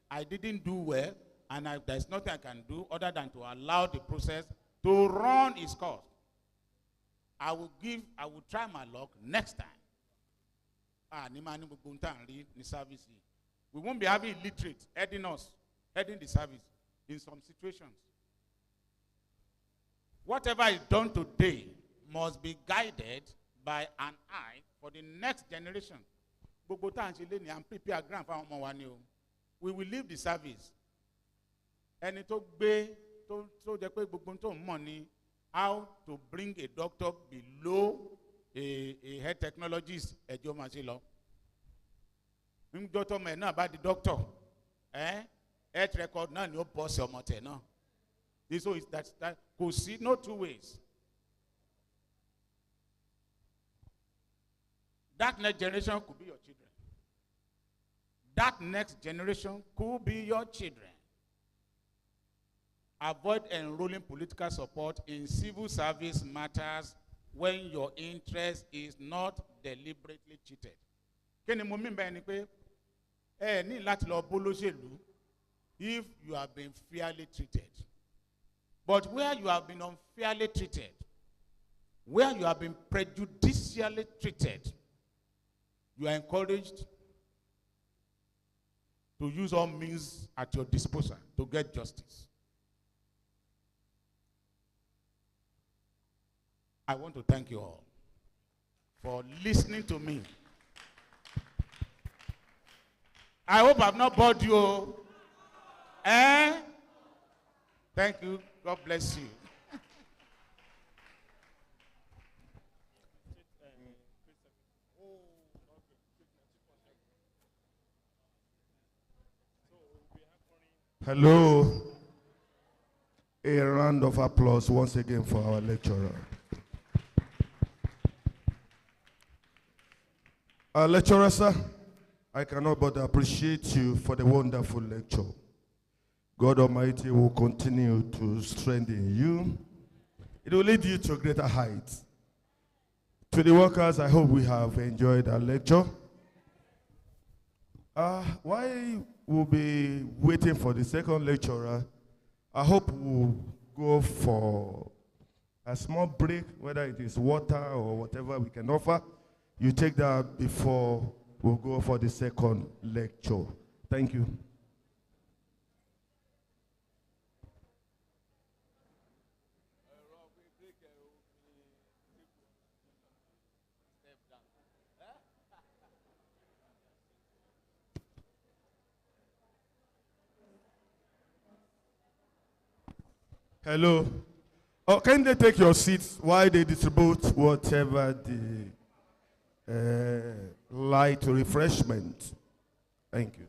I didn't do well, and there's nothing I can do other than to allow the process to run its course. I will try my luck next time. We won't be having illiterate heading the service in some situations. Whatever is done today must be guided by an eye for the next generation. We will leave the service. And it money how to bring a doctor below a health technologist at your Masilo. Doctor may not about the doctor. Health record now no boss or no. This is that could see no two ways. That next generation could be your children. That next generation could be your children. Avoid enrolling political support in civil service matters when your interest is not deliberately cheated. If you have been fairly treated. But where you have been unfairly treated, where you have been prejudicially treated, you are encouraged to use all means at your disposal to get justice. I want to thank you all for listening to me. I hope I've not bored you. Thank you. God bless you. Hello. A round of applause once again for our lecturer. Our lecturer, sir, I cannot but appreciate you for the wonderful lecture. God Almighty will continue to strengthen you. It will lead you to greater heights. To the workers, I hope we have enjoyed our lecture. While we'll be waiting for the second lecturer, I hope we'll go for a small break, whether it is water or whatever we can offer. You take that before we'll go for the second lecture. Thank you. Hello. Oh, can they take your seats while they distribute whatever the light refreshment? Thank you.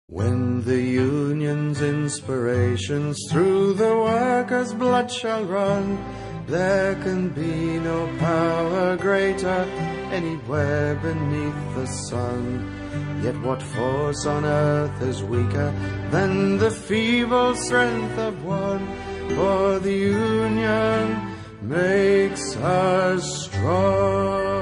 When the union's inspirations through the workers' blood shall run, there can be no power greater anywhere beneath the sun. Yet what force on earth is weaker than the feeble strength of one? For the union makes us strong.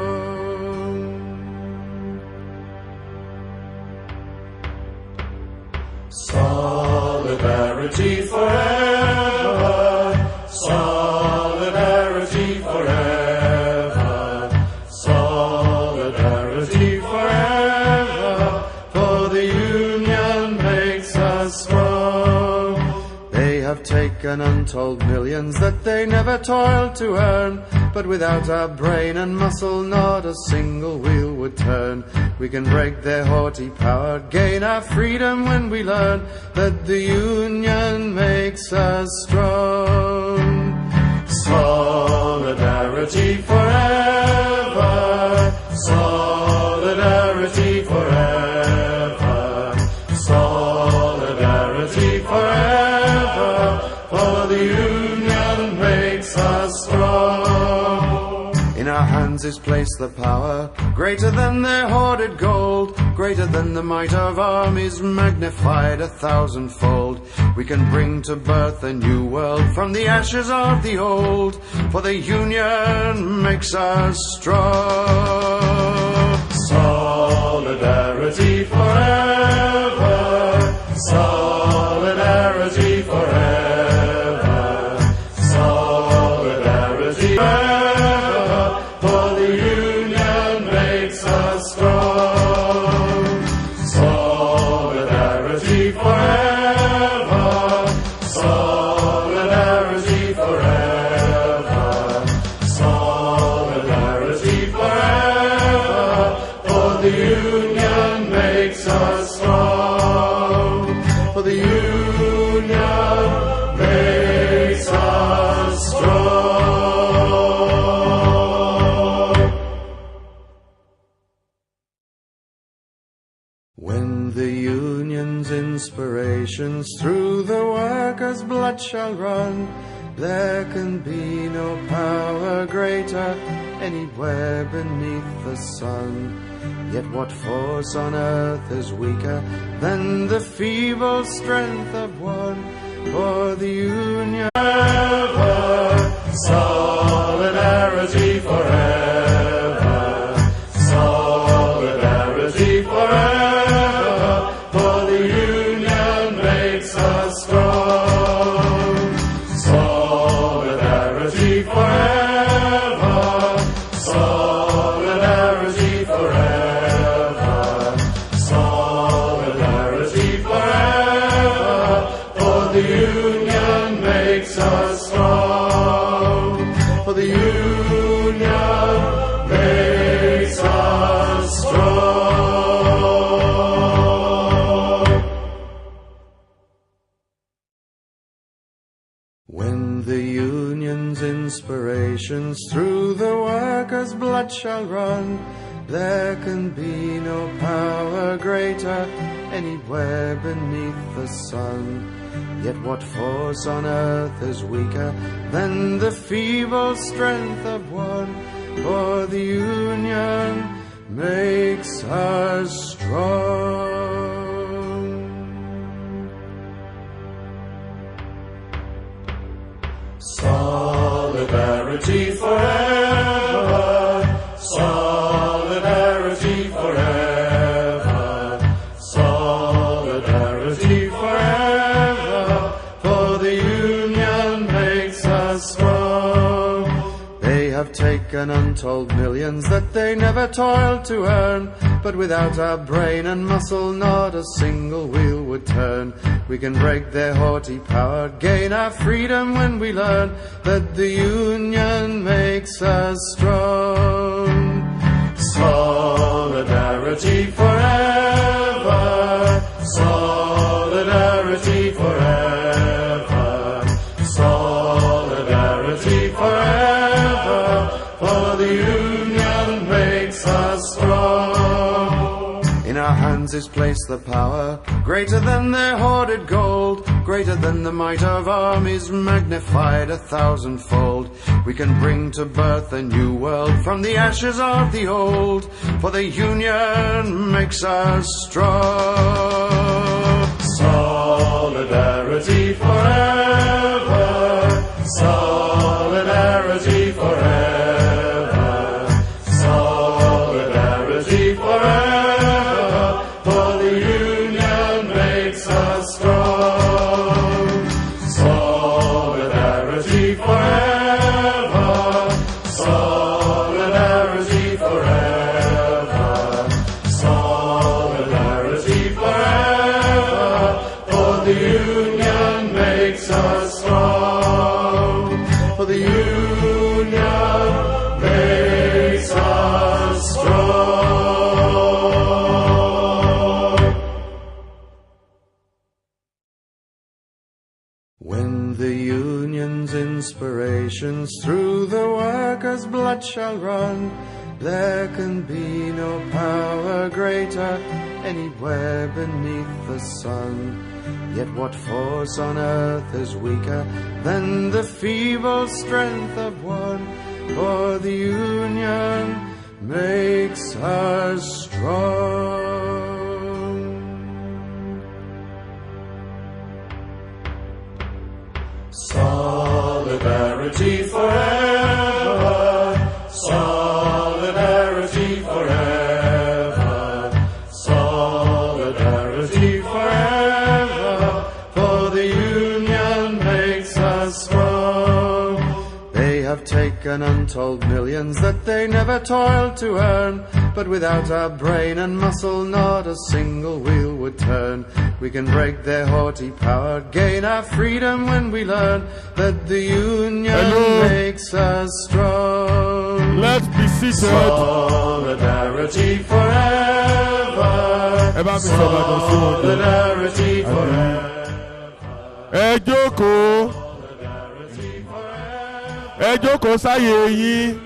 Solidarity forever, solidarity forever, solidarity forever, for the union makes us strong. They have taken untold millions that they never toiled to earn, but without our brain and muscle not a single wheel would turn. We can break their haughty power, gain our freedom when we learn that the union makes us strong. Solidarity forever, solidarity forever, solidarity forever, for the union makes us strong. In our hands is placed the power, greater than their hoarded gold, greater than the might of armies, magnified 1,000-fold. We can bring to birth a new world from the ashes of the old, for the union makes us strong. Solidarity forever, solidarity forever, solidarity forever, for the union makes us strong. Solidarity forever, solidarity forever, solidarity forever, for the union makes us strong. For the union makes us strong. When the union's inspirations through the workers' blood shall run, there can be no power greater anywhere beneath the sun. Yet what force on earth is weaker than the feeble strength of one? For the union forever, solidarity forever, solidarity forever, for the union makes us strong. Solidarity forever, solidarity forever, solidarity forever, for the union makes us strong. For the union makes us strong. When the union's inspirations through the workers' blood shall run, there can be no power greater anywhere beneath the sun. Yet what force on earth is weaker than the feeble strength of one? For the union makes us strong. Solidarity forever, solidarity forever, solidarity forever, for the union makes us strong. They have taken untold millions that they never toiled to earn, but without our brain and muscle not a single wheel would turn. We can break their haughty power, gain our freedom when we learn that the union makes us strong. Solidarity forever, solidarity forever, solidarity forever, for the union makes us strong. In our hands masses place the power, greater than their hoarded gold, greater than the might of armies, magnified 1,000-fold. We can bring to birth a new world from the ashes of the old, for the union makes us strong. Solidarity forever, solidarity forever, solidarity forever, for the union makes us strong. Solidarity forever, solidarity forever, solidarity forever, for the union makes us strong. For the union makes us strong. When the union's inspirations through the workers' blood shall run, there can be no power greater anywhere beneath the sun. Yet what force on earth is weaker than the feeble strength of one? For the union makes us strong. Solidarity forever, solidarity forever, solidarity forever, for the union makes us strong. They have taken untold millions that they never toiled to earn, but without our brain and muscle not a single wheel would turn. We can break their haughty power, gain our freedom when we learn that the union makes us strong. Let's be seated. Solidarity forever, solidarity forever. Ẹ jókòó. Ẹ jókòó sáyé yín.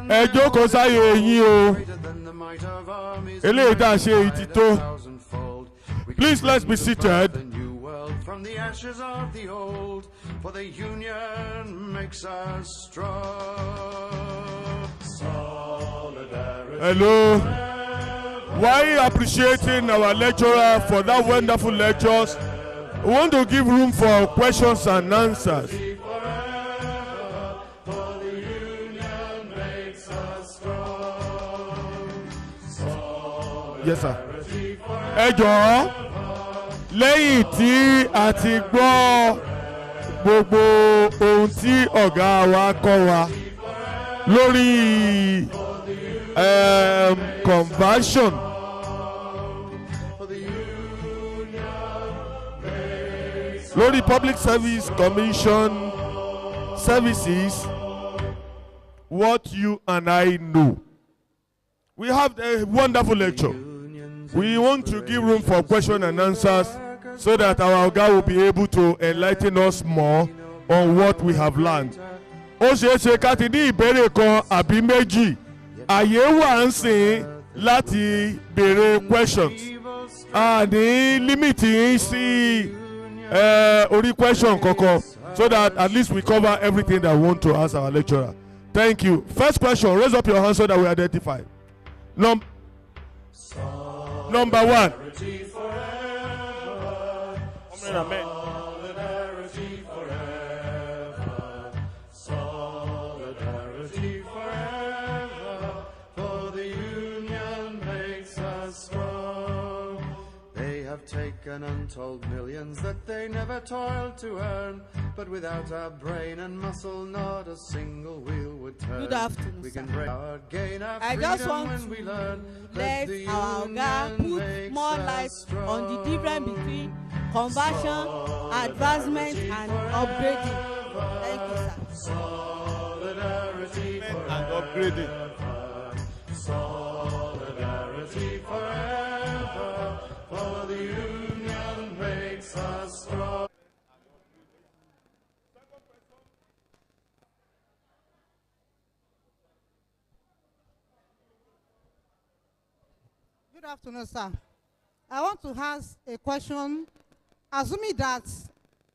Ẹ jókòó sáyé yín o. Eléyìí tá a ṣe èyí ti tó. Please let's be seated. From the ashes of the old, for the union makes us strong. Solidarity. Hello. While appreciating our lecturer for that wonderful lectures, we want to give room for questions and answers. Yes, sir. Ẹ jọ̀ọ́, lẹ́yìn tí a ti gbọ́ gbogbo ohun tí ọ̀gá wa kọ́ wa lórí conversion, lórí Public Service Commission services, what you and I know. We have a wonderful lecture. We want to give room for question and answers so that our Oga will be able to enlighten us more on what we have learned. Ó ṣeé ṣe ká ti ní ìbéèrè kan àbí méjì. Àyè wà ń sìn láti béèrè questions. A ní límìtì yín sí orí question kankan so that at least we cover everything that we want to ask our lecturer. Thank you. First question, raise up your hand so that we identify. Number one. Solidarity forever, solidarity forever, for the union makes us strong. They have taken untold millions that they never toiled to earn, but without our brain and muscle, not a single wheel would turn. Good afternoon, we can sir. break our gain our I just want when we learn to let our Oga put more light on the difference between conversion, advancement, and upgrading. Thank you, sir. Solidarity and upgrading. Solidarity forever, for the union makes us strong. Good afternoon, sir. I want to ask a question. Assuming that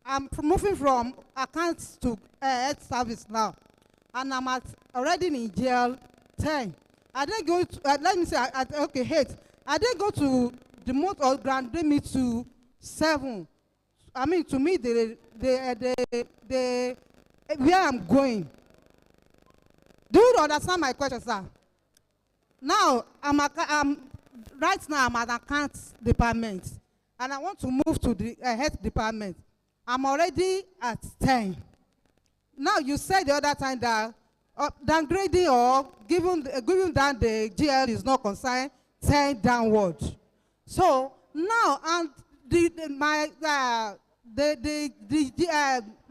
I'm moving from accounts to health service now, and I'm already in jail 10. I then go to, let me say, okay, 8. I then go to the month or grant me to 7. I mean, to me, where I'm going. Do you understand my question, sir? Now, right now, I'm at accounts department, and I want to move to the health department. I'm already at 10. Now, you said the other time that downgrading or giving down the GL is not concerned, 10 downward. So now, and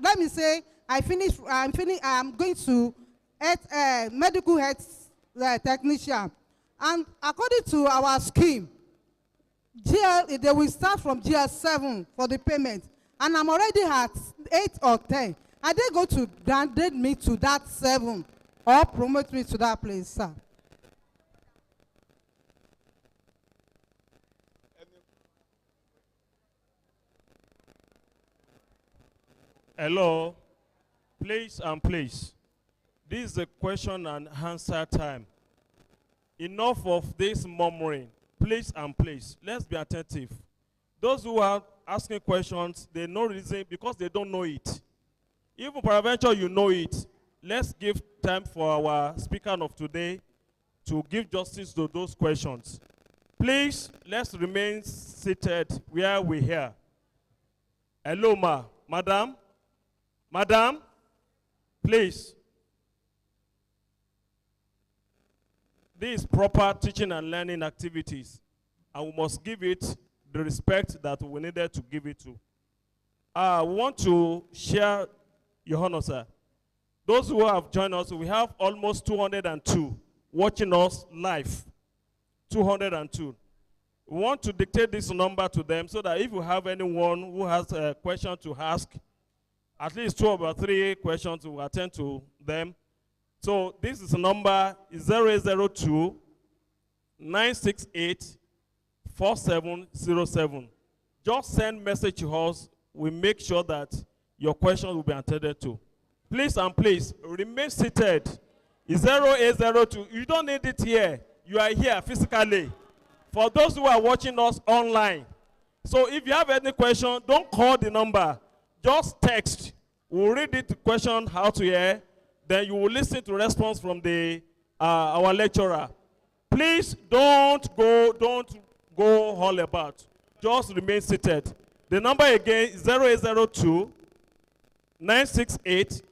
let me say, I'm going to medical health technician. And according to our scheme, GL, they will start from GL 7 for the payment. And I'm already at 8 or 10. Are they going to downgrade me to that 7 or promote me to that place, sir? Hello, please and please. This is the question and answer time. Enough of this murmuring. Please and please, let's be attentive. Those who are asking questions, they know reason because they don't know it. Even peradventure you know it. Let's give time for our speaker of today to give justice to those questions. Please, let's remain seated where we are. Hello, madam. Madam, please. This is proper teaching and learning activities, and we must give it the respect that we needed to give it to. I want to share, Your Honor, sir. Those who have joined us, we have almost 202 watching us live. 202. We want to dictate this number to them so that if you have anyone who has a question to ask, at least 2 or 3 questions, we will attend to them. So this is a number 0802 968 4707. Just send message to us. We make sure that your questions will be attended to. Please and please remain seated. It's 0802. You don't need it here. You are here physically. For those who are watching us online. So if you have any question, don't call the number. Just text. We'll read the question out here. Then you will listen to response from our lecturer. Please don't go all about. Just remain seated. The number again is 0802 968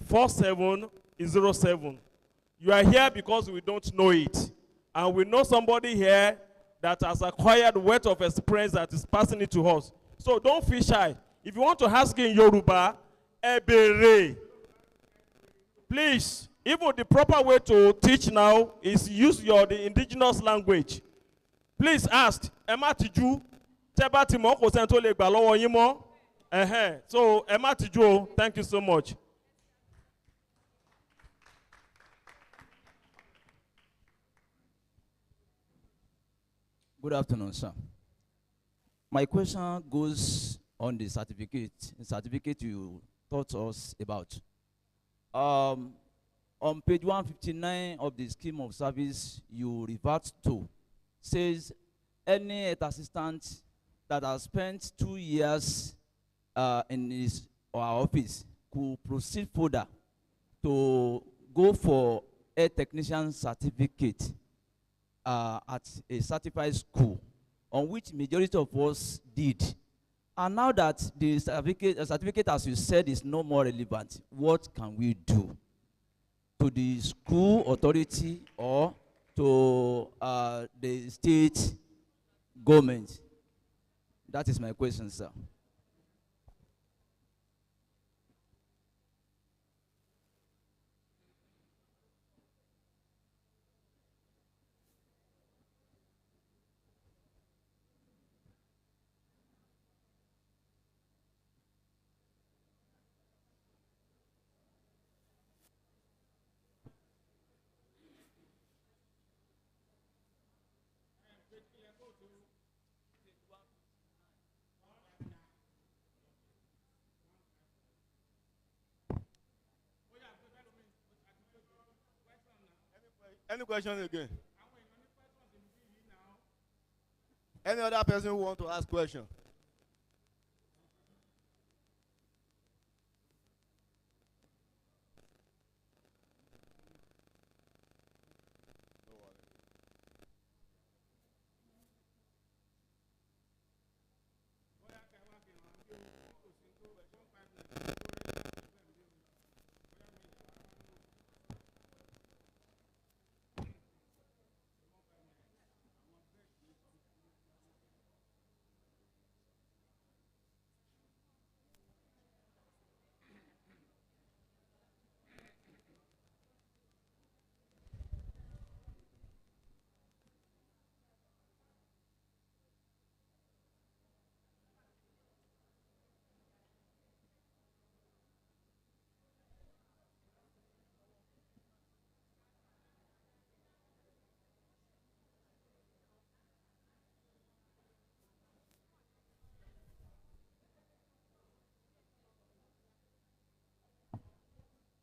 4707. You are here because we don't know it. And we know somebody here that has acquired wealth of experience that is passing it to us. So don't feel shy. If you want to ask in Yoruba, ebere. Please, even the proper way to teach now is use the indigenous language. Please ask. Emma Tiju, Teba Timo, Kosento le gbalowo yin mo. So Emma Tiju, thank you so much. Good afternoon, sir. My question goes on the certificate you taught us about. On page 159 of the scheme of service you revert to says any health assistant that has spent 2 years in his or our office could proceed further to go for a technician certificate at a certified school, on which majority of us did. And now that the certificate, as you said, is no more relevant, what can we do? To the school authority or to the state government? That is my question, sir. Any question again? Any other person who want to ask question?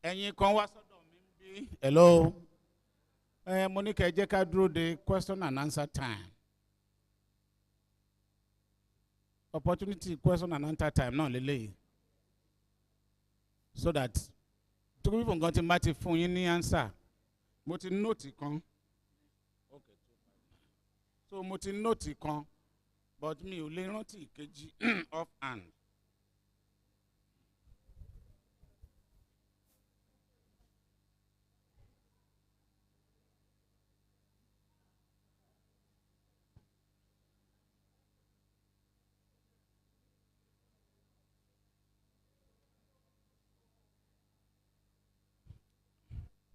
ẹ̀yin kan wá sọ́dọ̀ mi bí. Hello. Mo ní kẹ́ ẹ jẹ́ ká dúró de question and answer time. Opportunity question and answer time náà lélẹ́yìí. So that tókè fífò nǹkan tí n bá ti fún yín ní answer mo ti nóòtì kan. So mo ti nóòtì kan but mi ò lè rántí ìkejì off hand.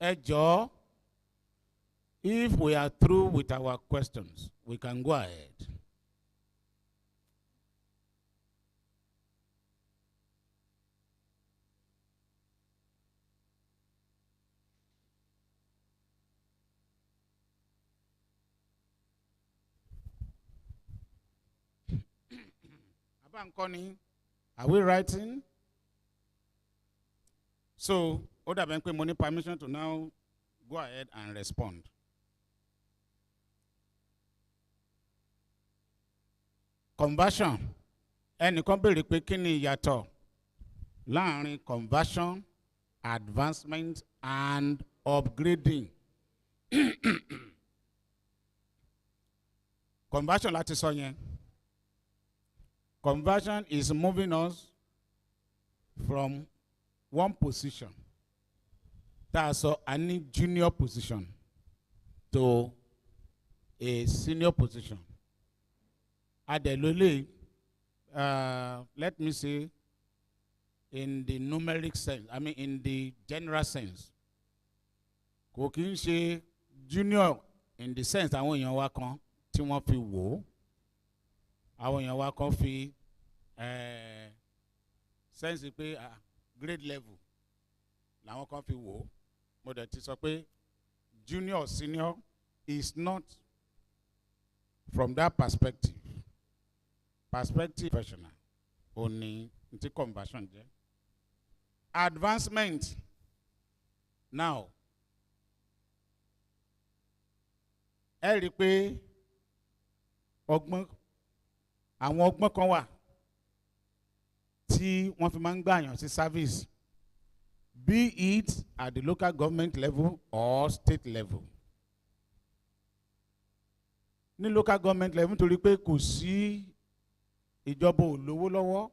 Ẹ jọ̀ọ́, if we are through with our questions, we can go ahead. Abankoni, are we writing? So, Oda Benkwe money permission to now go ahead and respond. Conversion. Ẹnìkan béèrè pé kí ni ìyàtọ̀ láàrin conversion, advancement and upgrading. Conversion láti sọ yẹn. Conversion is moving us from one position, that's any junior position, to a senior position. Adelole, let me say, in the numeric sense, I mean in the general sense, kò kí ń ṣe junior in the sense àwọn èèyàn wa kan tí wọ́n fi wò ó, àwọn èèyàn wa kan fi sense pé grade level làwọn kan fi wò ó. Mo dẹ̀ ti sọ pé junior senior is not from that perspective professional only nti conversion jẹ́. Advancement now ẹ rí i pé àwọn ọgbọ́n kan wà tí wọ́n fi máa ń gbàyàn sí service, be it at the local government level or state level. Ní local government level nítorí pé kò sí ìjọba ò lówó lọ́wọ́,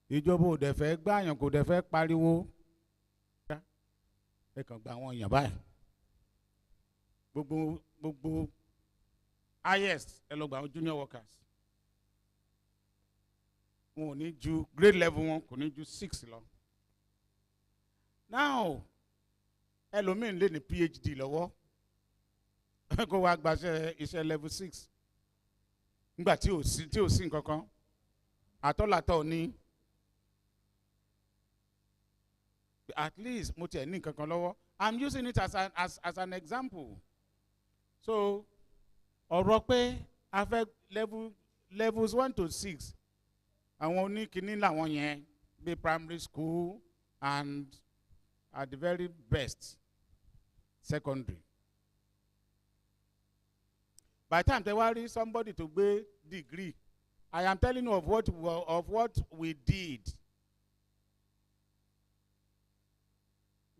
ìjọba ò dẹ̀ fẹ́ gbàyàn, kò dẹ̀ fẹ́ pariwo, ẹ kàn gba àwọn èèyàn báyìí. Gbogbo highest ẹ lọ gba àwọn junior workers. Wọn ò ní ju grade level wọn kò ní ju 6 lọ. Now ẹlòmíín lè ní PhD lọ́wọ́ kó wá gbaṣẹ́ iṣẹ́ level 6 nígbà tí ò sí nǹkan kan àtọ́làtọ̀ ní at least mo tiẹ̀ ní nǹkan kan lọ́wọ́. I'm using it as an example. So ọ̀rọ̀ pé a fẹ́ levels 1 to 6 àwọn oníkìíní làwọn yẹn bí primary school and at the very best secondary. By the time they worry somebody to gbé degree, I am telling you of what we did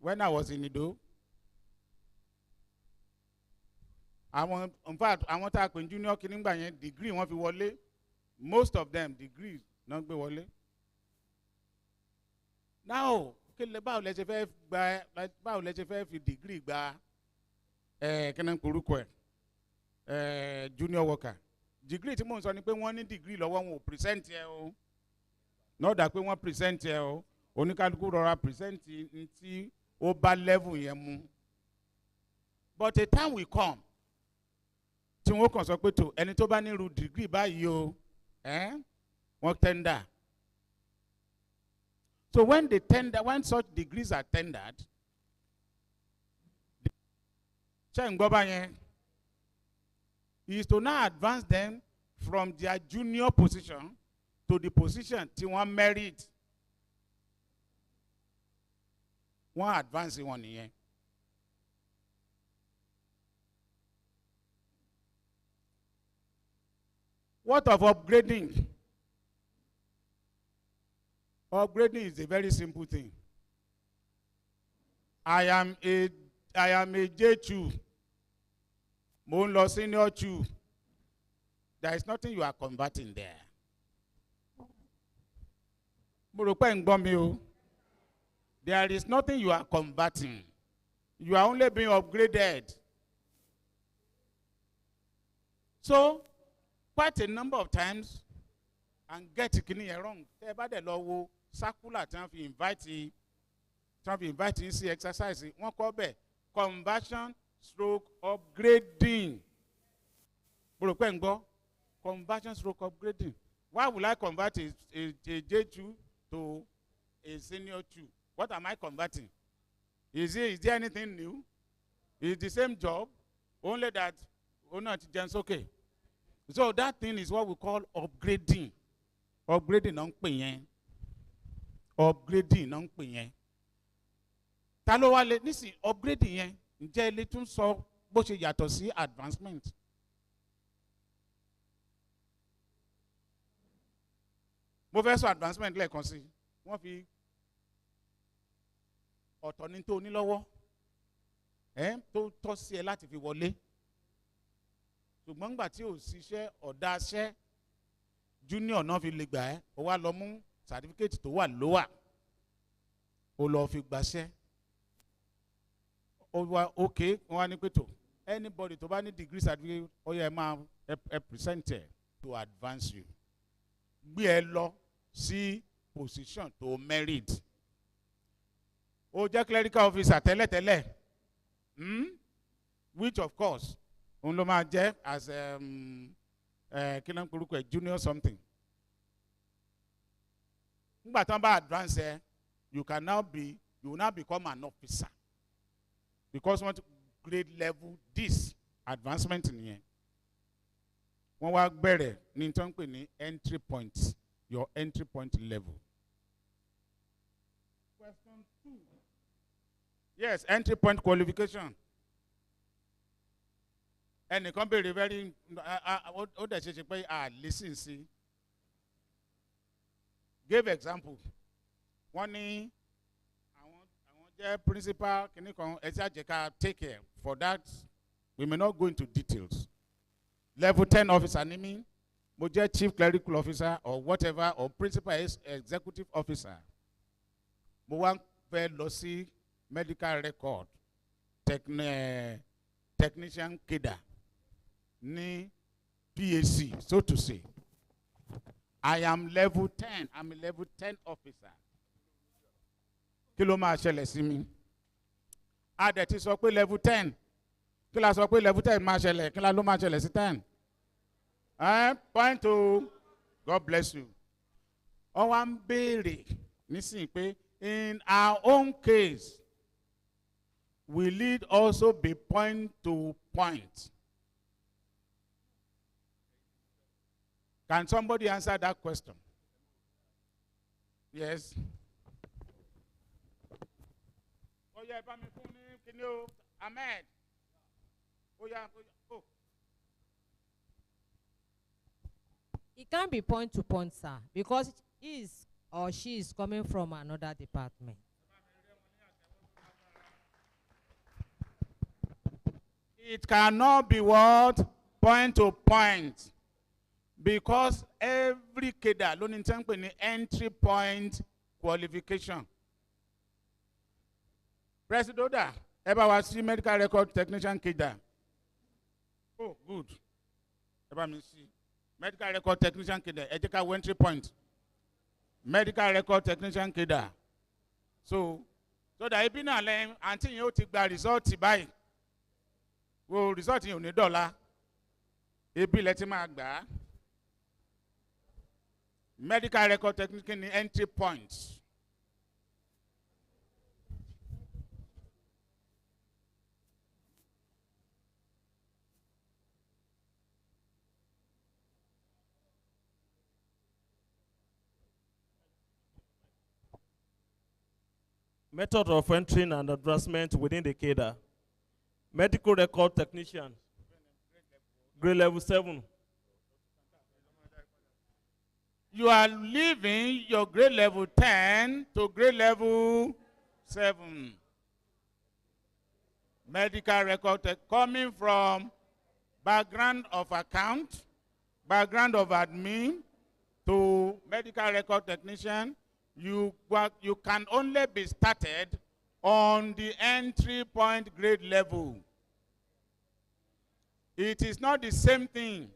when I was in Ido. In fact, I want to pè junior kìíní gbà yẹn degree wọ́n fi wọlé. Most of them degrees náà gbé wọlé. Now, báwo lẹ ṣe fẹ́ fi degree gba kíni korúkọ ẹ̀ junior worker. Degree tí mò ń sọ ni pé wọ́n ní degree lọ́wọ́ wọn ò present ẹ o. Nọ́ọ̀dà pé wọ́n present ẹ o. Oníkálukú rọra present tí ó bá level yẹn mu. But a time will come tí wọ́n kàn sọ pé tó ẹni tó bá ní irú degree báyìí o wọ́n tender. So when such degrees are tendered, ṣé ń gbọ́ báyẹn? Is to now advance them from their junior position to the position tí wọ́n merit. Wọ́n advance wọn nìyẹn. What of upgrading? Upgrading is a very simple thing. I am a J2. Mo ń lọ senior 2. There is nothing you are converting there. Mo rò pé ń gbọ́ mi o. There is nothing you are converting. You are only being upgraded. So, quite a number of times, and get kìíní yẹn wrong. Tẹ́ ẹ bá dẹ̀ lọ wo circular tí wọ́n fi invite yín sí exercise, wọ́n kọ́ bẹ̀ conversion stroke upgrading. Mo rò pé ń gbọ́ conversion stroke upgrading. Why will I convert a J2 to a senior 2? What am I converting? Is there anything new? It's the same job, only that not just okay. So that thing is what we call upgrading. Upgrading non pè yẹn. Upgrading non pè yẹn. Ta ló wá lè nísìn upgrading yẹn ǹjẹ́ ilé tún sọ bó ṣe yàtọ̀ sí advancement. Mo fẹ́ sọ advancement lẹ́ẹ̀kan sí. Wọ́n fi ọ̀tọ̀ ní tó ní lọ́wọ́ tó tọ́ sí ẹ láti fi wọlé. Ṣùgbọ́n nígbà tí ò ṣiṣẹ́ ọ̀dáṣẹ́ junior náà fi lè gbà ẹ́ ó wá lọ mú certificate tó wà lower ó lọ fi gbàṣẹ́ ó wá okay wọ́n wá ní pé tó anybody tó bá ní degree certificate ó yẹ máa present ẹ̀ to advance you gbé ẹ lọ sí position to merit ó jẹ́ clerical officer tẹ́lẹ̀tẹ́lẹ̀ which of course òun ló máa jẹ́ as kí ló ń porúkọ ẹ̀ junior something. Nígbà tí wọ́n bá advance ẹ you will now become an officer because wọ́n grade level this advancement nìyẹn. Wọ́n wá bẹ̀rẹ̀ ní tí wọ́n ń pè ní entry point, your entry point level. Question 2. Yes, entry point qualification. Ẹnìkan béèrè very ó dẹ̀ ṣe pé listen sí. Give example. Wọ́n ní àwọn jẹ́ principal kìíní kan ẹ ṣe àjẹká take care for that we may not go into details. Level 10 officer ni mí mo jẹ́ chief clerical officer or whatever or principal executive officer. Mo wá fẹ́ lọ sí medical record technician cadre ní PAC so to say. I am level 10. I'm a level 10 officer. Kí ló máa ṣẹlẹ̀ sí mi? A dẹ̀ ti sọ pé level 10. Kí la sọ pé level 10 máa ṣẹlẹ̀? Kí la ló máa ṣẹlẹ̀ sí 10? Point to God bless you. Ó wá ń béèrè nísìnyí pé in our own case will it also be point to point? Can somebody answer that question? Yes. Oh yeah, Ahmed. Oh yeah. Oh. It can't be point to point, sir, because he is or she is coming from another department. It cannot be what? Point to point. Because every cadre ló ní tẹ́ ń pè ní entry point qualification. Presidoda, ẹ bá wa sí medical record technician cadre. Oh, good. Ẹ bá mi sí. Medical record technician cadre, ẹ jẹ́ ká wo entry point. Medical record technician cadre. So that ibi náà lẹ́yìn àǹtí yẹn ó ti gba result báyìí. Wo result yẹn ò ní dọ̀la. Ibi lẹ ti máa gbà á. Medical record technician ní entry points. Method of entering and advancement within the cadre. Medical record technician, grade level 7. You are leaving your grade level 10 to grade level 7. Medical record coming from background of account, background of admin to medical record technician. You can only be started on the entry point grade level. It is not the same thing.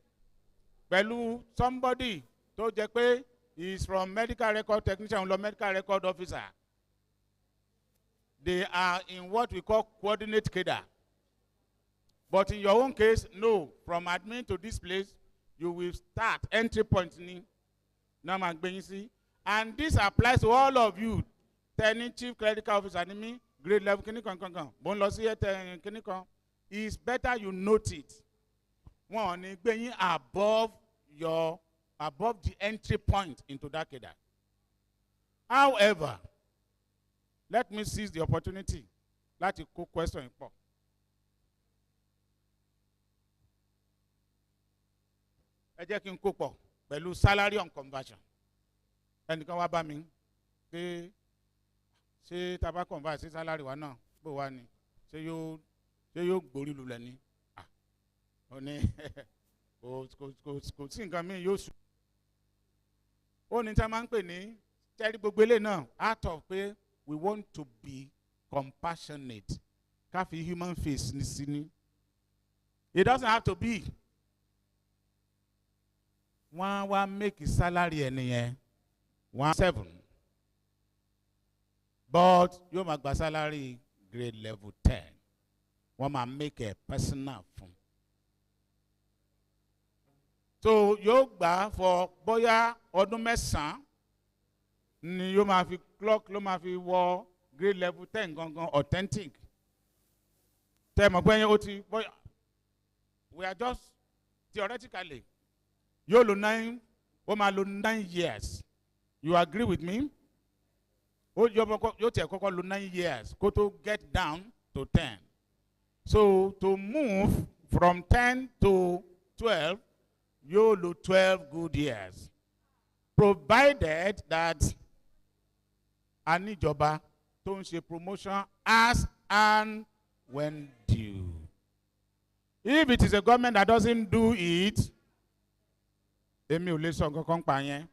Pẹ̀lú somebody tó jẹ́ pé he is from medical record technician or medical record officer. They are in what we call coordinate cadre. But in your own case, no. From admin to this place, you will start entry point ni. And this applies to all of you. Turning chief clerical officer ni me, grade level kinikan. Bon lo si kinikan. It's better you note it. One ni being above the entry point into that cadre. However, let me seize the opportunity. Láti kó question pọ̀. Ẹ jẹ́ kí n kó pọ̀ pẹ̀lú salary on conversion. Ẹnìkan wá bá mi pé ṣé tá bá convert sí salary wa náà bó wá ni ṣé yóò gborí lulẹ̀ ni. Ó ní kò sí nǹkan mi yóò sùn. Ó ní tá máa ń pè ní tẹ́rí gbogbo eléyìí náà out of pé we want to be compassionate. Ká fi human face ní sí ni. It doesn't have to be. Wọ́n wá make salary ẹni yẹn 1.7. But yóò máa gba salary grade level 10. Wọ́n máa make a personal fún. So yóò gbà for bóyá ọdún mẹ́sàn-án ni yóò máa fi clock ló máa fi wọ grade level 10 gangan authentic. Tẹ́ mọ̀ pé ó ti bóyá we are just theoretically yóò lo 9 ó máa lo 9 years. You agree with me? Yóò tẹ̀ kọ́kọ́ lo 9 years kó tó get down to 10. So to move from 10 to 12, yóò lo 12 good years. Provided that a níjọba tó ń ṣe promotion as and when due. If it is a government that doesn't do it, èmi ò lè sọ nǹkan kan pa yẹn.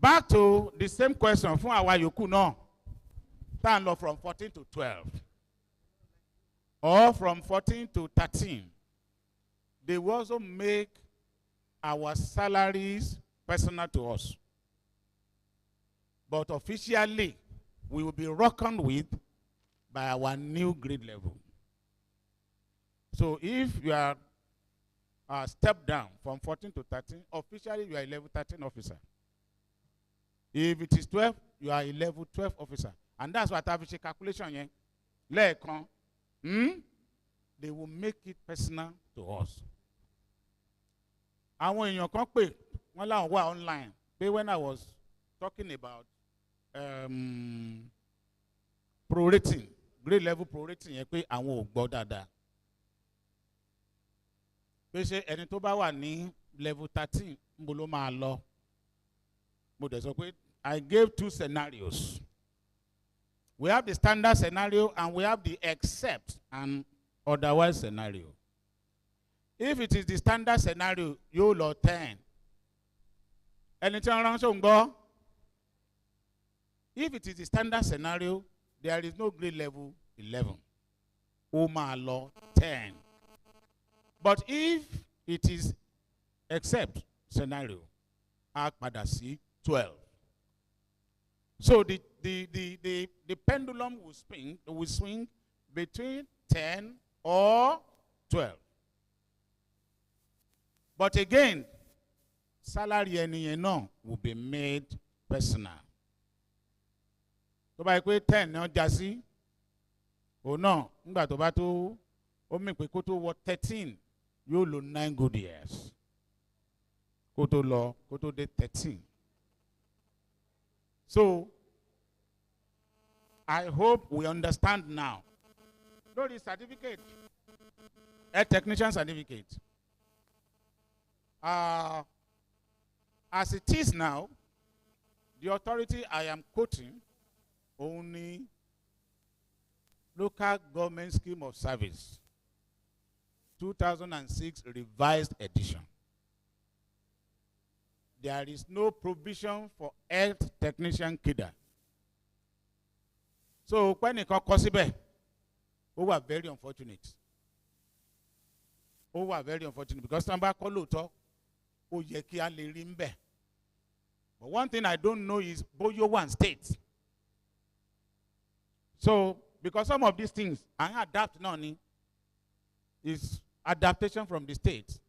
Back to the same question fún àwa yòókù náà. Tá ń lọ from 14 to 12. Or from 14 to 13. They will also make our salaries personal to us. But officially, we will be reckoned with by our new grade level. So if you are step down from 14 to 13, officially you are a level 13 officer. If it is 12, you are a level 12 officer. And that's what I have to calculation here. Lẹ́ẹ̀kan, they will make it personal to us. Àwọn èèyàn kan pè wọ́n láwọn wà online pé when I was talking about prorating grade level prorating yẹn pé àwọn ò gbọ́ dáadáa. Pé ṣé ẹni tó bá wà ní level 13 níbo ló máa lọ? Mo dẹ̀ sọ pé I gave 2 scenarios. We have the standard scenario and we have the except and otherwise scenario. If it is the standard scenario, yóò lọ 10. Ẹni tí wọ́n ránṣẹ́ ń gbọ́. If it is the standard scenario, there is no grade level 11. Ó máa lọ 10. But if it is except scenario, á padà sí 12. So the pendulum will swing between 10 or 12. But again, salary ẹni yẹn náà will be made personal. Tó bá yẹ pé 10 náà já sí, òun náà nígbà tó bá tó ó mì pé kó tó wọ 13 yóò lò 9 good years. Kó tó dé 13. So, I hope we understand now. Lórí certificate, a technician certificate. As it is now, the authority I am quoting only Local Government Scheme of Service, 2006 revised edition. There is no provision for health technician cadre. So when it comes síbẹ̀, ó wà very unfortunate. Ó wà very unfortunate because tamba kọ́ lóòótọ́, ó yẹ kí a lè rí mbẹ̀. But one thing I don't know is bóyá one state. So because some of these things I adapt náà ni is adaptation from the state.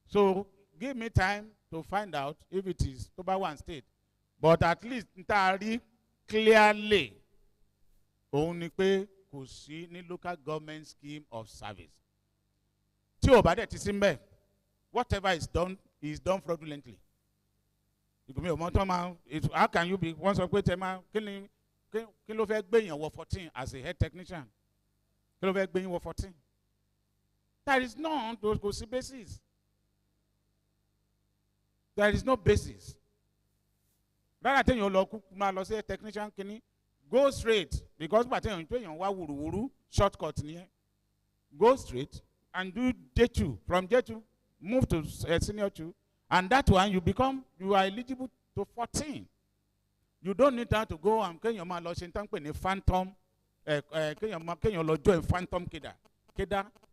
So give me time to find out if it is over one state. But at least ntari clearly òun ni pé kò sí ní local government scheme of service. Tí o bá dẹ̀ ti sí mbẹ̀, whatever is done fraudulently. How can you be once of Tema kí ló fẹ́ gbẹ̀yàn wọ 14 as a head technician? Kí ló fẹ́ gbẹ̀yàn wọ 14? There is none, kò sí basis. There is no basis. Rather than you look máa say technician kini, go straight because by the time you wá wùrùwùrù shortcut ni. Go straight and do J2. From J2, move to senior 2, and that one you are eligible to 14. You don't need that to go and Kenya ma lo shintan pe phantom Kenya lo join phantom keda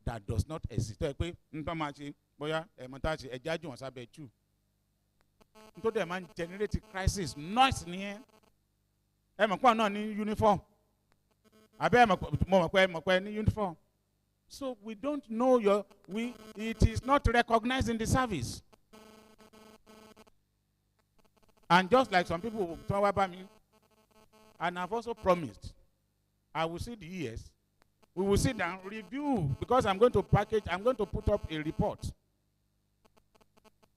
that does not exist. Pe nto ma se boya monta se ejaju won sabe 2. Nto dem man generate crisis noise ni e mo kwa na ni uniform. Abe mo pe ni uniform. So we don't know it is not recognized in the service. And just like some people talk about me, and I've also promised, I will see the years. We will sit down, review, because I'm going to put up a report.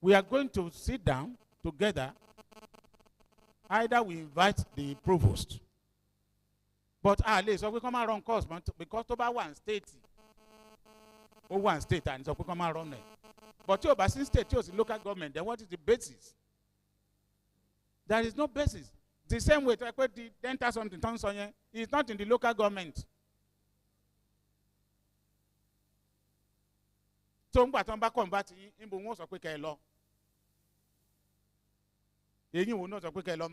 We are going to sit down together. Either we invite the provost, but at least so we come around course, because over one state, and so we come around there. But you since state, you local government, then what is the basis? There is no basis. The same way, the dental something is not in the local government. So, I'm combat in Bungo or quick law. You will not a quick law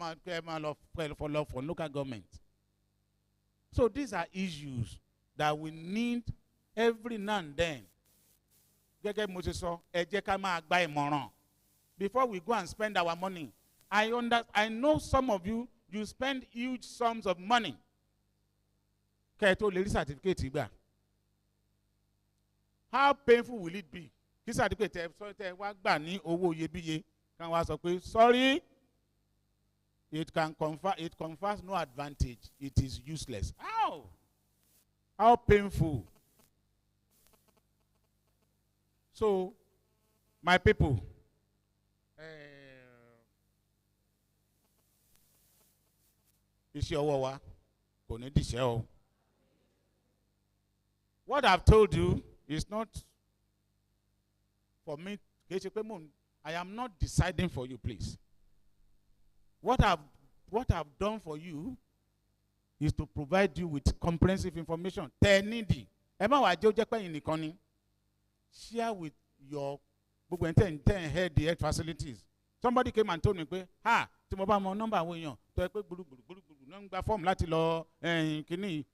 for local government. So, these are issues that we need every now and then. Before we go and spend our money. I know some of you spend huge sums of money. Certificate. How painful will it be? Sorry, it confers no advantage. It is useless. How painful. So, my people, iṣẹ́ ọwọ́ wa kò ní dìṣẹ́ o. What I've told you is not for me. I am not deciding for you, please. What I've done for you is to provide you with comprehensive information. Tẹ́ẹ̀nìdì ẹ má wàá jẹ́ ó jẹ́ pẹ́yìn nìkan ni. Share with your gbogbo ẹ̀ tẹ́ head the health facilities. Somebody came and told me pé tí mo bá mọ nọ́mbà àwọn èèyàn tó ẹ pé gbùrùgbùrù náà ń gba fọ́ọ̀mù láti lọ kínní.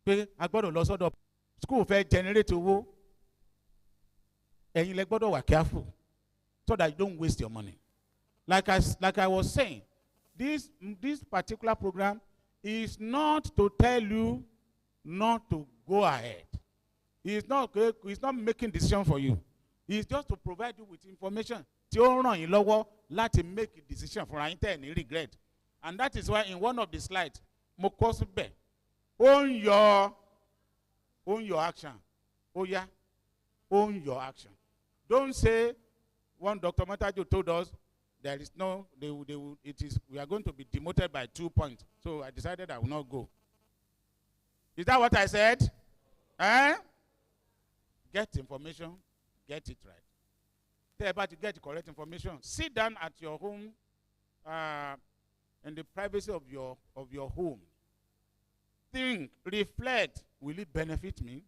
Pé a gbọ́dọ̀ lọ sọ́dọ̀ school fẹ́ generate owó. Ẹ̀yin lẹ gbọ́dọ̀ wà careful so that you don't waste your money. Like I was saying, this particular program is not to tell you not to go ahead. It's not making decision for you. It's just to provide you with information tí ó ràn yín lọ́wọ́ láti make a decision for yín tẹ́ ẹ̀ ní regret. And that is why in one of the slides, mo kọ síbẹ̀, own your action. Oh yeah, own your action. Don't say, one Dr. Matajo told us, we are going to be demoted by 2 points. So I decided I will not go. Is that what I said? Get information, get it right. Tell about to get the correct information. Sit down at your home, in the privacy of your home. Think, reflect. Will it benefit me?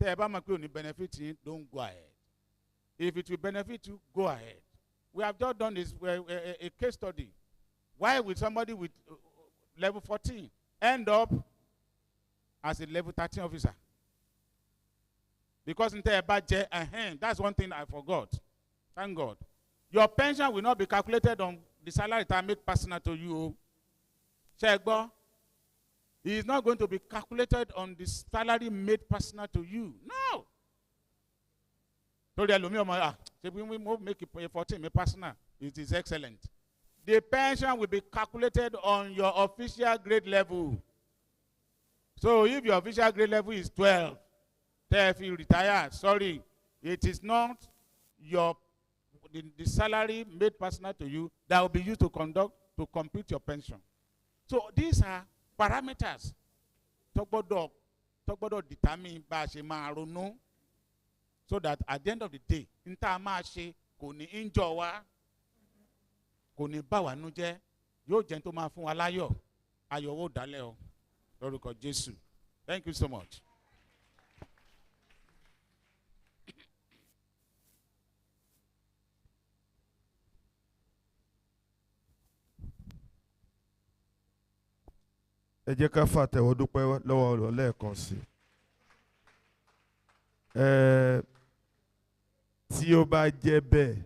Tell about my benefit you, don't go ahead. If it will benefit you, go ahead. We have just done this a case study. Why would somebody with level 14 end up as a level 13 officer? Because in budget, that's one thing I forgot. Thank God. Your pension will not be calculated on the salary that I make personal to you. Chegbo, it is not going to be calculated on the salary made personal to you. No. So we make it 14 personal. It is excellent. The pension will be calculated on your official grade level. So if your official grade level is 12, if you retire, sorry, it is not the salary made personal to you that will be used to compute your pension. So these are parameters. Togbodo determine bá ṣe máa ronú. So that at the end of the day, nta máa ṣe kò ní injure wa, kò ní bà wá nú jẹ́, yóò jẹ́ tó máa fún wa láyọ̀, ayọ̀ ó dálẹ̀ o, lórúkọ Jésù. Thank you so much. Ẹ jẹ́ ká fàtẹ́wọ́ dúpẹ́ lọ́wọ́ ọ̀rọ̀ lẹ́ẹ̀kan sí. Tí ó bá jẹ́ bẹ́ẹ̀,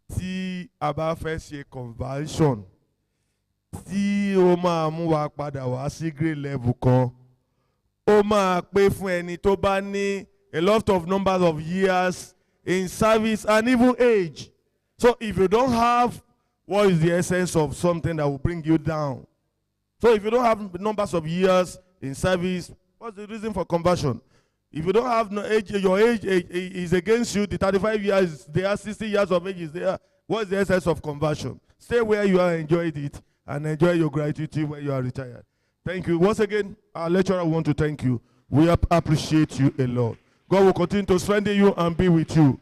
tí a bá fẹ́ ṣe conversion, tí ó máa mú wa padà wá sí grade level kan, ó máa pé fún ẹni tó bá ní a lot of numbers of years in service and even age. So if you don't have, what is the essence of something that will bring you down? So if you don't have numbers of years in service, what's the reason for conversion? If you don't have no age, your age is against you, the 35 years there, 60 years of age is there, what's the essence of conversion? Stay where you are, enjoy it, and enjoy your gratitude when you are retired. Thank you. Once again, our lecturer, we want to thank you. We appreciate you a lot. God will continue to strengthen you and be with you.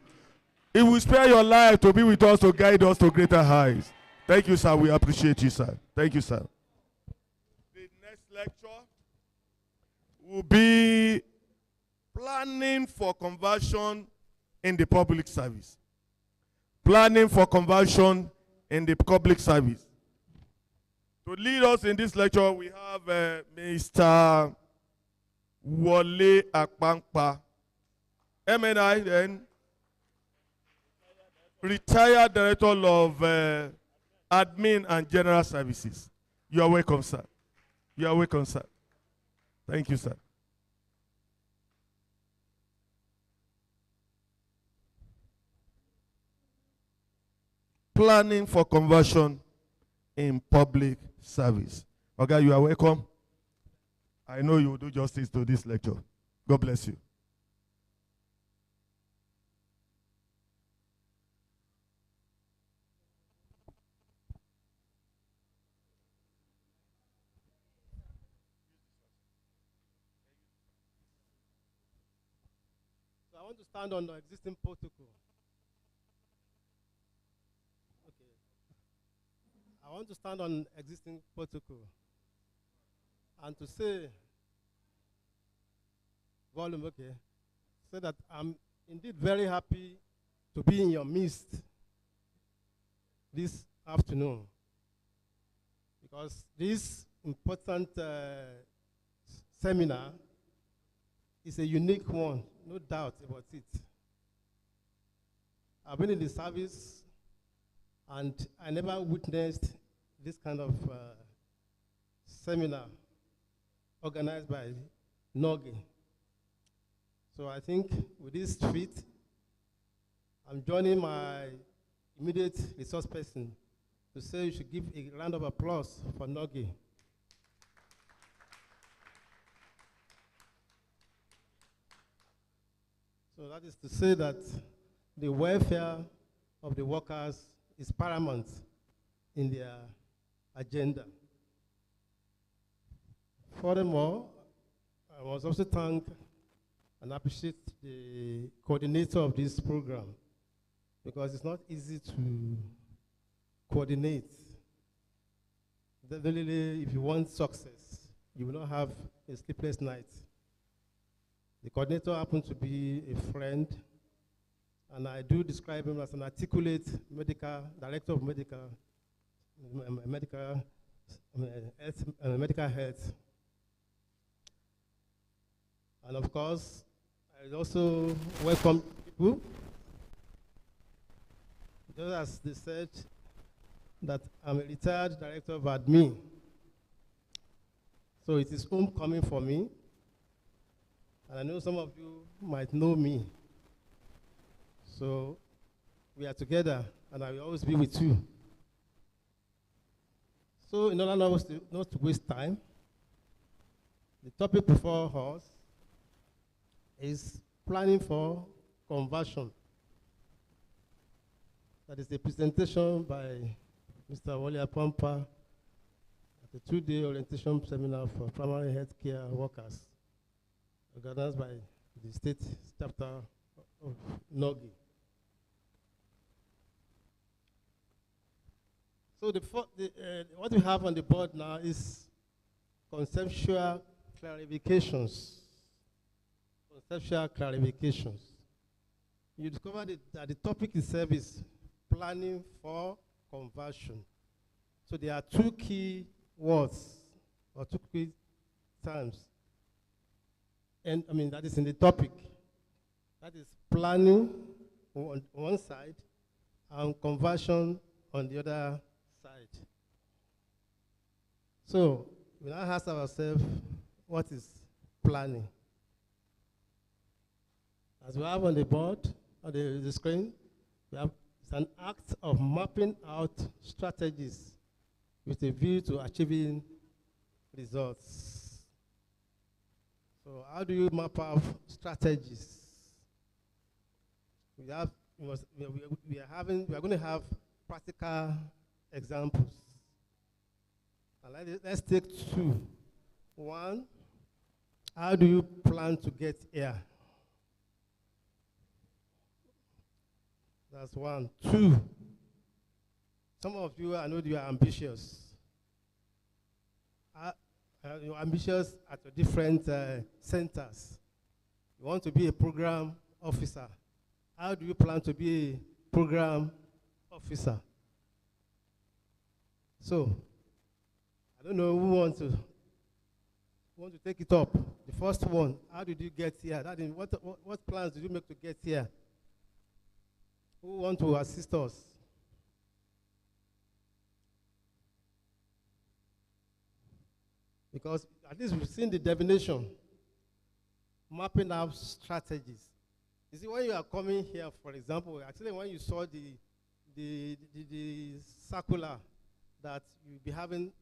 He will spare your life to be with us, to guide us to greater heights. Thank you, sir. We appreciate you, sir. Thank you, sir. The next lecture will be planning for conversion in the public service. Planning for conversion in the public service. To lead us in this lecture, we have Mr. Wole Akpankpa, MNI, then retired Director of Admin and General Services. You are welcome, sir. You are welcome, sir. Thank you, sir. Planning for conversion in public service. Okay, you are welcome. I know you will do justice to this lecture. God bless you. want to stand on the existing protocol. Okay. I want to stand on existing protocol and to say, volume, okay, say that I'm indeed very happy to be in your midst this afternoon, because this important seminar is a unique one, no doubt about it. I've been in the service and I never witnessed this kind of seminar organized by NULGE. So I think with this feat, I'm joining my immediate resource person to say you should give a round of applause for NULGE. So that is to say that the welfare of the workers is paramount in their agenda. Furthermore, I must also thank and appreciate the coordinator of this program, because it's not easy to coordinate. Definitely, if you want success, you will not have a sleepless night. The coordinator happens to be a friend, and I do describe him as an articulate director of medical health. And of course, I also welcome people, just as they said that I'm a retired director of admin. So it is homecoming for me. And I know some of you might know me. So we are together, and I will always be with you. So in order not to waste time, the topic before us is planning for conversion. That is a presentation by Mr. Wole Apampa at a 2-day orientation seminar for primary health care workers, organized by the state chapter of NULGE. So what we have on the board now is conceptual clarifications. Conceptual clarifications. You discover that the topic itself is planning for conversion. So there are two key words or two key terms. And I mean, that is in the topic. That is planning on one side and conversion on the other side. So we now ask ourselves, what is planning? As we have on the board, on the screen, it's an act of mapping out strategies with a view to achieving results. So how do you map out strategies? We are going to have practical examples. And let's take two. One, how do you plan to get here? That's one. Two, some of you, I know you are ambitious. You're ambitious at your different centers. You want to be a program officer. How do you plan to be a program officer? So, I don't know who wants to take it up. The first one, how did you get here? That is, what plans did you make to get here? Who want to assist us? Because at least we've seen the definition, mapping out strategies. You see, when you are coming here, for example, actually when you saw the circular that you'll be having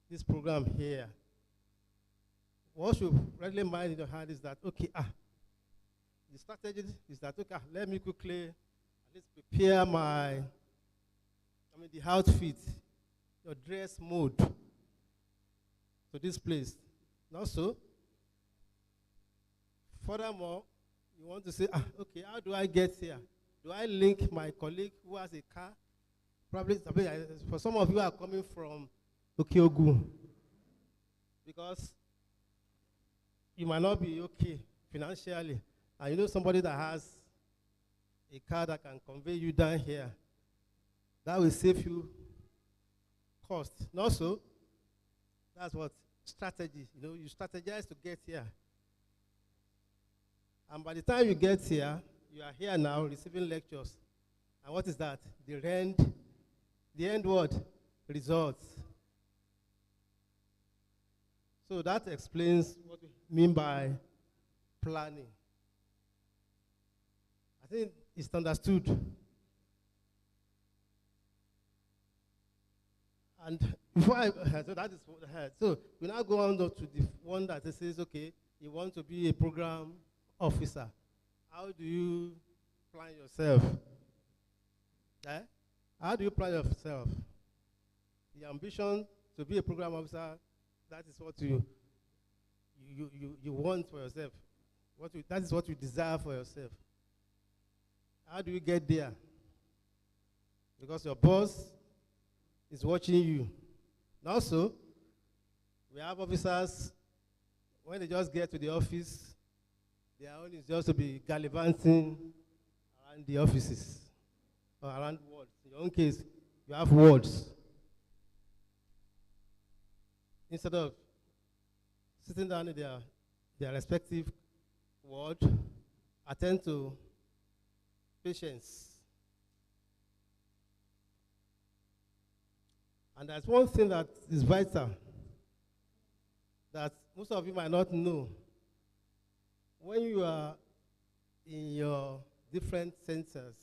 this program here, what you readily mind in your hand is that, okay, the strategy is that, okay, let me quickly at least prepare the outfit, your dress mode to this place. Not so. Furthermore, You want to say, okay, how do I get here? Do I link my colleague who has a car? Probably, for some of you are coming from Okeogu, because you might not be okay financially, and you know somebody that has a car that can convey you down here. That will save you cost. And also, that's what strategy. You know, you strategize to get here. And by the time you get here, you are here now receiving lectures. And what is that? The end word? Results. So that explains what we mean by planning. I think it's understood. And before so that is what I had. So we now go on to the one that says, okay, you want to be a program officer. How do you plan yourself? How do you plan yourself? The ambition to be a program officer, that is what you want for yourself. That is what you desire for yourself. How do you get there? Because your boss is watching you. And also, we have officers, when they just get to the office, their own is just to be gallivanting around the offices, or around wards. In your own case, you have wards. Instead of sitting down in their respective ward, attend to patients. And there's one thing that is vital that most of you might not know. When you are in your different centers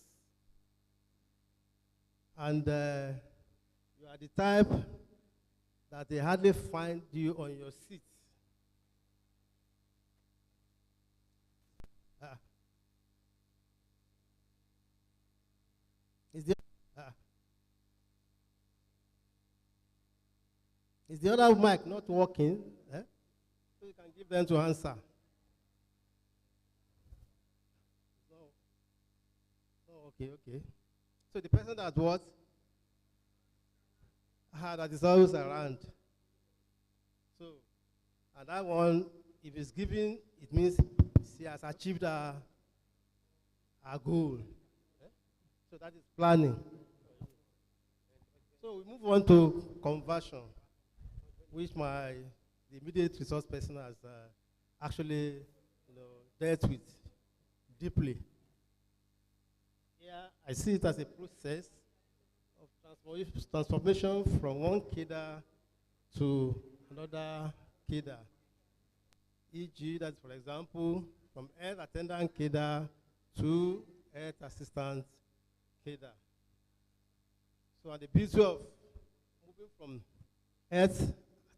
and you are the type that they hardly find you on your seat. Is the other mic not working? So you can give them to answer. Okay. So the person that what? That is always around. So, and that one, if it's given, it means she has achieved her goal. So that is planning. So we move on to conversion, which the immediate resource person has actually dealt with deeply. Here, I see it as a process of transformation from one cadre to another cadre. E.g., that's for example, from health attendant cadre to health assistant cadre. So at the beauty of moving from health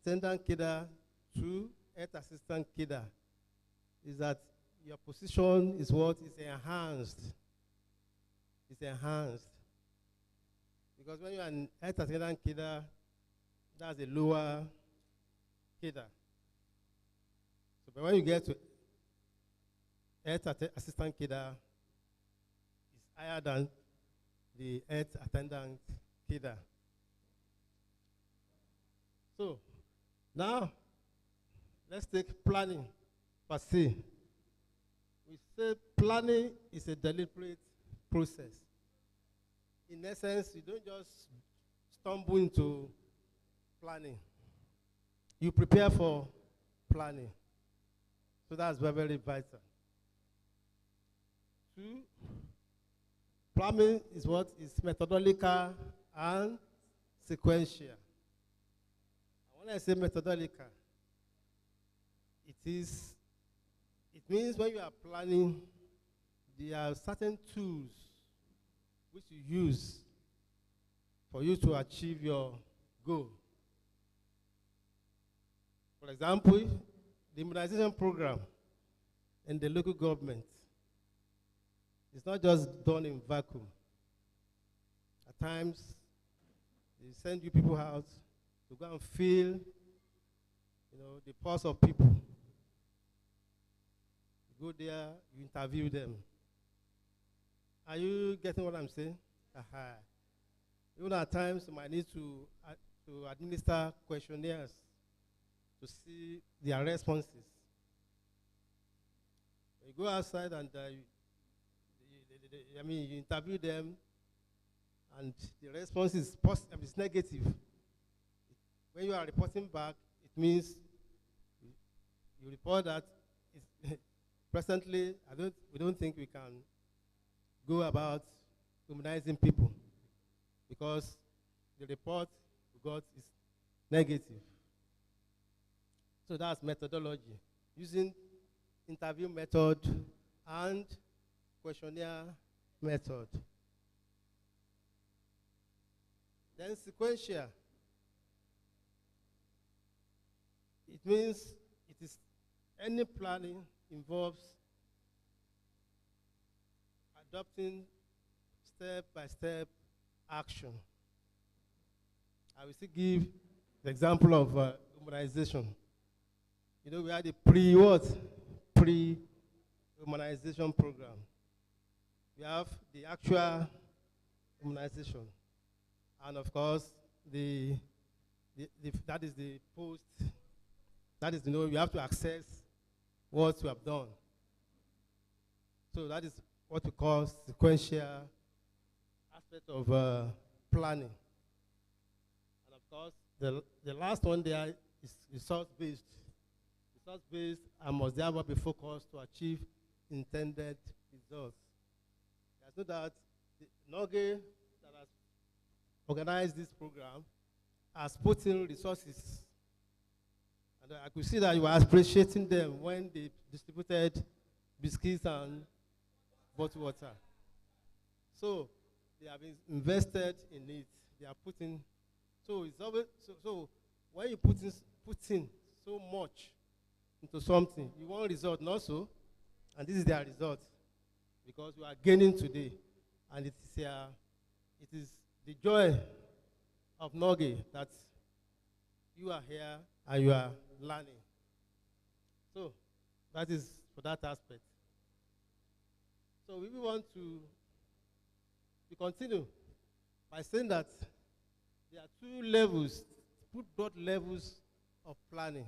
attendant cadre to health assistant cadre is that your position is what is enhanced. It's enhanced. Because when you're an health attendant cadre, that's a lower cadre. So but when you get to health assistant cadre, it's higher than the health attendant cadre. So now let's take planning per se. We say planning is a deliberate process. In essence, you don't just stumble into planning. You prepare for planning. So that's very, very vital. Two, planning is what is methodological and sequential. And when I say methodological, it means when you are planning, there are certain tools which you use for you to achieve your goal. For example, the immunization program in the local government is not just done in vacuum. At times, they send you people out to go and feel, the pulse of people. go there, you interview them. Are you getting what I'm saying? Aha. Even at times, you might need to administer questionnaires to see their responses. You go outside and you interview them, and the response is is negative. When you are reporting back, it means you report that presently we don't think we can go about immunizing people because the report we got is negative. So that's methodology, using interview method and questionnaire method. Then sequential. It means it is any planning involves adopting step-by-step action. I will still give the example of immunization. You know, we had a pre-immunization program. We have the actual immunization, and of course, that is the post. That is, you have to access what you have done. So that is what we call sequential aspect of planning. And of course, the last one there is resource-based. Resource-based and must therefore be focused to achieve intended results. There's no doubt the NULGE that has organized this program has put in resources. And I could see that you were appreciating them when they distributed biscuits and bottled water. So they have invested in it. They are putting, so it's always, so when you put in so much into something, you want result, not so, and this is their result, because you are gaining today, and it is the joy of NULGE that you are here and you are learning. So that is for that aspect. So we want to continue by saying that there are two levels, two broad levels of planning.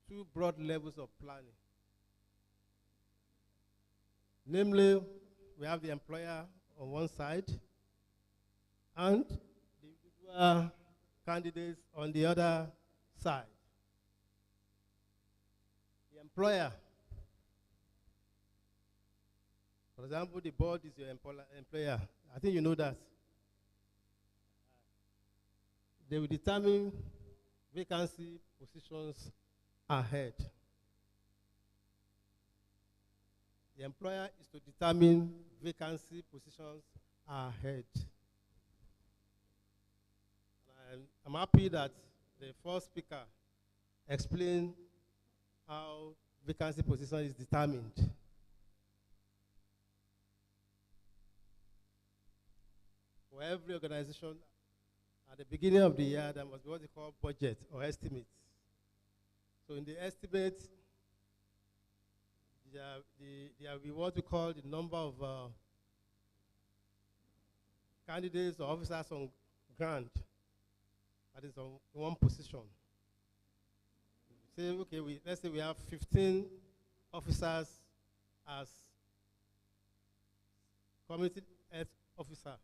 Two broad levels of planning. Namely, we have the employer on one side and the individual candidates on the other side. The employer, for example, the board is your employer. I think you know that. They will determine vacancy positions ahead. The employer is to determine vacancy positions ahead. And I'm happy that the first speaker explained how vacancy position is determined. For every organization, at the beginning of the year, there must be what they call budget or estimates. So in the estimate, there will be what we call the number of candidates or officers on ground. That is on one position. Say, okay, let's say we have 15 officers as community health officer.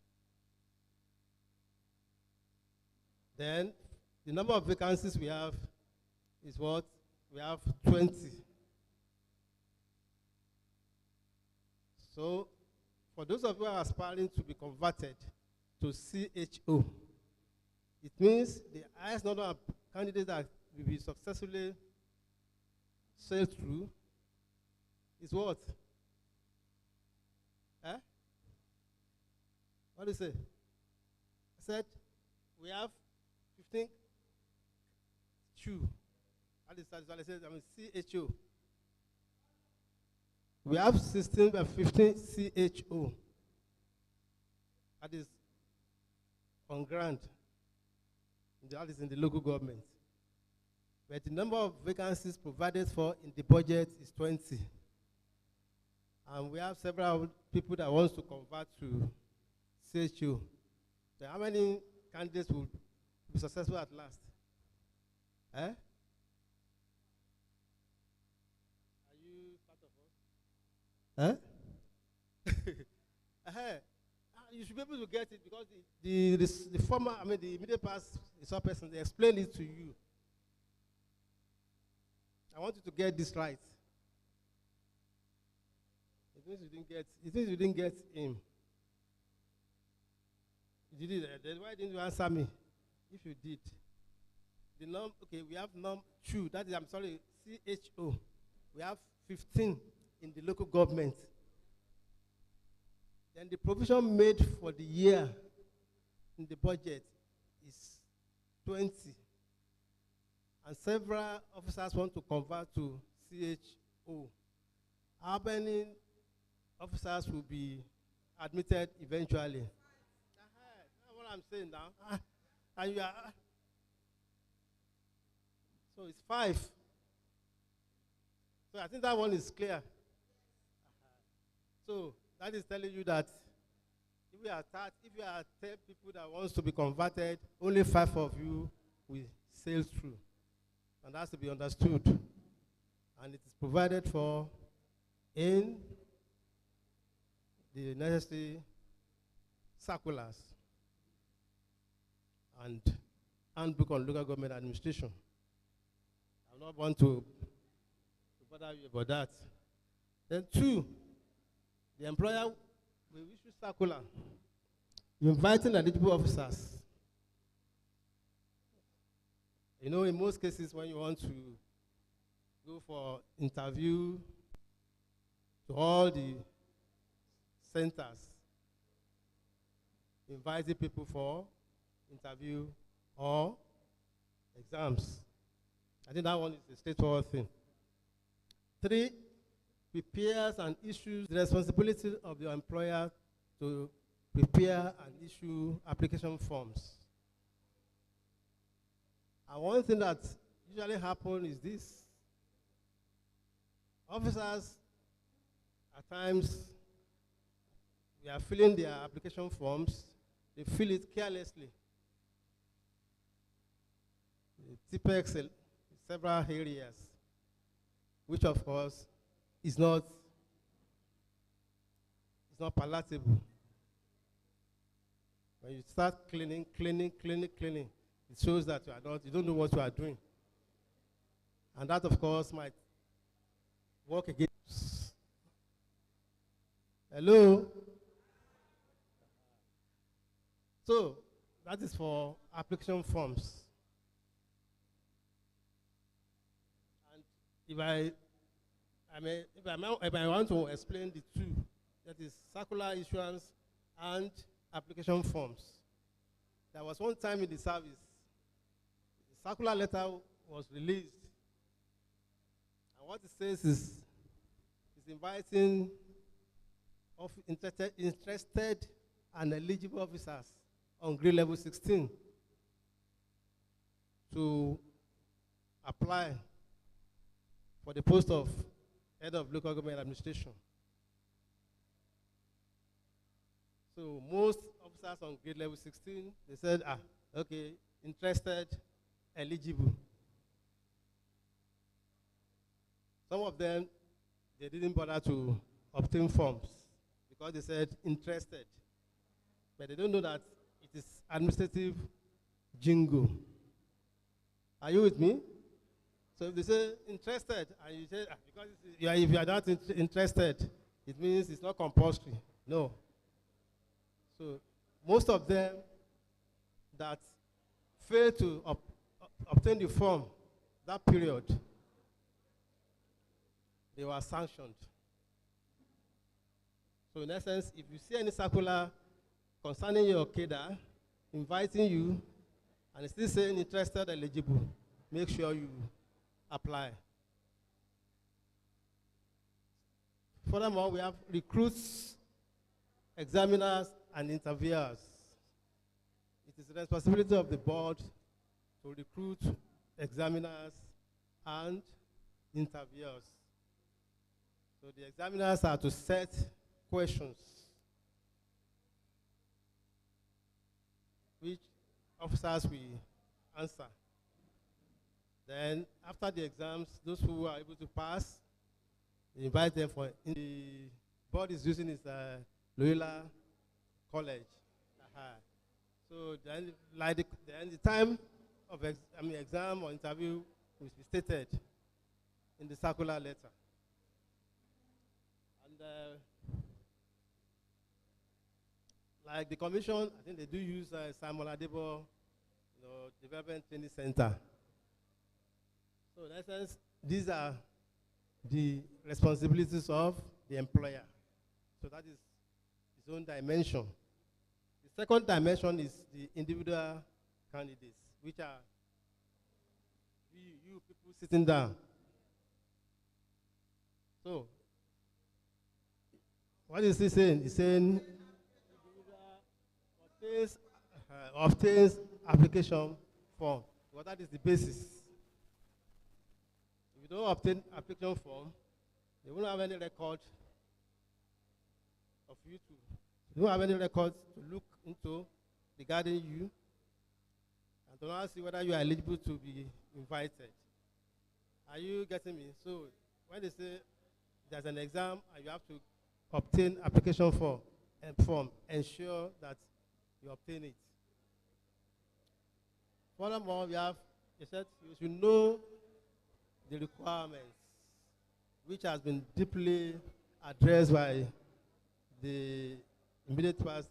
Then the number of vacancies we have is what? We have 20. So for those of you who are aspiring to be converted to CHO, it means the highest number of candidates that will be successfully sailed through is what? Eh? What do you say? I said we have 15 CHO. That is, I mean CHO. We have 16 by 15 CHO. That is on grant. That is in the local government. But the number of vacancies provided for in the budget is 20. And we have several people that wants to convert to CHU. So how many candidates will be successful at last? Eh? Are you part of us? You should be able to get it because the former, the immediate past is a person, they explain it to you. I want you to get this right. It means you didn't get him. You did it. Then why didn't you answer me? If you did. We have CHO, that is, CHO. We have 15 in the local government. Then the provision made for the year in the budget is 20. And several officers want to convert to CHO. How many officers will be admitted eventually? That's what I'm saying now. And you are, so it's 5. So I think that one is clear. So that is telling you that if you are 10 people that wants to be converted, only 5 of you will sail through. And that has to be understood. And it is provided for in the necessary circulars and handbook on local government administration. I do not want to bother you about that. Then 2, the employer will issue circular inviting eligible officers. You know, in most cases, when you want to go for interview to all the centers, inviting people for interview or exams. I think that one is a straightforward thing. 3, prepares and issues the responsibility of the employer to prepare and issue application forms. And one thing that usually happens is this. Officers, at times, they are filling their application forms, they fill it carelessly. The TPEX in several areas, which of course is not palatable. When you start cleaning, it shows that you don't know what you are doing. And that, of course, might work against. Hello? So, that is for application forms. And if I want to explain the 2, that is circular issuance and application forms. There was one time in the service, the circular letter was released. And what it says is inviting interested and eligible officers on grade level 16 to apply for the post of head of local government administration. So most officers on grade level 16, they said, okay, interested, eligible. Some of them, they didn't bother to obtain forms because they said interested. But they don't know that it is administrative jingo. Are you with me? So if they say interested, and you say, because if you are not interested, it means it's not compulsory. No. So most of them that fail to obtain the form that period, they were sanctioned. So in essence, if you see any circular concerning your cadre, inviting you, and it's still saying interested, eligible, make sure you apply. Furthermore, we have recruits, examiners, and interviewers. It is the responsibility of the board to recruit examiners and interviewers. So the examiners are to set questions which officers will answer. Then after the exams, those who are able to pass, we invite them for, in the board is using is Loyola College. So then, then the time of exam or interview will be stated in the circular letter. And like the commission, I think they do use Simon Adebo, Development Training Center. So in essence, these are the responsibilities of the employer. So that is its own dimension. The second dimension is the individual candidates, which are you people sitting down. So, what is he saying? He's saying obtains application form. Well, that is the basis. If you don't obtain application form, they won't have any record of you to. You don't have any records to look into regarding you, and to now see whether you are eligible to be invited. Are you getting me? So when they say there's an exam and you have to obtain application form, ensure that you obtain it. Furthermore, we have, you said you should know the requirements, which has been deeply addressed by the immediate past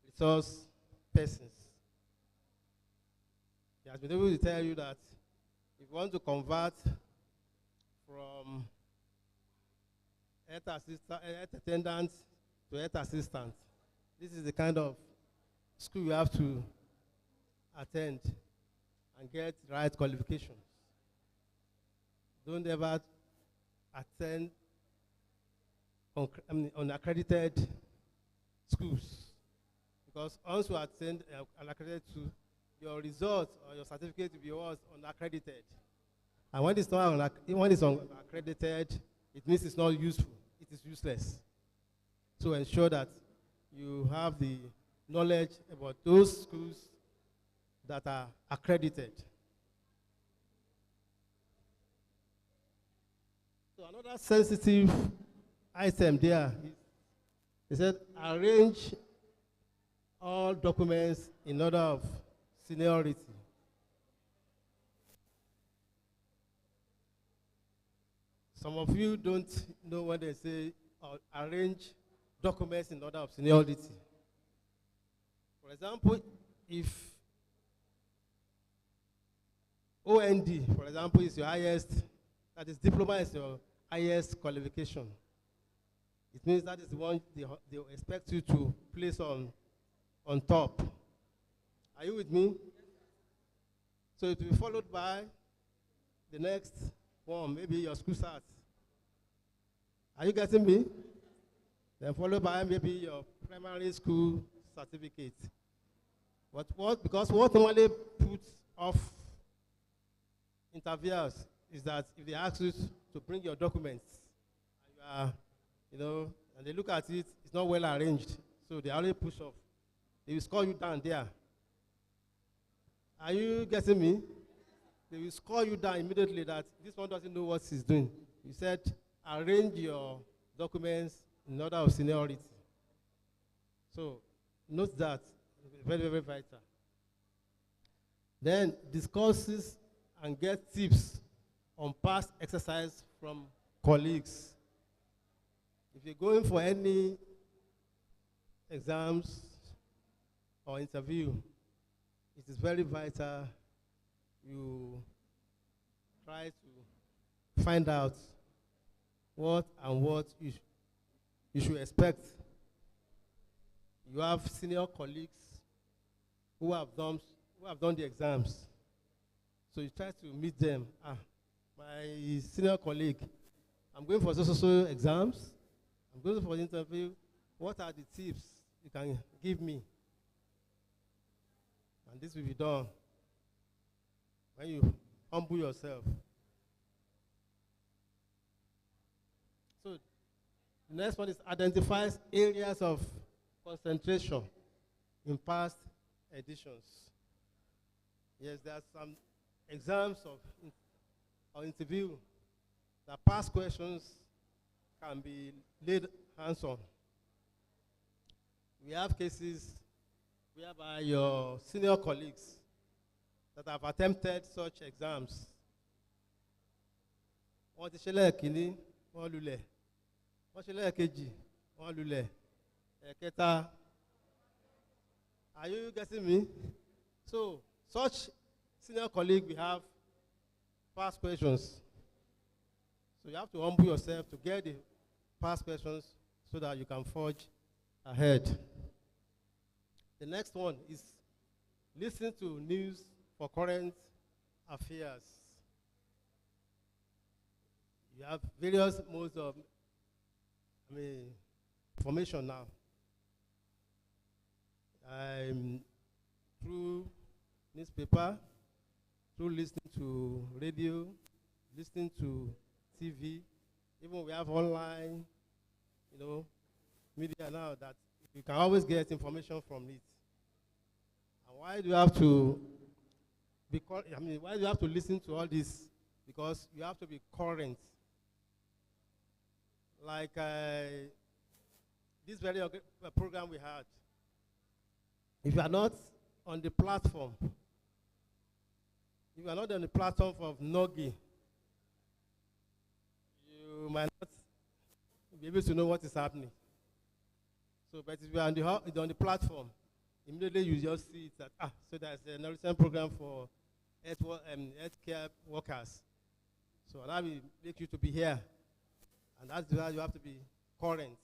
resource persons. He has been able to tell you that if you want to convert from health attendant to health assistant, this is the kind of school you have to attend and get right qualifications. Don't ever attend unaccredited schools, because once you attend unaccredited school, your results or your certificate will be unaccredited. And when it's not unaccredited, it means it's not useful. It is useless. So ensure that you have the knowledge about those schools that are accredited. So another sensitive item there is, he said, arrange all documents in order of seniority. Some of you don't know when they say arrange documents in order of seniority. For example, if OND, for example, is your highest, that is diploma is your highest qualification, it means that is the one they expect you to place on top. Are you with me? So it will be followed by the next one, maybe your school start. Are you getting me? Then followed by maybe your primary school certificate. Because what normally puts off interviewers is that if they ask you to bring your documents, and you are, and they look at it, it's not well arranged, so they only push off. They will score you down there. Are you getting me? They will score you down immediately that this one doesn't know what he's doing. You said, arrange your documents in order of seniority. So, note that, very, very vital. Then, discusses and get tips on past exercise from colleagues. If you're going for any exams or interview, it is very vital you try to find out what you should expect. You have senior colleagues who have done the exams. So you try to meet them. My senior colleague, I'm going for so exams. I'm going for the interview. What are the tips you can give me? And this will be done when you humble yourself So the next one is identifies areas of concentration in past editions. Yes, there are some exams or interview that past questions can be laid hands on. We have cases whereby your senior colleagues that have attempted such exams, wọ́n ti ṣe lẹ́ẹ̀kínní, wọ́n lulẹ̀, wọ́n ṣe lẹ́ẹ̀kejì, wọ́n lulẹ̀, ẹ̀kẹta. Are you getting me? So such senior colleague, we have past questions. So you have to humble yourself to get the past questions so that you can forge ahead. The next one is listen to news for current affairs. You have various modes of information now. Through newspaper, through listening to radio, listening to TV, even we have online, media now that you can always get information from it. And why do you have to why do you have to listen to all this? Because you have to be current. Like this very program we had. If you are not on the platform, if you are not on the platform of NULGE, you might not be able to know what is happening. So, but if you are on the platform, immediately you just see that, so there's a recent program for healthcare workers. So that will make you to be here. And that's why you have to be current.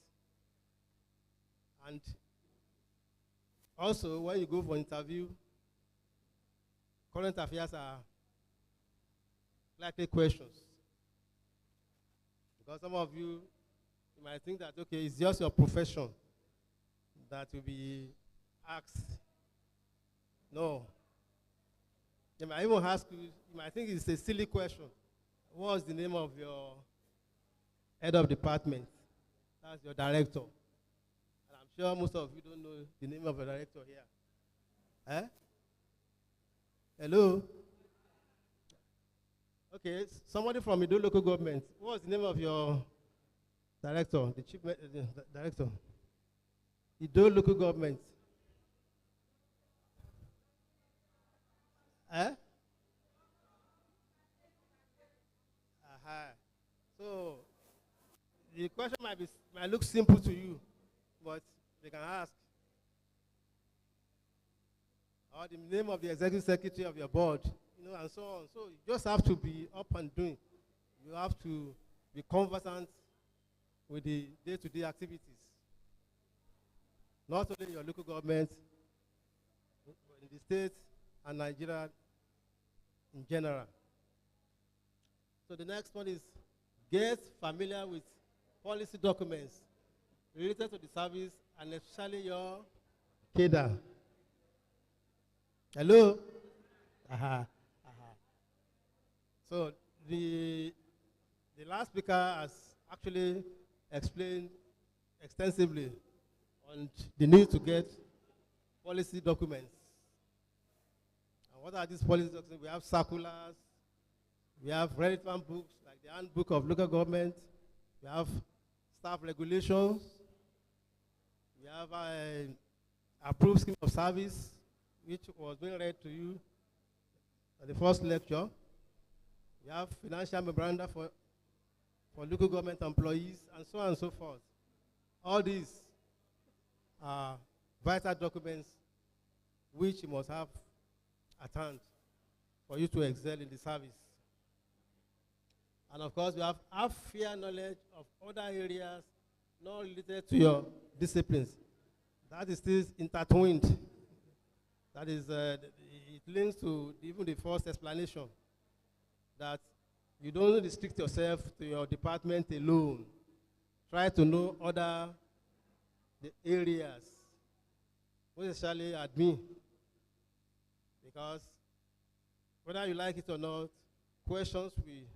And also, when you go for interview, current affairs are likely questions. Because some of you might think that, okay, it's just your profession that will be asked. No. They might even ask you, you might think it's a silly question. What's the name of your head of department? That's your director. And I'm sure most of you don't know the name of your director here. Eh? Hello? Okay, somebody from the local government. What's the name of your director, the chief director? Ido local government. Eh? So the question might look simple to you, but they can ask. Or the name of the executive secretary of your board, and so on. So you just have to be up and doing. You have to be conversant with the day-to-day activities. Not only your local government, but in the state and Nigeria in general. So the next one is get familiar with policy documents related to the service and especially your CADA. Hello? So the last speaker has actually explained extensively on the need to get policy documents. And what are these policy documents? We have circulars, we have relevant books like the Handbook of Local Government, we have staff regulations, we have approved scheme of service, which was being read to you at the first lecture. We have financial memoranda for local government employees, and so on and so forth. All these are vital documents which you must have at hand for you to excel in the service. And of course, we have fair knowledge of other areas not related to your disciplines. That is still intertwined. That is, it links to even the first explanation, that you don't restrict yourself to your department alone. Try to know other areas, especially admin, because whether you like it or not, questions will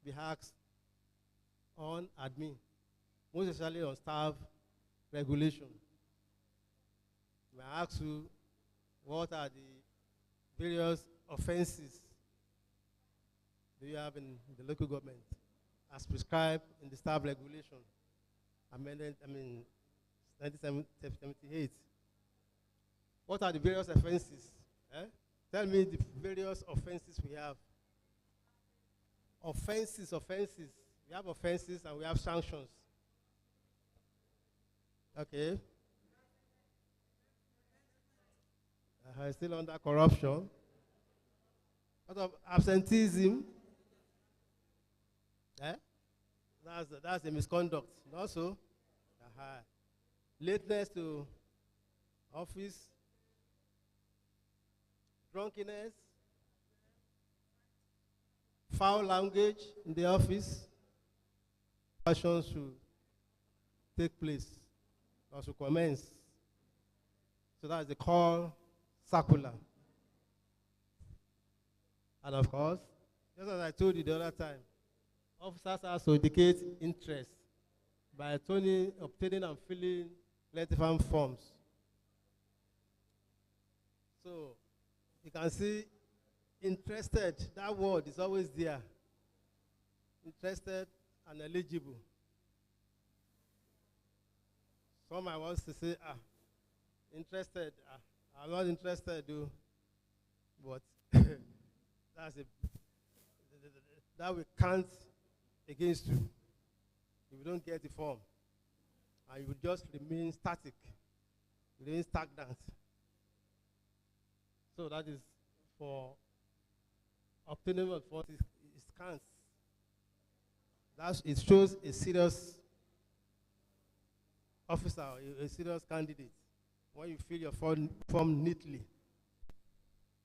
be asked on admin. most especially on staff regulation. May I ask you, what are the various offenses do you have in the local government as prescribed in the staff regulation amended, 1978? What are the various offenses? Tell me the various offenses we have. Offenses. We have offenses and we have sanctions. Okay. Still under corruption. What of absenteeism? That's a misconduct. Also, lateness to office, drunkenness, foul language in the office. Actions should take place or should commence. So that's the call circular. And of course, just as I told you the other time, officers have to indicate interest by obtaining and filling letter forms. So you can see interested, that word is always there. Interested and eligible. Some might want to say, interested, I'm not interested, though. But that will count against you if you don't get the form. And you will just remain static, remain stagnant. So that is for obtaining of what it counts. It shows a serious officer, a serious candidate, when you fill your form neatly,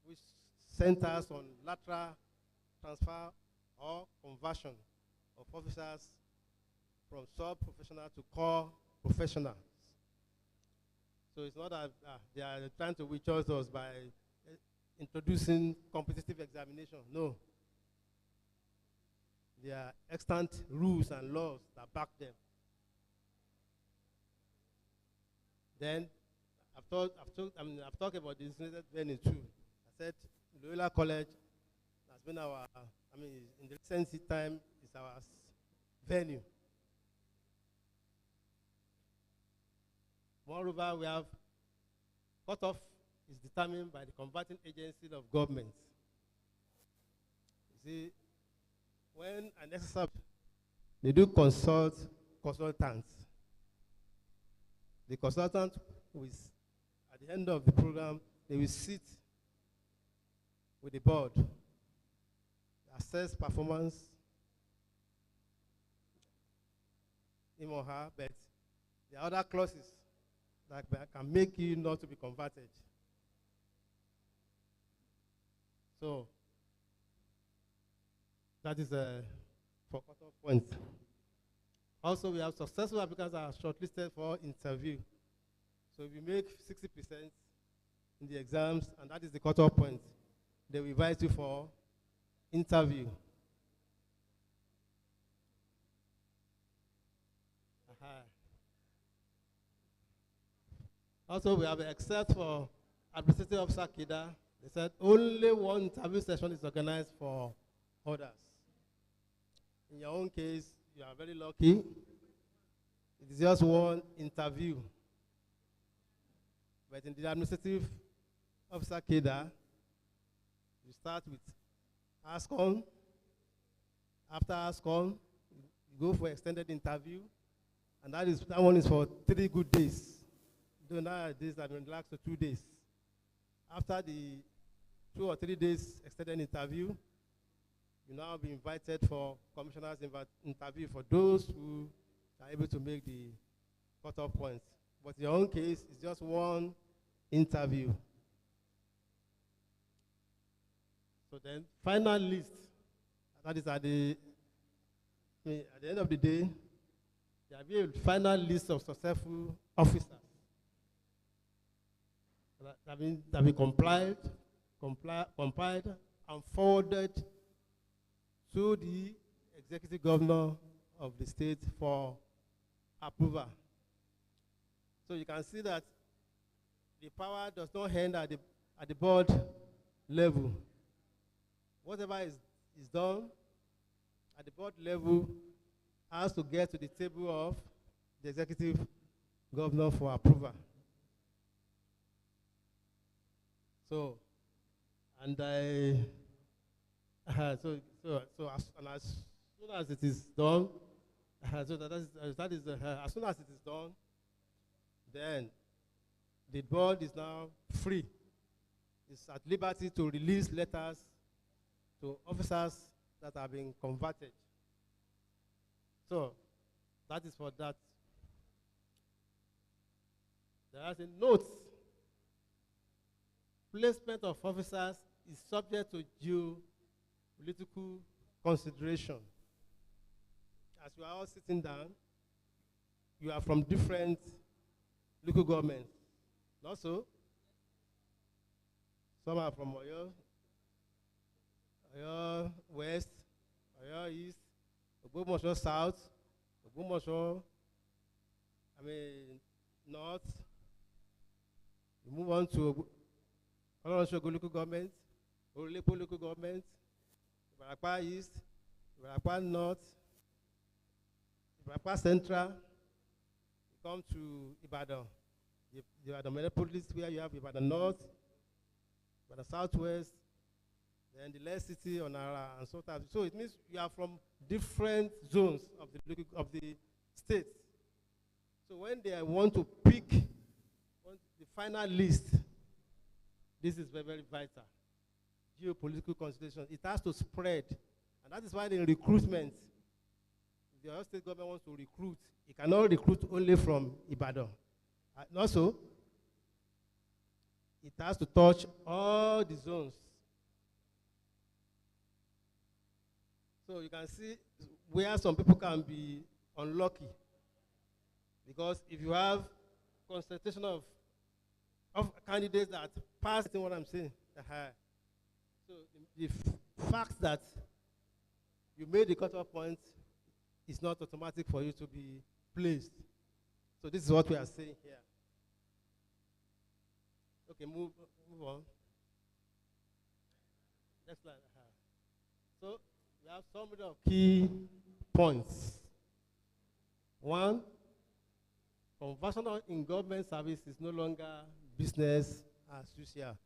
which centers on lateral transfer or conversion of officers from sub-professional to core professionals. So it's not that they are trying to witch us by introducing competitive examination. No. There are extant rules and laws that back them. Then I've talked about the designated venue too. I said Loyola College has been our, in the recent time, is our venue. Moreover, we have cutoff is determined by the converting agency of government. You see, when an exercise, they do consultants. The consultant will, at the end of the program, they will sit with the board, assess performance, him or her, but there are other clauses that can make you not to be converted. So that is for cutoff points. Also, we have successful applicants that are shortlisted for interview. So if you make 60% in the exams, and that is the cutoff point, they will invite you for interview. Also, we have except for administrative officer KIDA, they said only one interview session is organized for others. In your own case, you are very lucky. It is just one interview. But in the administrative officer KIDA, you start with ASCON. After ASCON, you go for extended interview, and that one is for 3 good days. Though nowadays I've been relaxed to 2 days. After the 2 or 3 days extended interview, you now be invited for commissioner's interview for those who are able to make the cutoff points. But in your own case, it's just one interview. So then, final list. That is at the end of the day, there will be a final list of successful officers that we compiled and forwarded to the executive governor of the state for approval. So you can see that the power does not end at the board level. Whatever is done at the board level has to get to the table of the executive governor for approval. So, and as soon as it is done, as soon as it is done, then the board is now free. It's at liberty to release letters to officers that have been converted. So, that is for that. There is a note. Placement of officers is subject to due political consideration. As you are all sitting down, you are from different local governments. Not so? Some are from OYO, OYO West, OYO East, Ogbomoso South, Ogbomoso, North. We move on to Olorunsogun local government, Orulepo local government, Ibarapa East, Ibarapa North, Ibarapa Central. You come to Ibadan, the Ibadan Metropolis, where you have Ibadan North, Ibadan Southwest, then the last city on Ara and so on. So it means you are from different zones of the state. So when they want to pick the final list, this is very, very vital. Geopolitical consideration. It has to spread. And that is why in recruitment, if the Oyo State government wants to recruit, it cannot recruit only from Ibadan. And also, it has to touch all the zones. So you can see where some people can be unlucky. Because if you have concentration of candidates that pass in what I'm saying, so the fact that you made the cutoff point is not automatic for you to be placed. So this is what we are saying here. Okay, move on. Next slide. So we have some of key points. One, conversion in government service is no longer business as usual.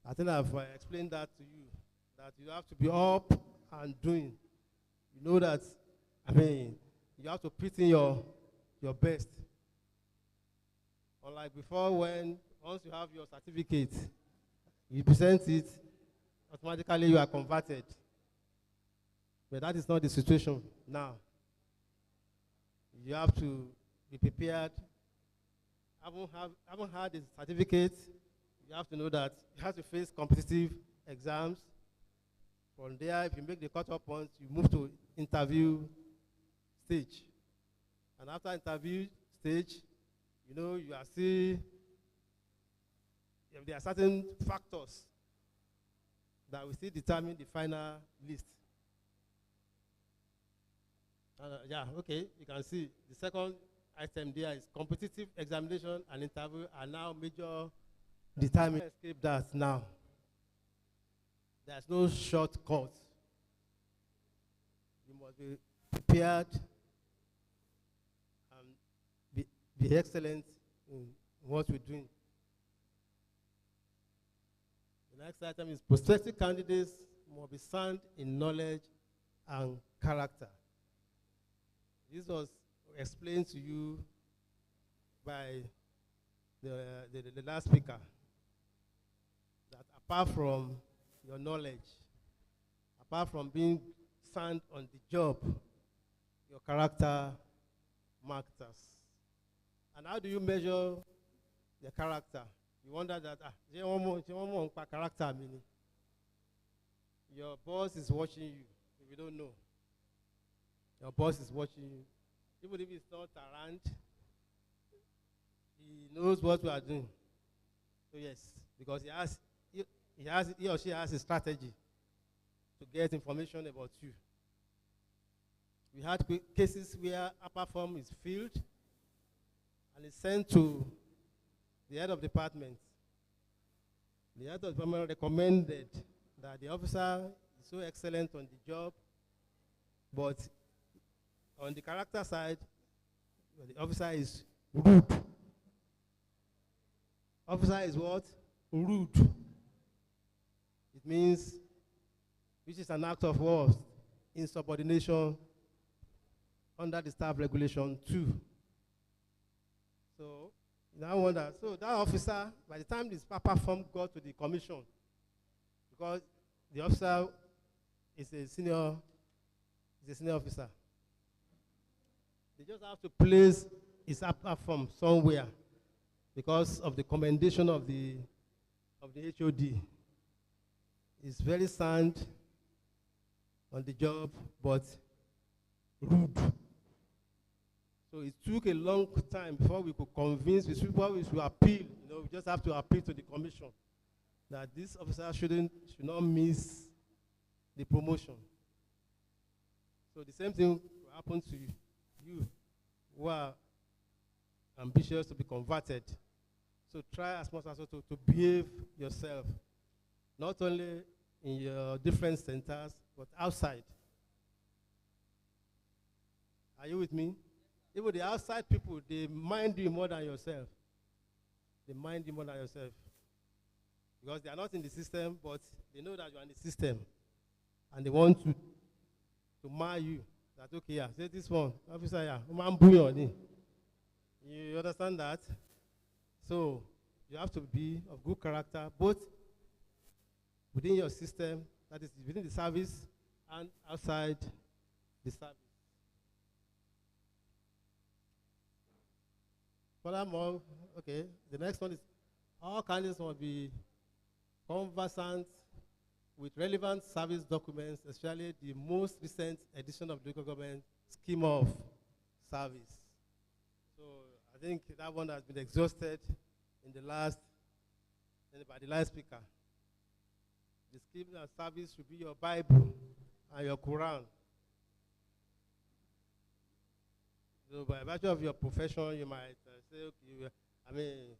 I think I've explained that to you, that you have to be up and doing. You know that, you have to put in your best. Unlike before, when once you have your certificate, you present it, automatically you are converted. But that is not the situation now. You have to be prepared. Haven't had the certificate, you have to know that you have to face competitive exams. From there, if you make the cutoff points, you move to interview stage. And after interview stage, you are still, there are certain factors that will still determine the final list. Okay, you can see the second item there is competitive examination and interview are now major determinants. Escape that now. There's no shortcut. You must be prepared and be excellent in what we're doing. The next item is prospective candidates must be sound in knowledge and character. This was explained to you by the last speaker, that apart from your knowledge, apart from being sound on the job, your character matters. And how do you measure the character? You wonder that, character meaning. Your boss is watching you, if you don't know. Your boss is watching you. Even if he's not around, he knows what you are doing. So yes, because he or she has a strategy to get information about you. We had cases where upper form is filled and is sent to the head of department. The head of department recommended that the officer is so excellent on the job, but on the character side, the officer is rude. Officer is what? Rude. It means, which is an act of what? Insubordination under the staff regulation 2. So, now I wonder, so that officer, by the time this paper form got to the commission, because the officer is a senior officer, they just have to place his upper form somewhere because of the commendation of the HOD. He's very sound on the job, but rude. So it took a long time before we could convince, before we should appeal. We just have to appeal to the commission that this officer should not miss the promotion. So the same thing will happen to you who are ambitious to be converted. So try as much as possible to behave yourself, not only in your different centers, but outside. Are you with me? Even the outside people, they mind you more than yourself. They mind you more than yourself. Because they are not in the system, but they know that you are in the system. And they want to mark you. That, okay, yeah, say this one, officer, yeah, you understand that? So you have to be of good character, both within your system, that is within the service, and outside the service. Furthermore, okay, the next one is all candidates must be conversant with relevant service documents, especially the most recent edition of the local government scheme of service. So I think that one has been exhausted by the last speaker. The scheme of service should be your Bible and your Quran. So by virtue of your profession, you might say, okay,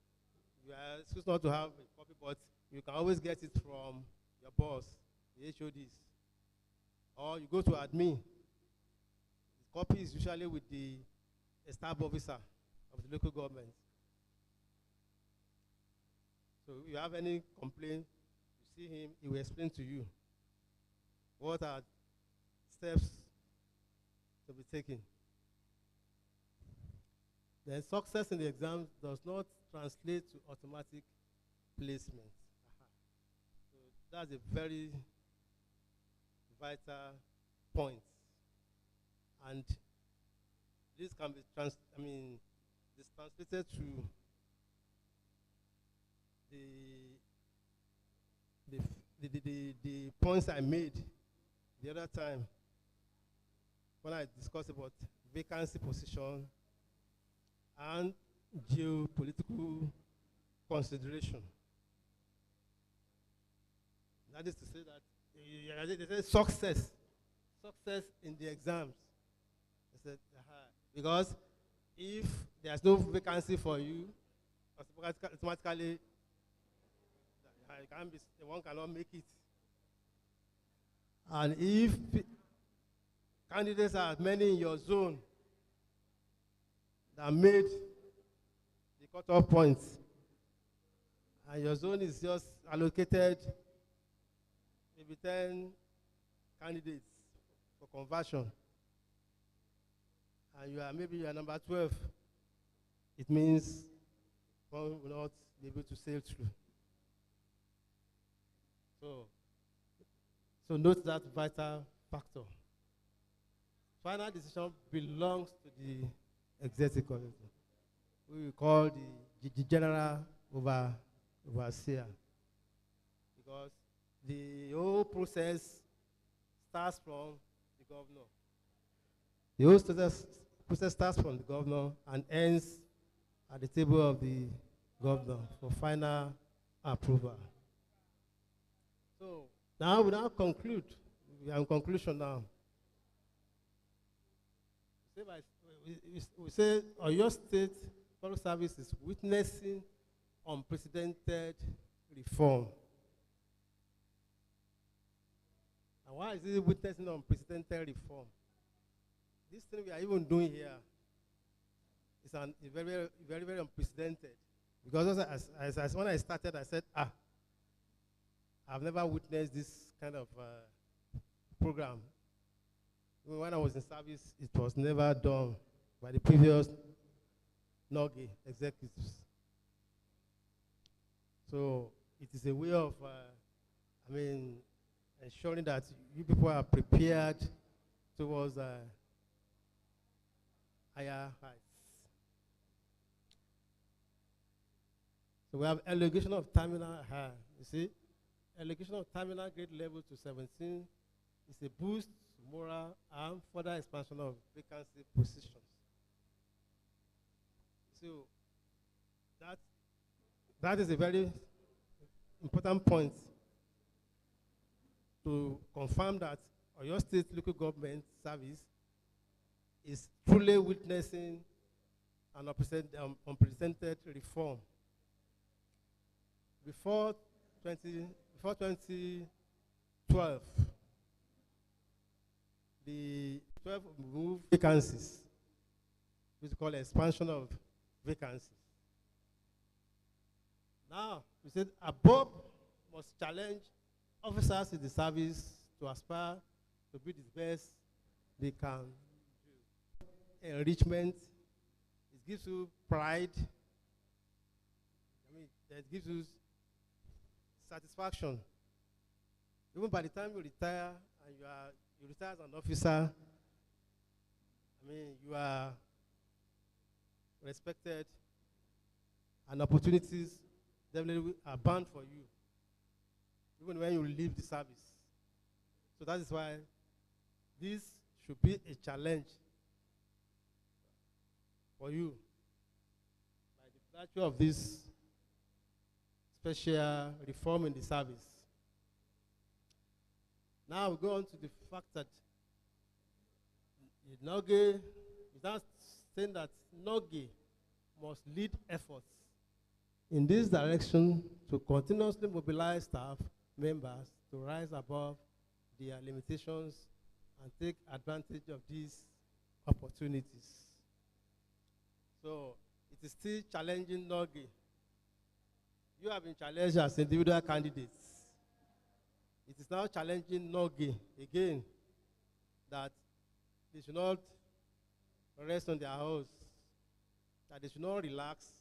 you are supposed not to have a copy, but you can always get it from your boss, the HODs. Or you go to admin. The copy is usually with the staff officer of the local government. So if you have any complaint, you see him, he will explain to you what are steps to be taken. Then success in the exam does not translate to automatic placement. So that's a very vital point. And this can be translated to the points I made the other time when I discussed about vacancy position and geopolitical consideration. That is to say that they say success in the exams. They said, because if there's no vacancy for you, automatically one cannot make it. And if candidates are many in your zone that made the cutoff points, and your zone is just allocated maybe 10 candidates for conversion, and you are number 12, it means one will not be able to sail through. So note that vital factor. Final decision belongs to the executive, we call the general overseer, because the whole process starts from the governor. The whole process starts from the governor and ends at the table of the governor for final approval. So now we now conclude. We are in conclusion now. we say Oyo State Public Service is witnessing unprecedented reform. And why is it witnessing unprecedented reform? This thing we are even doing here is very, very, very unprecedented. Because as when I started, I said, I've never witnessed this kind of program. When I was in service, it was never done by the previous NULGE executives. So it is a way of, ensuring that you people are prepared towards higher heights. So we have allocation of terminal, you see, allocation of terminal grade level to 17 is a boost to moral and further expansion of vacancy positions. So that is a very important point to confirm that Oyo State local government service is truly witnessing an unprecedented reform. Before 2012, the 12 moved vacancies, which we call expansion of vacancies. Now, we said above must challenge officers in the service to aspire to be the best they can do. Enrichment, it gives you pride, it gives you satisfaction. Even by the time you retire and you retire as an officer, you are respected and opportunities definitely are bound for you, even when you leave the service. So that is why this should be a challenge for you by the virtue of this special reform in the service. Now we go on to the fact that NULGE is now saying that NULGE must lead efforts in this direction to continuously mobilize staff members to rise above their limitations and take advantage of these opportunities. So it is still challenging NULGE. You have been challenged as individual candidates. It is now challenging NULGE again that they should not rest on their house, that they should not relax,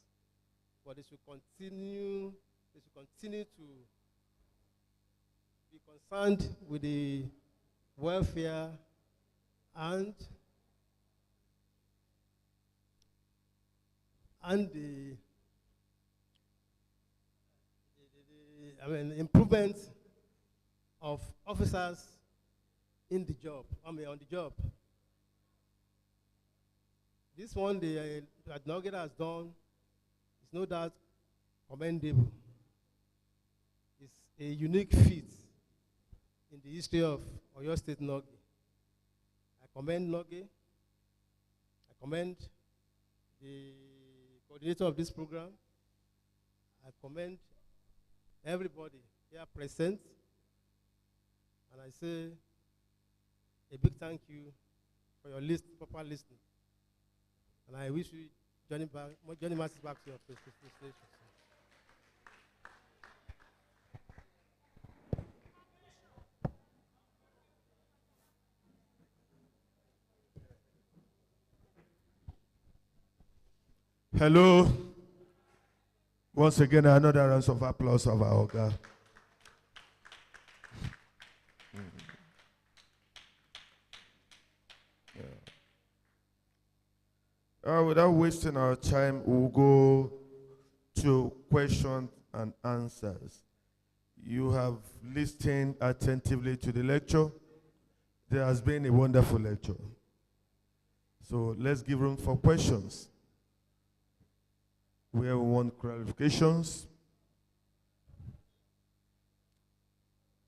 but they should continue to be concerned with the welfare and the improvement of officers in the job, on the job. This one that NULGE has done is no doubt commendable. It's a unique feat in the history of Oyo State NULGE. I commend NULGE. I commend the coordinator of this program. I commend everybody here present. And I say a big thank you for your proper listening. And I wish you journey masses back to your place. Hello. Once again, another round of applause of our Oga. Without wasting our time, we'll go to questions and answers. You have listened attentively to the lecture. There has been a wonderful lecture. So let's give room for questions. We have one clarifications.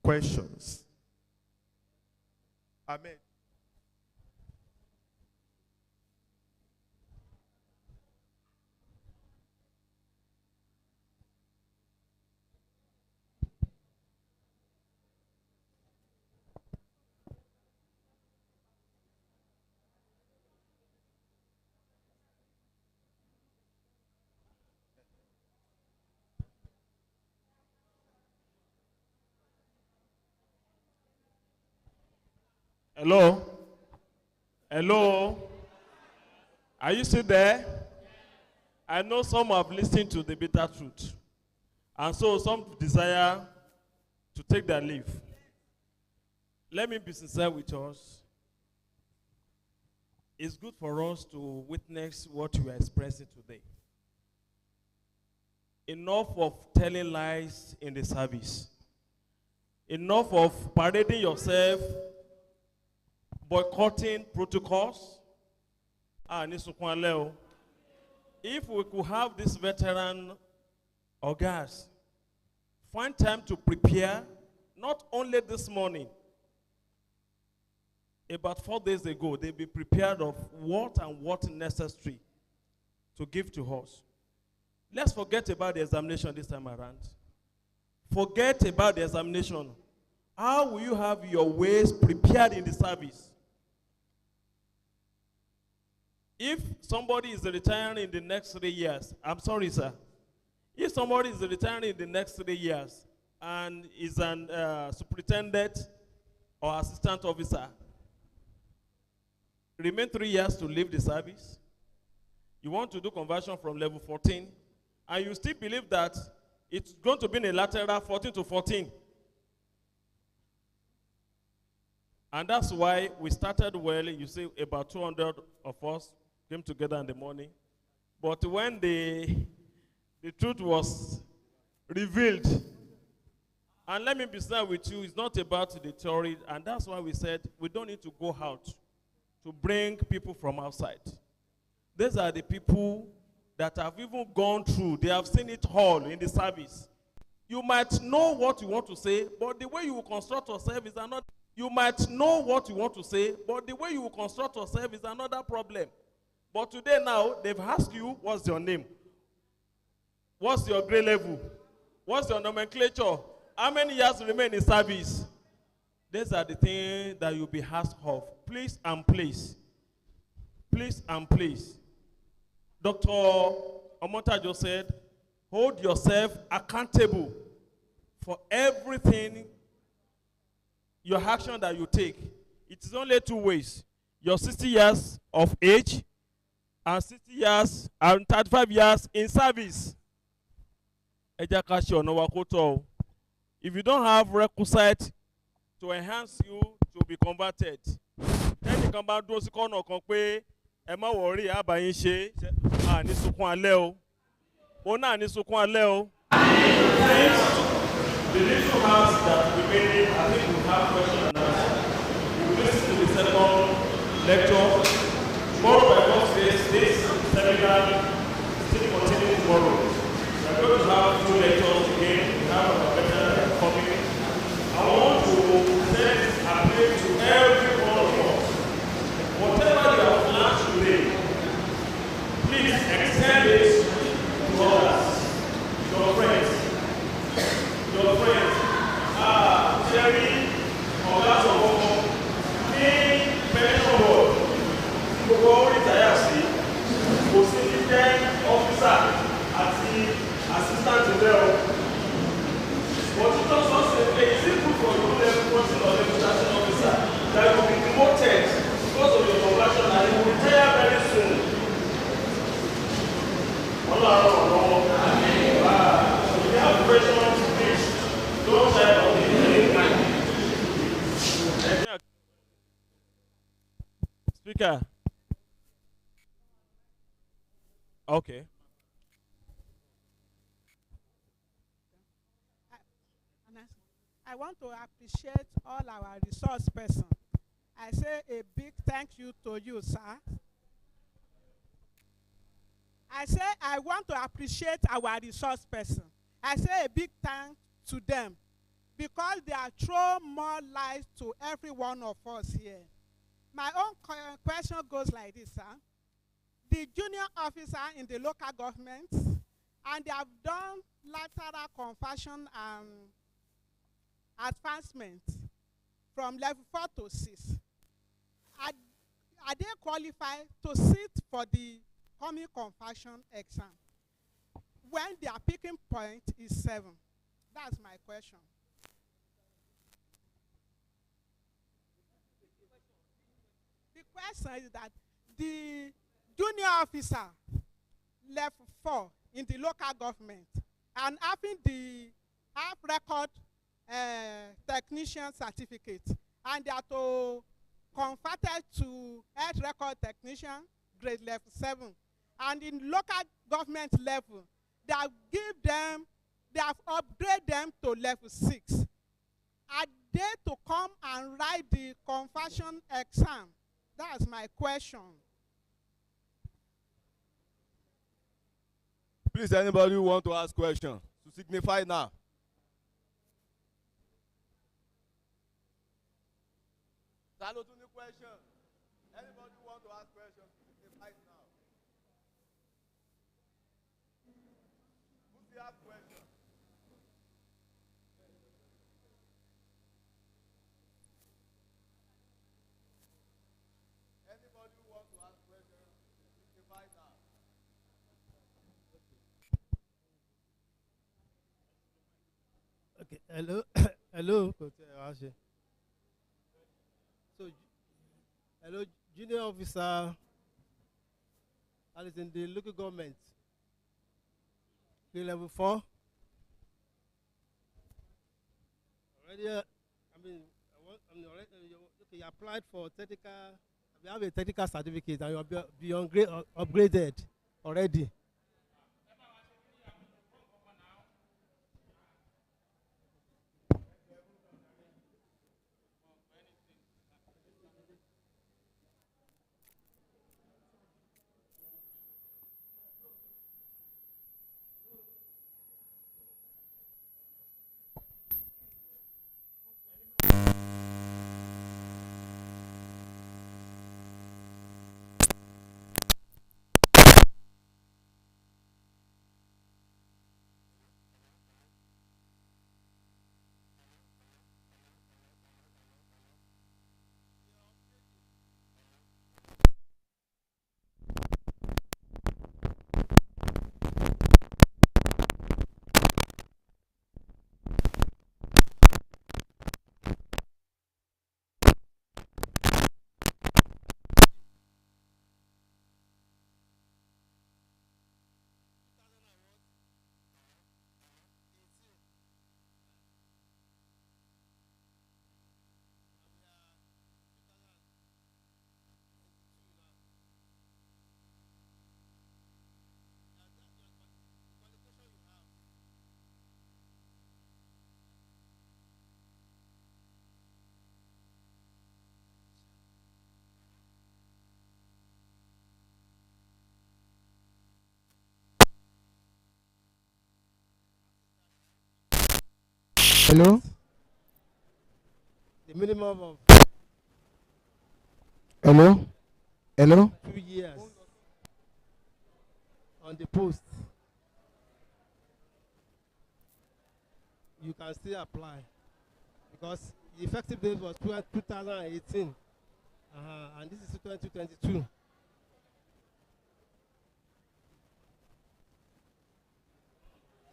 Questions. Amen. Hello? Hello? Are you still there? I know some have listened to the bitter truth. And so some desire to take their leave. Let me be sincere with us. It's good for us to witness what you are expressing today. Enough of telling lies in the service. Enough of parading yourself, boycotting protocols. If we could have this veteran or guys find time to prepare, not only this morning, about 4 days ago, they'll be prepared of what necessary to give to us. Let's forget about the examination this time around. Forget about the examination. How will you have your ways prepared in the service? If somebody is retiring in the next 3 years, I'm sorry, sir. If somebody is retiring in the next 3 years and is an superintendent or assistant officer, remain 3 years to leave the service, you want to do conversion from level 14, and you still believe that it's going to be in a lateral 14 to 14. And that's why we started well. You see, about 200 of us came together in the morning. But when the truth was revealed, and let me be sincere with you, it's not about the theory, and that's why we said we don't need to go out to bring people from outside. These are the people that have even gone through. They have seen it all in the service. You might know what you want to say, but the way you will construct yourself is another. You might know what you want to say, but the way you will construct yourself is another problem. But today now, they've asked you, what's your name? What's your grade level? What's your nomenclature? How many years remain in service? These are the things that you'll be asked of. Please and please. Please and please. Dr. Omota just said, hold yourself accountable for everything, your action that you take. It is only 2 ways. Your 60 years of age and 60 years and 35 years in service. If you don't have requisite to enhance you to be converted, then you come back to the corner and say, Emma worry, Abayin she, ah, ni sukun ale o. Ona ni sukun ale o. The little house that we made, I think we have questions and answers. We will listen to the second lecture. Tomorrow by God's grace, this seminar still continues tomorrow. We are going to have 2 lectures again. We have a better coming. I want to send a plea to every one of us. Whatever you have learned today, please extend it to others, your friends. Your friends, Jerry, Ogasowo, ní pension board, gbogbo retire sí, kò sí ní 10 officer àti assistant there. But it also says, it's good for you level 14 or level 13 officer that will be demoted because of your conversion and you will retire very soon. We have pressure. Don't try to be Speaker. Okay. I want to appreciate all our resource persons. I say a big thank you to you, sir. I say I want to appreciate our resource person. I say a big thank to them because they are throwing more light to every one of us here. My own question goes like this, sir. The junior officer in the local government, and they have done lateral conversion and advancement from level 4 to 6. Are they qualified to sit for the coming conversion exam when their picking point is 7? That's my question. question is that the junior officer level 4 in the local government and having the half record technician certificate, and they are to converted to health record technician grade level 7, and in local government level they have upgraded them to level 6. Are they to come and write the conversion exam? That's my question. Please, anybody who want to ask question, to signify now. Salo to the question. Anybody who want to ask question, to signify now. Who's the ask question? Anybody who want to ask question, signify now. Okay, hello, hello, so, hello, junior officer, that is in the local government, grade level 4. Already, I'm already, okay, you applied for technical, you have a technical certificate and you are upgraded already. Hello? The minimum of hello? Hello? 2 years on the post. You can still apply because the effective date was 2018 and this is 2022.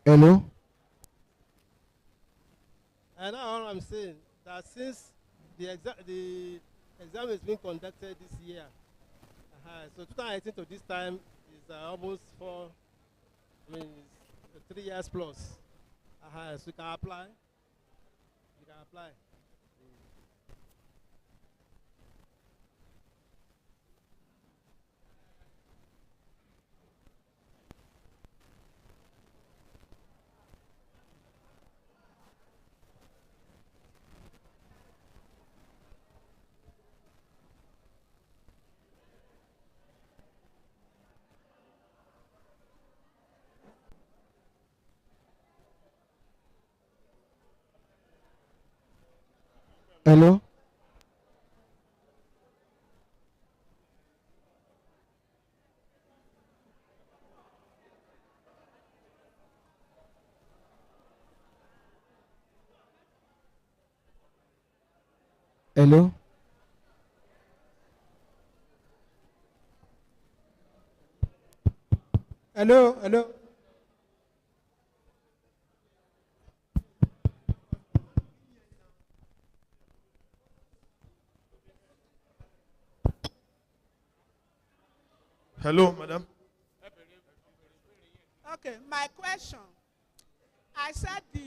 Hello? And now all I'm saying that since the exam is being conducted this year, so 2018 to this time is almost 3 years plus. So you can apply. You can apply. Hello? Hello? Hello? Hello? Hello, madam. Okay, my question. I said the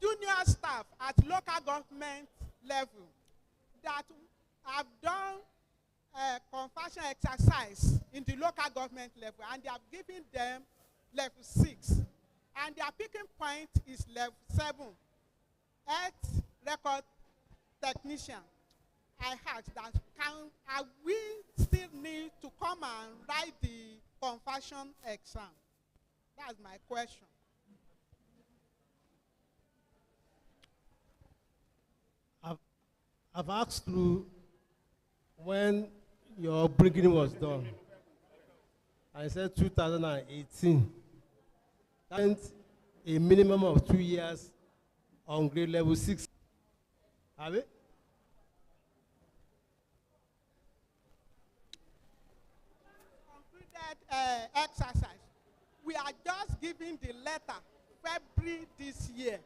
junior staff at local government level that have done conversion exercise in the local government level, and they have given them level 6, and their picking point is level 7, health record technician. I asked that, are we still need to come and write the conversion exam? That's my question. I've asked you when your bringing was done. I said 2018. That meant a minimum of 2 years on grade level 6. Have it? Concluded exercise. We are just giving the letter February this year.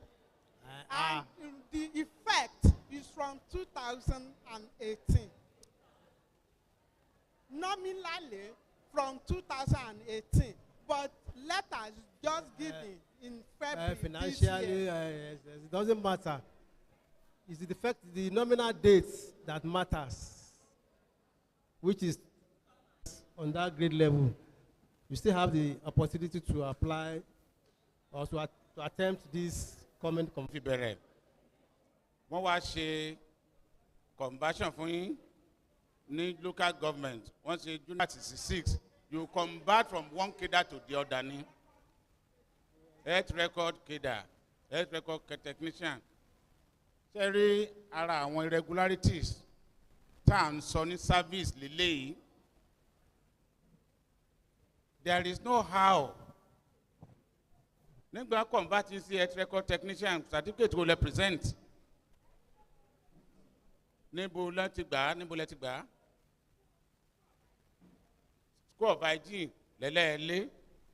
And the effect is from 2018. Nominally from 2018, but letters just given in February Financially, this year. it doesn't matter. It's the fact, the nominal dates that matters, which is on that grade level. You still have the opportunity to apply or to attempt this comment. Wọ́n wá ṣe conversion fún yín ní local government. Wọ́n ṣe junior 66. You convert from one cadre to the other ní. Health record cadre, health record technician. Ṣé rí ara àwọn irregularities tá à ń sọ ní service lélẹ́yìí? There is no how. Nígbà converting sí health record technician, certificate will represent. Níbo lẹ ti gbà? School of hygiene lẹ́lẹ́ẹ̀lé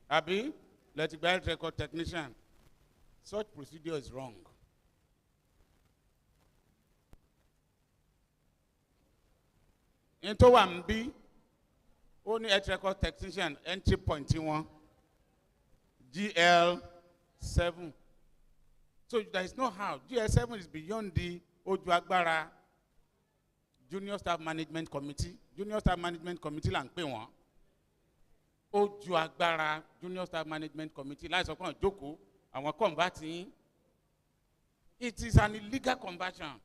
àbí lẹ ti gbà health record technician. Such procedure is wrong. In tó wà ń bí, ó ní health record technician entry point wọn GL7. So there is no how. GL7 is beyond the ojú agbára Junior Staff Management Committee. Junior Staff Management Committee là ń pè wọ́n. Ojú agbára Junior Staff Management Committee láìsọ pé jókòó àwọn converting. It is an illegal conversion.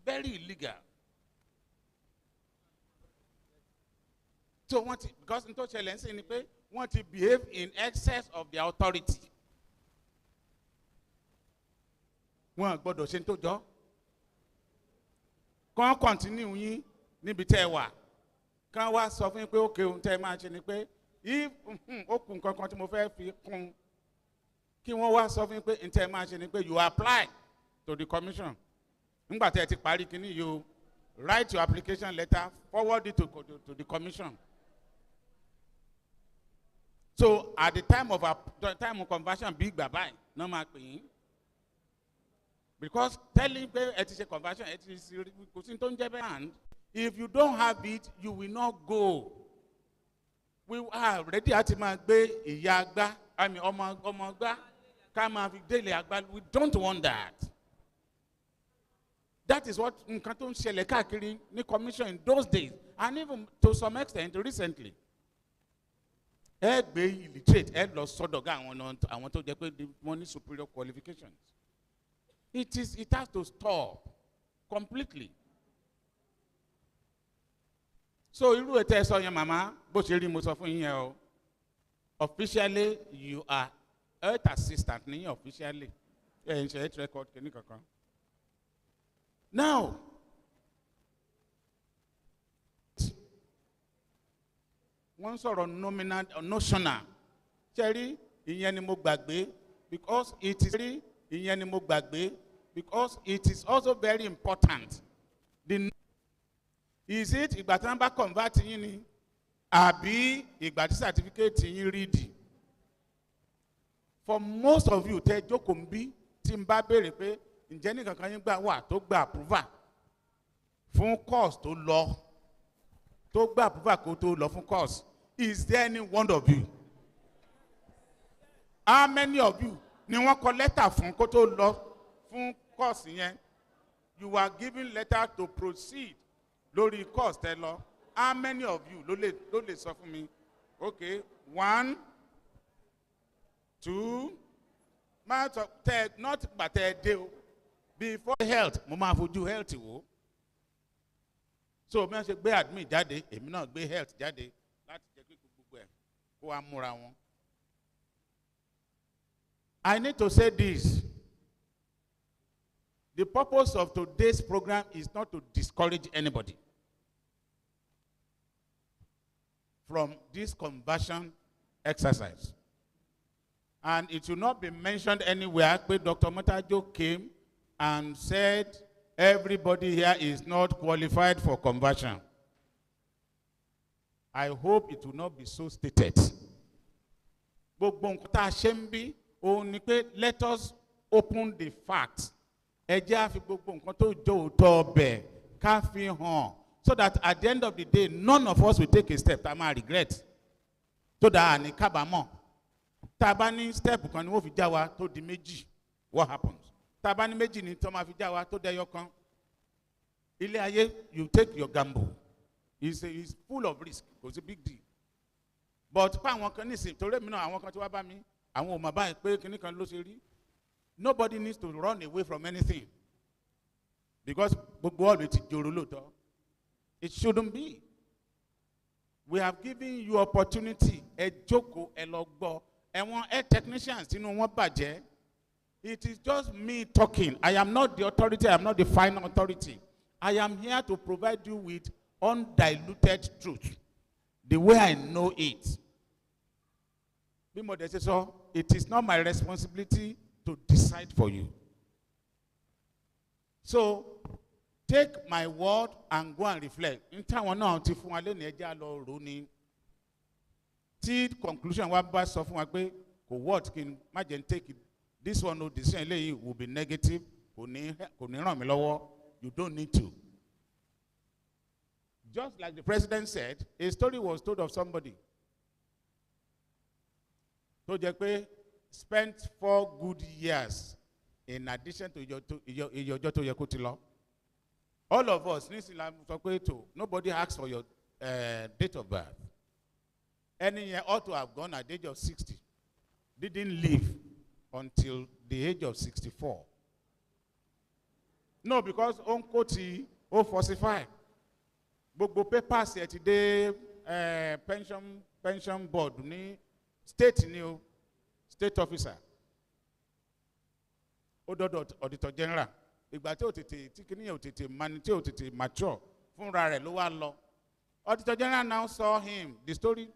Very illegal. So because n tó ṣẹlẹ̀ ń sìn ni pé wọ́n ti behave in excess of their authority. Wọ́n gbọ́dọ̀ ṣe n tó jọ. Kàn continue yín níbi tẹ́ ẹ wà. Kàn wá sọ fún yín pé okay ohun tẹ́ ẹ máa ṣe ni pé if ó kù nǹkan kan tí mo fẹ́ fi kún kí wọ́n wá sọ fún yín pé ohun tẹ́ ẹ máa ṣe ni pé you apply to the commission. Nígbà tẹ́ ẹ ti parí kíní you write your application letter, forward it to the commission. So at the time of conversion, big babai, no mark paying. Because telling a conversion, it is and if you don't have it, you will not go. We are ready at Yagba, I mean Omagba, Kama daily Agba. We don't want that. That is what Nkanton Shelekakiri ni commission in those days, and even to some extent recently. Be illiterate, lost Sodoga, I want to get the money superior qualifications. It has to stop completely. So you will tell your mama, but you officially you are health assistant officially. Record. Now, one sort of nominal or notional. Cherry, ìyẹn ni mo gbàgbé, because it is very ìyẹn ni mo gbàgbé, because it is also very important. Is it ìgbà tí wọ́n bá convert yín ni àbí ìgbà tí certificate yín read? For most of you tẹ́ jókòó ń bí tí n bá béèrè pé ǹjẹ́ ní kankan yín gbà wà tó gba approval fún course tó lọ tó gba approval kó tó lọ fún course Is there any one of you? How many of you ni wọ́n kọ lẹ́tà fún kó tó lọ fún course yẹn? You were given letter to proceed lórí course tẹ lọ. How many of you ló lè sọ fún mi? Okay, 1, 2, not gbàtẹ́ dé o. Before health, mo máa fojú health wò. So bí wọ́n ṣe gbé admin jáde, èmi náà gbé health jáde láti jẹ́ pé gbogbo ẹ̀ kó wá múra wọn. I need to say this. The purpose of today's program is not to discourage anybody from this conversion exercise. And it will not be mentioned anywhere where Dr. Motajo came and said everybody here is not qualified for conversion. I hope it will not be so stated. Gbogbo nǹkan tá a ṣe ń bí òun ni pé let us open the facts. Ẹ jẹ́ á fi gbogbo nǹkan tó jẹ́ òótọ́ ọbẹ̀ ká fi hàn so that at the end of the day none of us will take a step tá a máa regret so that àní kábàámọ̀. Tá a bá ní step kan ni wọ́n fi já wa tó di méjì, what happens? Tá a bá ní méjì ni tó máa fi já wa tó dẹyọ kan. Ilé ayé, you take your gamble. It's full of risk. It's a big deal. But pa àwọn kan nísìn torí mi náà àwọn kan tí wá bá mi àwọn ò mọ̀ báyìí pé kíní kan ló ṣe rí. Nobody needs to run away from anything because gbogbo ọ̀rọ̀ ti jòrò lóòótọ́. It shouldn't be. We have given you opportunity. Ẹ jókòó ẹ lọ gbọ́. Ẹ̀wọ̀n air technicians tinú wọn bàjẹ́. It is just me talking. I am not the authority. I am not the final authority. I am here to provide you with undiluted truth, the way I know it. Bí mo dẹ̀ ṣe sọ, it is not my responsibility to decide for you. So, take my word and go and reflect. In táwọn náà ti fún wa lónìí ẹjẹ́ á lọ rò ní. Tí conclusion wa bá sọ fún wa pé kò word kí n má jẹ́ n take it. This one no decision eléyìí will be negative. Kò ní ràn mí lọ́wọ́. You don't need to. Just like the president said, a story was told of somebody tó jẹ́ pé spent 4 good years in addition to iye ọjọ́ tó yẹ kó ti lọ. All of us, nobody asked for your date of birth. Any year ought to have gone at the age of 60. Didn't live until the age of 64. No, because Uncle T, falsify. Gbogbo papers ẹ ti dé pension board ní state ni o, state officer. Ó dọ́dọ̀ auditor general. Ìgbà tí ó tètè tí kìíní ó tètè mani tí ó tètè mature fúnra rẹ̀ ló wá lọ. Auditor general now saw him. The story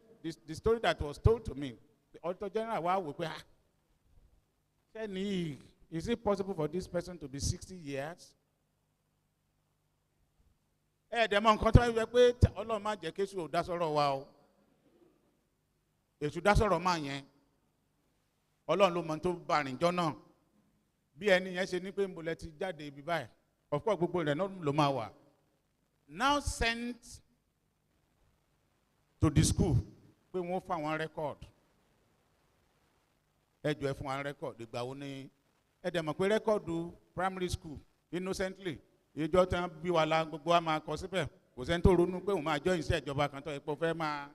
that was told to me. The auditor general wá wò pé is it possible for this person to be 60 years? Dẹ̀mọ̀ nǹkan tó ń wẹ pé Ọlọ́run má jẹ́ kéṣù ò dá sọ̀rọ̀ wa o. Èṣù dá sọ̀rọ̀ máa yẹn. Ọlọ́run ló mọ tó bá rìn jọ náà. Bí ẹni yẹn ṣe ní pé ń bolẹ̀ ti jáde ibi báyìí. Of course gbogbo rẹ̀ náà ló máa wà. Now sent to the school pé wọ́n fún àwọn record. Ẹ jọ̀ọ́ ẹ fún àwọn record. Ìgbà wo ni ẹ dẹ̀ mọ̀ pé record primary school innocently. Ìjọ tán bí wa la gbogbo wa máa kọ síbẹ̀ kò sẹ́ni tó ronú pé òun máa jọ iṣẹ́ ìjọba kan tó epo fẹ́ máa.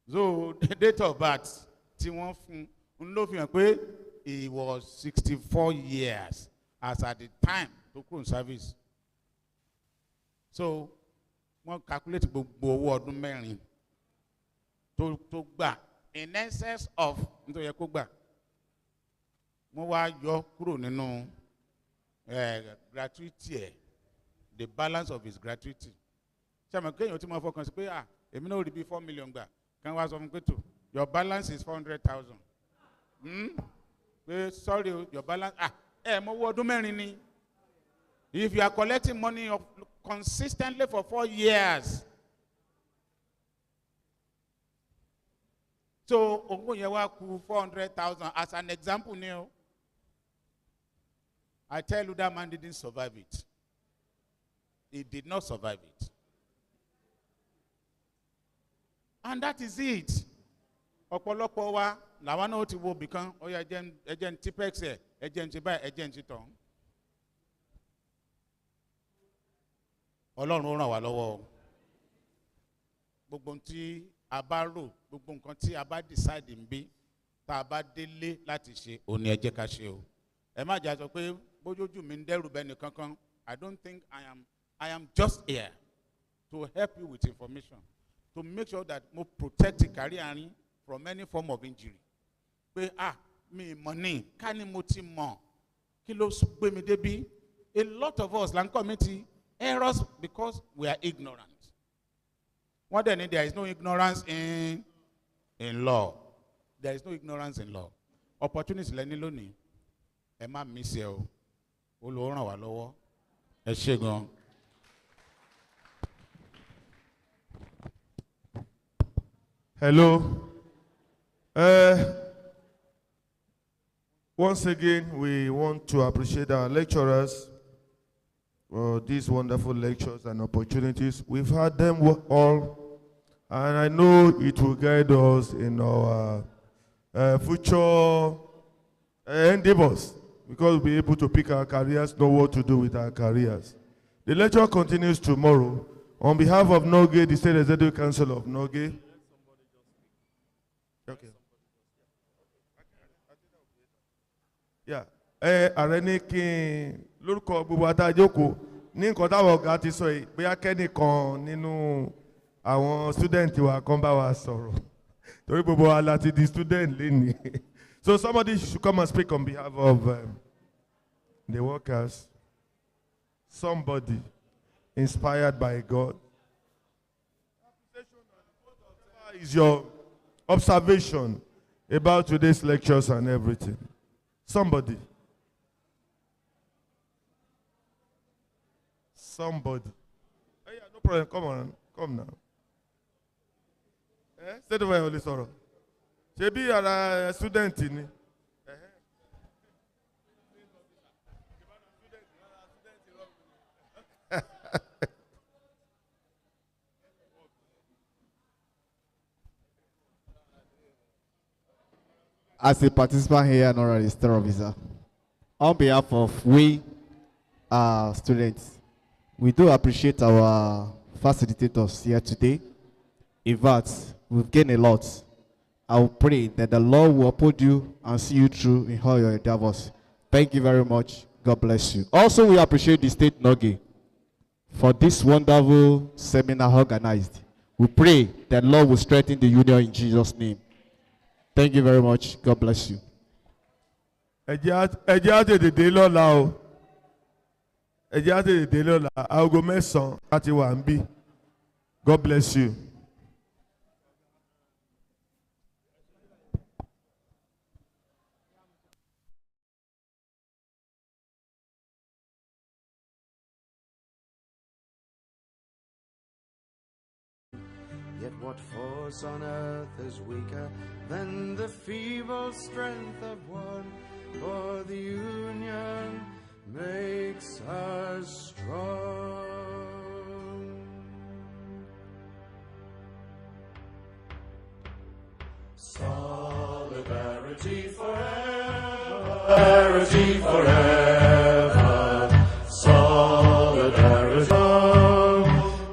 So the date of birth tí wọ́n fún un ló fi hàn pé he was 64 years as at the time tó kúrò ní service. So wọ́n calculate gbogbo owó ọdún mẹ́rin tó gbà in excess of nítorí yẹ kó gbà. Wọ́n wá yọ kúrò nínú gratuity the balance of his gratuity. Ṣé kéèyàn tí mo fọkàn sí pé èmi náà rí bí 4 million gbà kan wá sọ fún pé tó your balance is 400,000. Pé sorry your balance mo wọ ọdún mẹ́rin ni. If you are collecting money consistently for 4 years. So owó yẹn wá kù 400,000 as an example ni o. I tell you that man didn't survive it. He did not survive it. And that is it. Ọ̀pọ̀lọpọ̀ wa làwọn náà ti wo bìkan ó yẹ ẹjẹ́ ń tipex ẹ̀ ẹjẹ́ ń ti báyìí ẹjẹ́ ń ti tàn. Ọlọ́run ó ràn wá lọ́wọ́. Gbogbo tí a bá rò, gbogbo nǹkan tí a bá decide ń bí, tá a bá délé láti ṣe, òní ẹ jẹ́ ká ṣe o. Ẹ má jà sọ pé bójójú mi ń dẹ́rù bẹ́ni kankan. I don't think I am just here to help you with information, to make sure that mo protect the career from any form of injury. Pé mi mọ̀ ní ká ní mo ti mọ̀ kí ló gbé mi débí. A lot of us la ń commit errors because we are ignorant. One day there is no ignorance in law. There is no ignorance in law. Opportunity lẹ́ni lónìí. Ẹ má miss ẹ o. Olúwa ràn wá lọ́wọ́. Ẹ ṣé gan. Hello. Once again, we want to appreciate our lecturers for these wonderful lectures and opportunities. We've had them all, and I know it will guide us in our future endeavors, because we'll be able to pick our careers, know what to do with our careers. The lecture continues tomorrow. On behalf of NULGE, the State Executive Council of NULGE. Okay. Yeah. Ààrẹ ní kí n lórúkọ gbogbo adájókòó ní nǹkan táwọn ọ̀gá ti sọ yìí bóyá kẹ́nìkan nínú àwọn student wa kan bá wa sọ̀rọ̀ torí gbogbo wa láti di student lénìí. So somebody should come and speak on behalf of the workers. Somebody inspired by God. What is your observation about today's lectures and everything? Somebody. Somebody. Hey, yeah, no problem. Come on. Come now. Say the way Holy Sorrow. Shebi you are a student in. As a participant here and already star officer, on behalf of we students, we do appreciate our facilitators here today. In fact, we've gained a lot. I will pray that the Lord will uphold you and see you through in all your endeavors. Thank you very much. God bless you. Also, we appreciate the State NULGE for this wonderful seminar organized. We pray that Lord will strengthen the union in Jesus' name. Thank you very much. God bless you. God bless you. Yet what force on earth is weaker than the feeble strength of one? For the union makes us strong. Solidarity forever. Solidarity forever. Solidarity.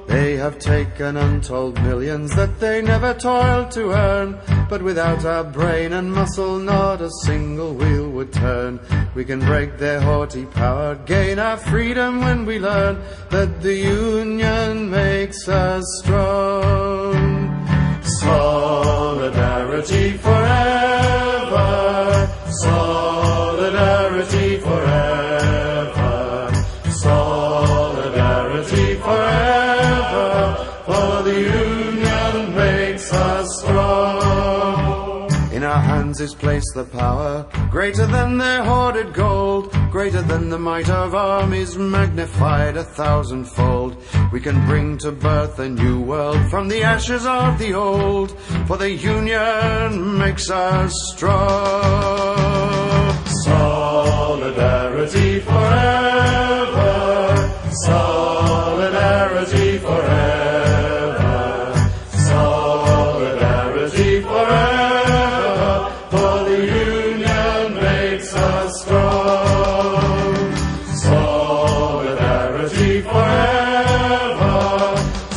They have taken untold millions that they never toiled to earn, but without our brain and muscle not a single wheel would turn. We can break their haughty power, gain our freedom when we learn that the union makes us strong. Solidarity forever. Solidarity forever. Solidarity forever. For the union makes us strong. In our hands is placed the power, greater than their hoarded gold, greater than the might of armies, magnified 1,000-fold. We can bring to birth a new world from the ashes of the old, for the union makes us strong. Solidarity forever.